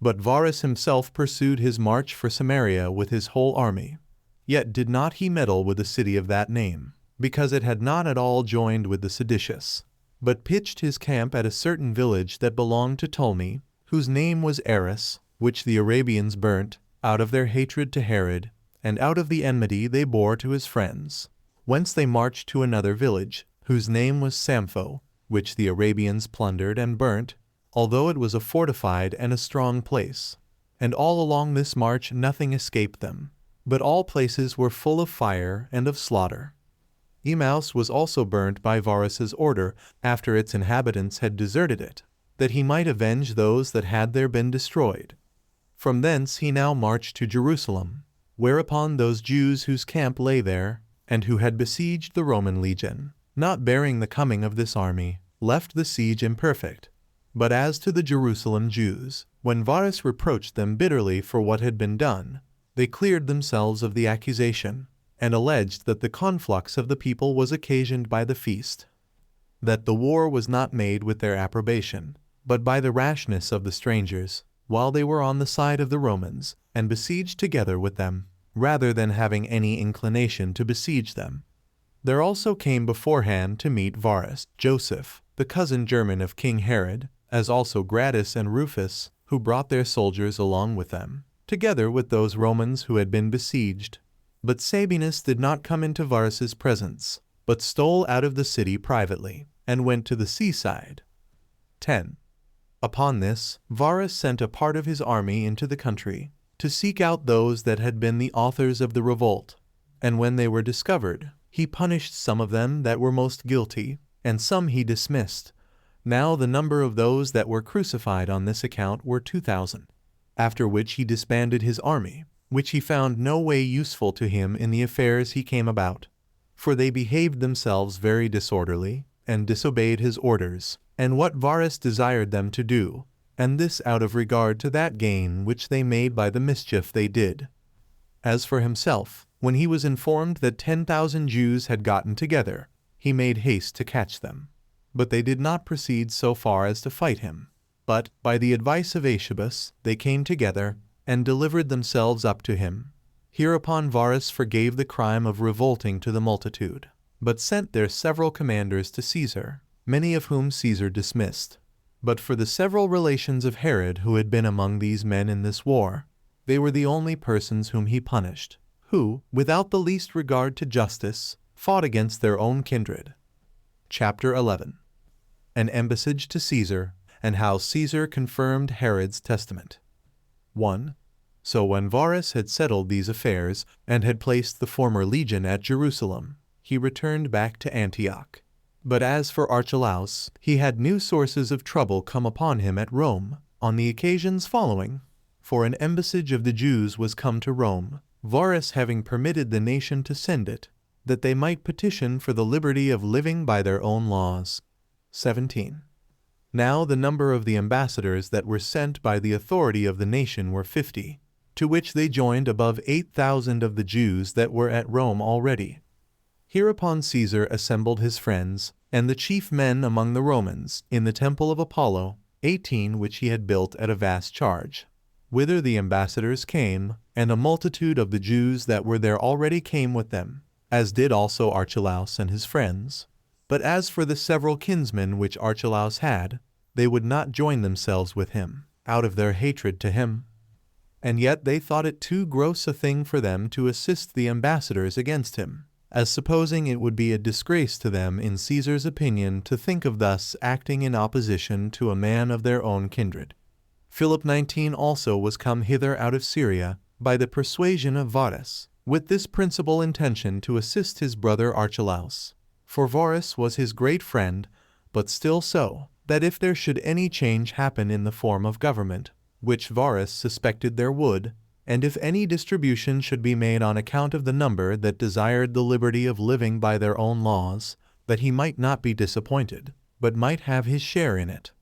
A: But Varus himself pursued his march for Samaria with his whole army. Yet did not he meddle with the city of that name, because it had not at all joined with the seditious, but pitched his camp at a certain village that belonged to Ptolemy, whose name was Eris, which the Arabians burnt, out of their hatred to Herod, and out of the enmity they bore to his friends. Whence they marched to another village, whose name was Sampho, which the Arabians plundered and burnt, although it was a fortified and a strong place. And all along this march nothing escaped them, but all places were full of fire and of slaughter. Emmaus was also burnt by Varus's order after its inhabitants had deserted it, that he might avenge those that had there been destroyed. From thence he now marched to Jerusalem, whereupon those Jews whose camp lay there, and who had besieged the Roman legion, not bearing the coming of this army, left the siege imperfect. But as to the Jerusalem Jews, when Varus reproached them bitterly for what had been done, they cleared themselves of the accusation, and alleged that the conflux of the people was occasioned by the feast, that the war was not made with their approbation, but by the rashness of the strangers, while they were on the side of the Romans, and besieged together with them, rather than having any inclination to besiege them. There also came beforehand to meet Varus Joseph, the cousin german of King Herod, as also Gratus and Rufus, who brought their soldiers along with them, together with those Romans who had been besieged. But Sabinus did not come into Varus's presence, but stole out of the city privately, and went to the seaside. 10. Upon this, Varus sent a part of his army into the country, to seek out those that had been the authors of the revolt. And when they were discovered, he punished some of them that were most guilty, and some he dismissed. Now the number of those that were crucified on this account were 2,000. After which he disbanded his army, which he found no way useful to him in the affairs he came about. For they behaved themselves very disorderly, and disobeyed his orders, and what Varus desired them to do, and this out of regard to that gain which they made by the mischief they did. As for himself, when he was informed that 10,000 Jews had gotten together, he made haste to catch them. But they did not proceed so far as to fight him. But, by the advice of Josephus, they came together, and delivered themselves up to him. Hereupon Varus forgave the crime of revolting to the multitude, but sent their several commanders to Caesar, many of whom Caesar dismissed. But for the several relations of Herod who had been among these men in this war, they were the only persons whom he punished, who, without the least regard to justice, fought against their own kindred. Chapter 11. An embassage to Caesar, and how Caesar confirmed Herod's testament. 1. So when Varus had settled these affairs, and had placed the former legion at Jerusalem, he returned back to Antioch. But as for Archelaus, he had new sources of trouble come upon him at Rome, on the occasions following. For an embassage of the Jews was come to Rome, Varus having permitted the nation to send it, that they might petition for the liberty of living by their own laws. 17. Now the number of the ambassadors that were sent by the authority of the nation were 50, to which they joined above 8,000 of the Jews that were at Rome already. Hereupon Caesar assembled his friends, and the chief men among the Romans, in the temple of Apollo, 18 which he had built at a vast charge, whither the ambassadors came, and a multitude of the Jews that were there already came with them, as did also Archelaus and his friends. But as for the several kinsmen which Archelaus had, they would not join themselves with him, out of their hatred to him. And yet they thought it too gross a thing for them to assist the ambassadors against him, as supposing it would be a disgrace to them in Caesar's opinion to think of thus acting in opposition to a man of their own kindred. Philip 19 also was come hither out of Syria, by the persuasion of Varus, with this principal intention to assist his brother Archelaus. For Varus was his great friend, but still so, that if there should any change happen in the form of government, which Varus suspected there would, and if any distribution should be made on account of the number that desired the liberty of living by their own laws, that he might not be disappointed, but might have his share in it.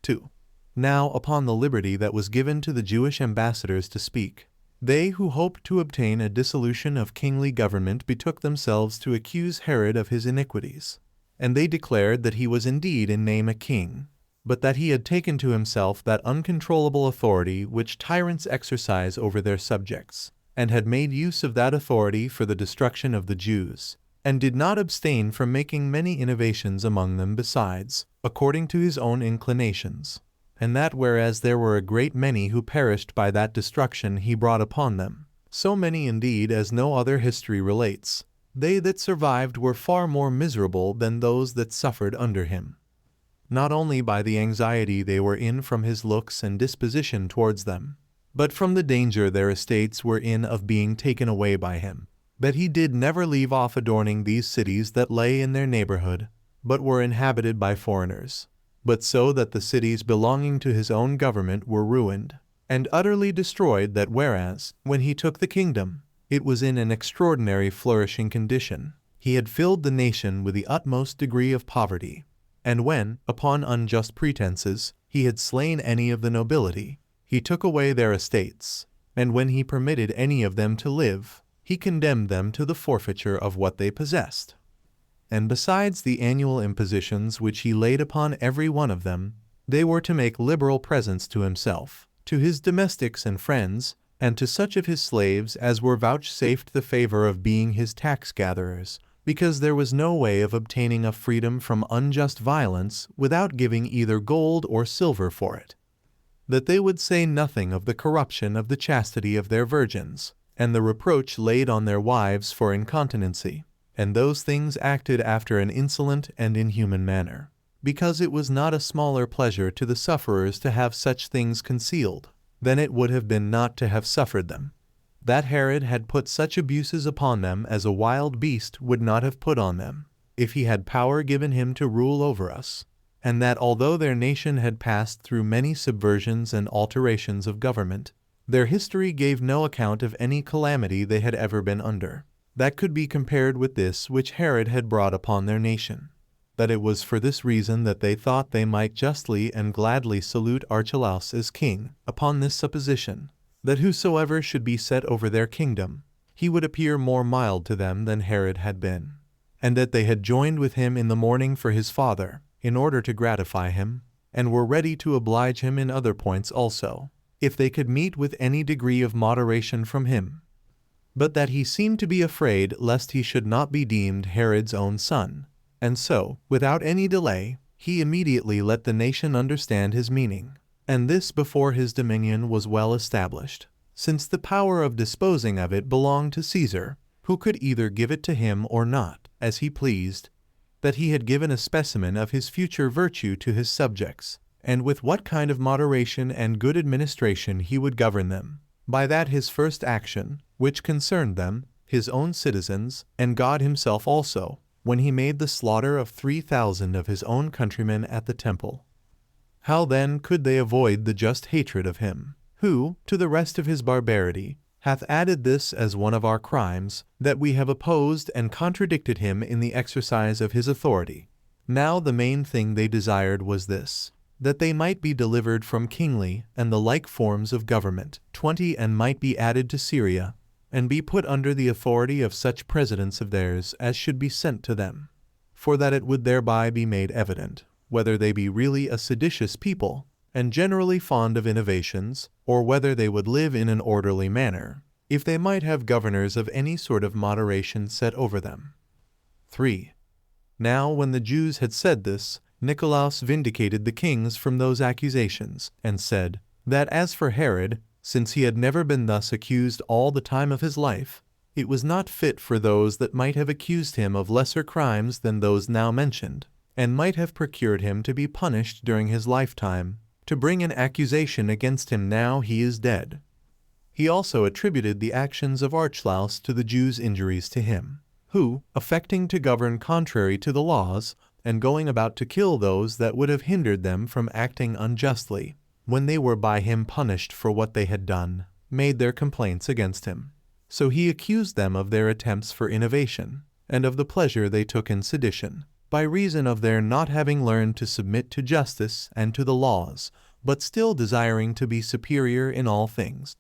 A: 2. Now upon the liberty that was given to the Jewish ambassadors to speak, they who hoped to obtain a dissolution of kingly government betook themselves to accuse Herod of his iniquities. And they declared that he was indeed in name a king, but that he had taken to himself that uncontrollable authority which tyrants exercise over their subjects, and had made use of that authority for the destruction of the Jews, and did not abstain from making many innovations among them besides, according to his own inclinations. And that whereas there were a great many who perished by that destruction he brought upon them, so many indeed as no other history relates, they that survived were far more miserable than those that suffered under him, not only by the anxiety they were in from his looks and disposition towards them, but from the danger their estates were in of being taken away by him. But he did never leave off adorning these cities that lay in their neighborhood, but were inhabited by foreigners, but so that the cities belonging to his own government were ruined, and utterly destroyed, that whereas, when he took the kingdom, it was in an extraordinary flourishing condition, he had filled the nation with the utmost degree of poverty, and when, upon unjust pretenses, he had slain any of the nobility, he took away their estates, and when he permitted any of them to live, he condemned them to the forfeiture of what they possessed. And besides the annual impositions which he laid upon every one of them, they were to make liberal presents to himself, to his domestics and friends, and to such of his slaves as were vouchsafed the favor of being his tax-gatherers, because there was no way of obtaining a freedom from unjust violence without giving either gold or silver for it. That they would say nothing of the corruption of the chastity of their virgins, and the reproach laid on their wives for incontinency, and those things acted after an insolent and inhuman manner, because it was not a smaller pleasure to the sufferers to have such things concealed, than it would have been not to have suffered them. That Herod had put such abuses upon them as a wild beast would not have put on them, if he had power given him to rule over us, and that although their nation had passed through many subversions and alterations of government, their history gave no account of any calamity they had ever been under, that could be compared with this which Herod had brought upon their nation. That it was for this reason that they thought they might justly and gladly salute Archelaus as king, upon this supposition, that whosoever should be set over their kingdom, he would appear more mild to them than Herod had been, and that they had joined with him in the mourning for his father, in order to gratify him, and were ready to oblige him in other points also. if they could meet with any degree of moderation from him. But that he seemed to be afraid lest he should not be deemed Herod's own son, and so, without any delay, he immediately let the nation understand his meaning, and this before his dominion was well established, since the power of disposing of it belonged to Caesar, who could either give it to him or not, as he pleased, that he had given a specimen of his future virtue to his subjects, and with what kind of moderation and good administration he would govern them. By that his first action, which concerned them, his own citizens, and God himself also, when he made the slaughter of 3,000 of his own countrymen at the temple. How then could they avoid the just hatred of him, who, to the rest of his barbarity, hath added this as one of our crimes, that we have opposed and contradicted him in the exercise of his authority? Now the main thing they desired was this, that they might be delivered from kingly and the like forms of government, 20, and might be added to Syria, and be put under the authority of such presidents of theirs as should be sent to them, for that it would thereby be made evident, whether they be really a seditious people, and generally fond of innovations, or whether they would live in an orderly manner, if they might have governors of any sort of moderation set over them. 3. Now when the Jews had said this, Nicolaus vindicated the kings from those accusations, and said, that as for Herod, since he had never been thus accused all the time of his life, it was not fit for those that might have accused him of lesser crimes than those now mentioned, and might have procured him to be punished during his lifetime, to bring an accusation against him now he is dead. He also attributed the actions of Archelaus to the Jews' injuries to him, who, affecting to govern contrary to the laws, and going about to kill those that would have hindered them from acting unjustly, when they were by him punished for what they had done, made their complaints against him. So he accused them of their attempts for innovation, and of the pleasure they took in sedition, by reason of their not having learned to submit to justice and to the laws, but still desiring to be superior in all things.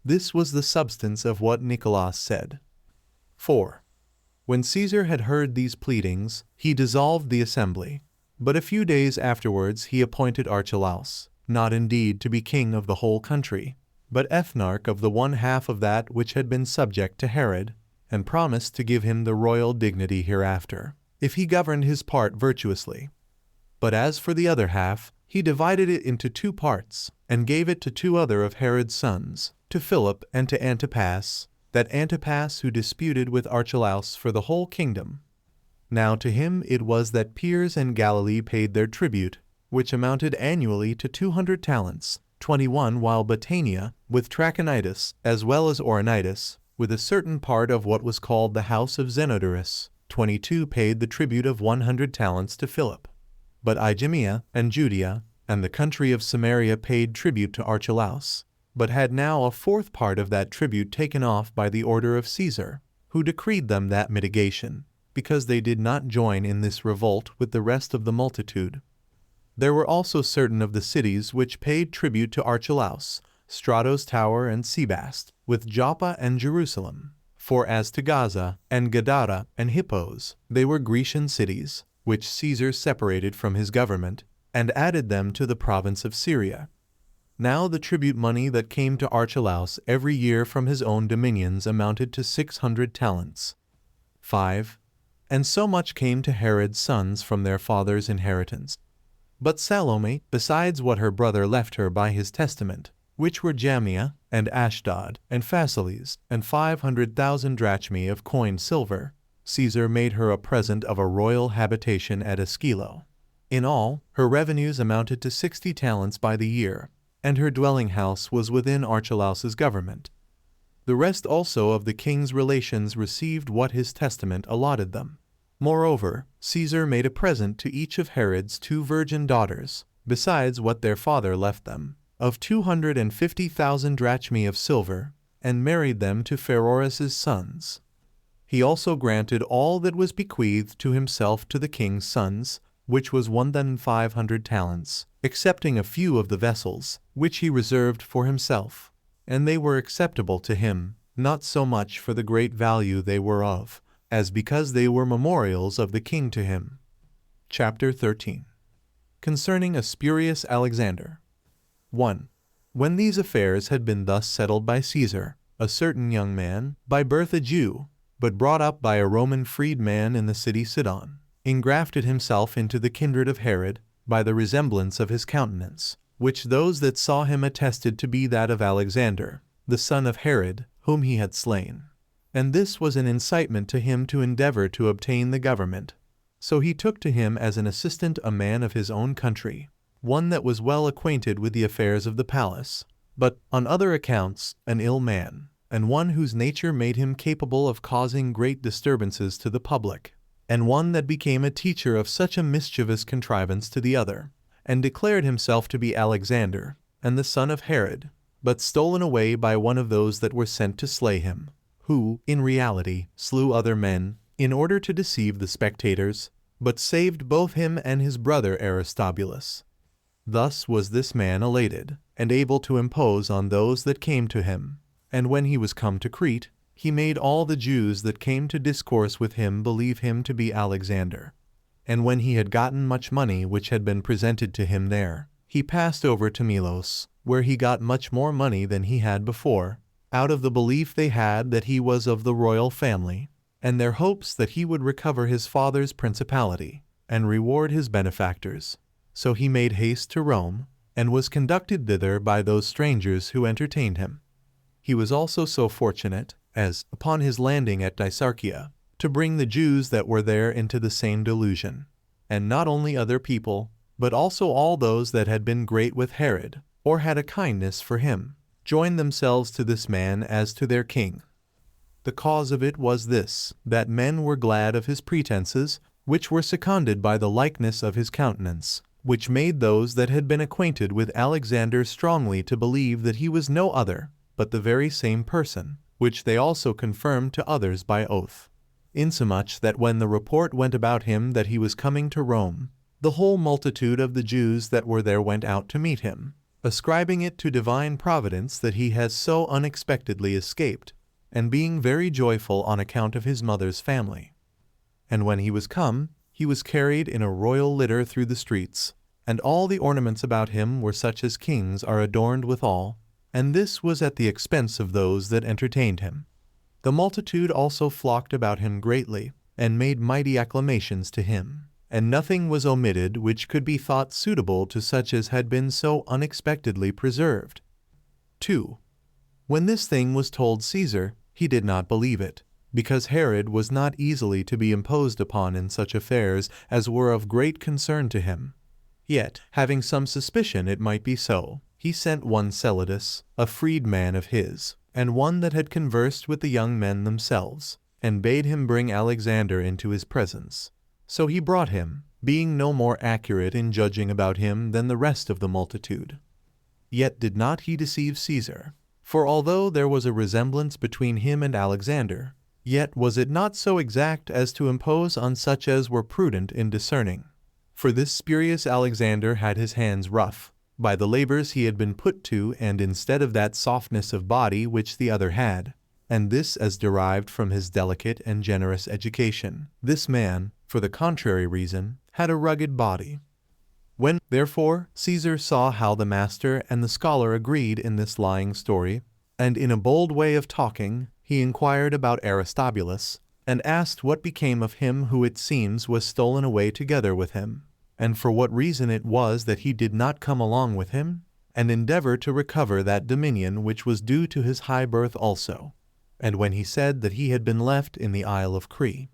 A: This was the substance of what Nicolaus said. 4. When Caesar had heard these pleadings, he dissolved the assembly, but a few days afterwards he appointed Archelaus, not indeed to be king of the whole country, but ethnarch of the one half of that which had been subject to Herod, and promised to give him the royal dignity hereafter, if he governed his part virtuously. But as for the other half, he divided it into 2 parts, and gave it to 2 other of Herod's sons, to Philip and to Antipas, that Antipas who disputed with Archelaus for the whole kingdom. Now to him it was that Peers and Galilee paid their tribute, which amounted annually to 200 talents, 21, while Batanea, with Trachonitis, as well as Auranitis, with a certain part of what was called the house of Zenodorus, 22, paid the tribute of 100 talents to Philip. But Idumea and Judea, and the country of Samaria paid tribute to Archelaus, but had now a 4th part of that tribute taken off by the order of Caesar, who decreed them that mitigation, because they did not join in this revolt with the rest of the multitude. There were also certain of the cities which paid tribute to Archelaus, Strato's Tower and Sebast, with Joppa and Jerusalem. For as to Gaza, and Gadara, and Hippos, they were Grecian cities, which Caesar separated from his government, and added them to the province of Syria. Now the tribute money that came to Archelaus every year from his own dominions amounted to 600 talents. 5. And so much came to Herod's sons from their father's inheritance. But Salome, besides what her brother left her by his testament, which were Jamnia, and Ashdod, and Phasaelis, and 500,000 drachmae of coined silver, Caesar made her a present of a royal habitation at Askelo. In all, her revenues amounted to 60 talents by the year, and her dwelling house was within Archelaus's government. The rest also of the king's relations received what his testament allotted them. Moreover, Caesar made a present to each of Herod's 2 virgin daughters, besides what their father left them, of 250,000 drachmae of silver, and married them to Pheroras's sons. He also granted all that was bequeathed to himself to the king's sons, which was 1,500 talents, excepting a few of the vessels, which he reserved for himself, and they were acceptable to him, not so much for the great value they were of, as because they were memorials of the king to him. Chapter 13. Concerning a spurious Alexander. 1. When these affairs had been thus settled by Caesar, a certain young man, by birth a Jew, but brought up by a Roman freedman in the city Sidon, engrafted himself into the kindred of Herod by the resemblance of his countenance, which those that saw him attested to be that of Alexander, the son of Herod, whom he had slain. And this was an incitement to him to endeavor to obtain the government. So he took to him as an assistant a man of his own country, one that was well acquainted with the affairs of the palace, but, on other accounts, an ill man, and one whose nature made him capable of causing great disturbances to the public, and one that became a teacher of such a mischievous contrivance to the other, and declared himself to be Alexander, and the son of Herod, but stolen away by one of those that were sent to slay him, who, in reality, slew other men, in order to deceive the spectators, but saved both him and his brother Aristobulus. Thus was this man elated, and able to impose on those that came to him. And when he was come to Crete, he made all the Jews that came to discourse with him believe him to be Alexander. And when he had gotten much money which had been presented to him there, he passed over to Melos, where he got much more money than he had before, out of the belief they had that he was of the royal family, and their hopes that he would recover his father's principality, and reward his benefactors. So he made haste to Rome, and was conducted thither by those strangers who entertained him. He was also so fortunate, as, upon his landing at Dicearchia, to bring the Jews that were there into the same delusion, and not only other people, but also all those that had been great with Herod, or had a kindness for him, joined themselves to this man as to their king. The cause of it was this, that men were glad of his pretenses, which were seconded by the likeness of his countenance, which made those that had been acquainted with Alexander strongly to believe that he was no other, but the very same person, which they also confirmed to others by oath. Insomuch that when the report went about him that he was coming to Rome, the whole multitude of the Jews that were there went out to meet him, ascribing it to divine providence that he has so unexpectedly escaped, and being very joyful on account of his mother's family. And when he was come, he was carried in a royal litter through the streets, and all the ornaments about him were such as kings are adorned withal, and this was at the expense of those that entertained him. The multitude also flocked about him greatly, and made mighty acclamations to him, and nothing was omitted which could be thought suitable to such as had been so unexpectedly preserved. 2. When this thing was told Caesar, he did not believe it, because Herod was not easily to be imposed upon in such affairs as were of great concern to him. Yet, having some suspicion it might be so, he sent one Celadus, a freedman of his, and one that had conversed with the young men themselves, and bade him bring Alexander into his presence. So he brought him, being no more accurate in judging about him than the rest of the multitude. Yet did not he deceive Caesar, for although there was a resemblance between him and Alexander, yet was it not so exact as to impose on such as were prudent in discerning. For this spurious Alexander had his hands rough, by the labors he had been put to, and instead of that softness of body which the other had, and this as derived from his delicate and generous education, this man, for the contrary reason, had a rugged body. When, therefore, Caesar saw how the master and the scholar agreed in this lying story, and in a bold way of talking, he inquired about Aristobulus, and asked what became of him who it seems was stolen away together with him, and for what reason it was that he did not come along with him, and endeavor to recover that dominion which was due to his high birth also. And when he said that he had been left in the Isle of Crete,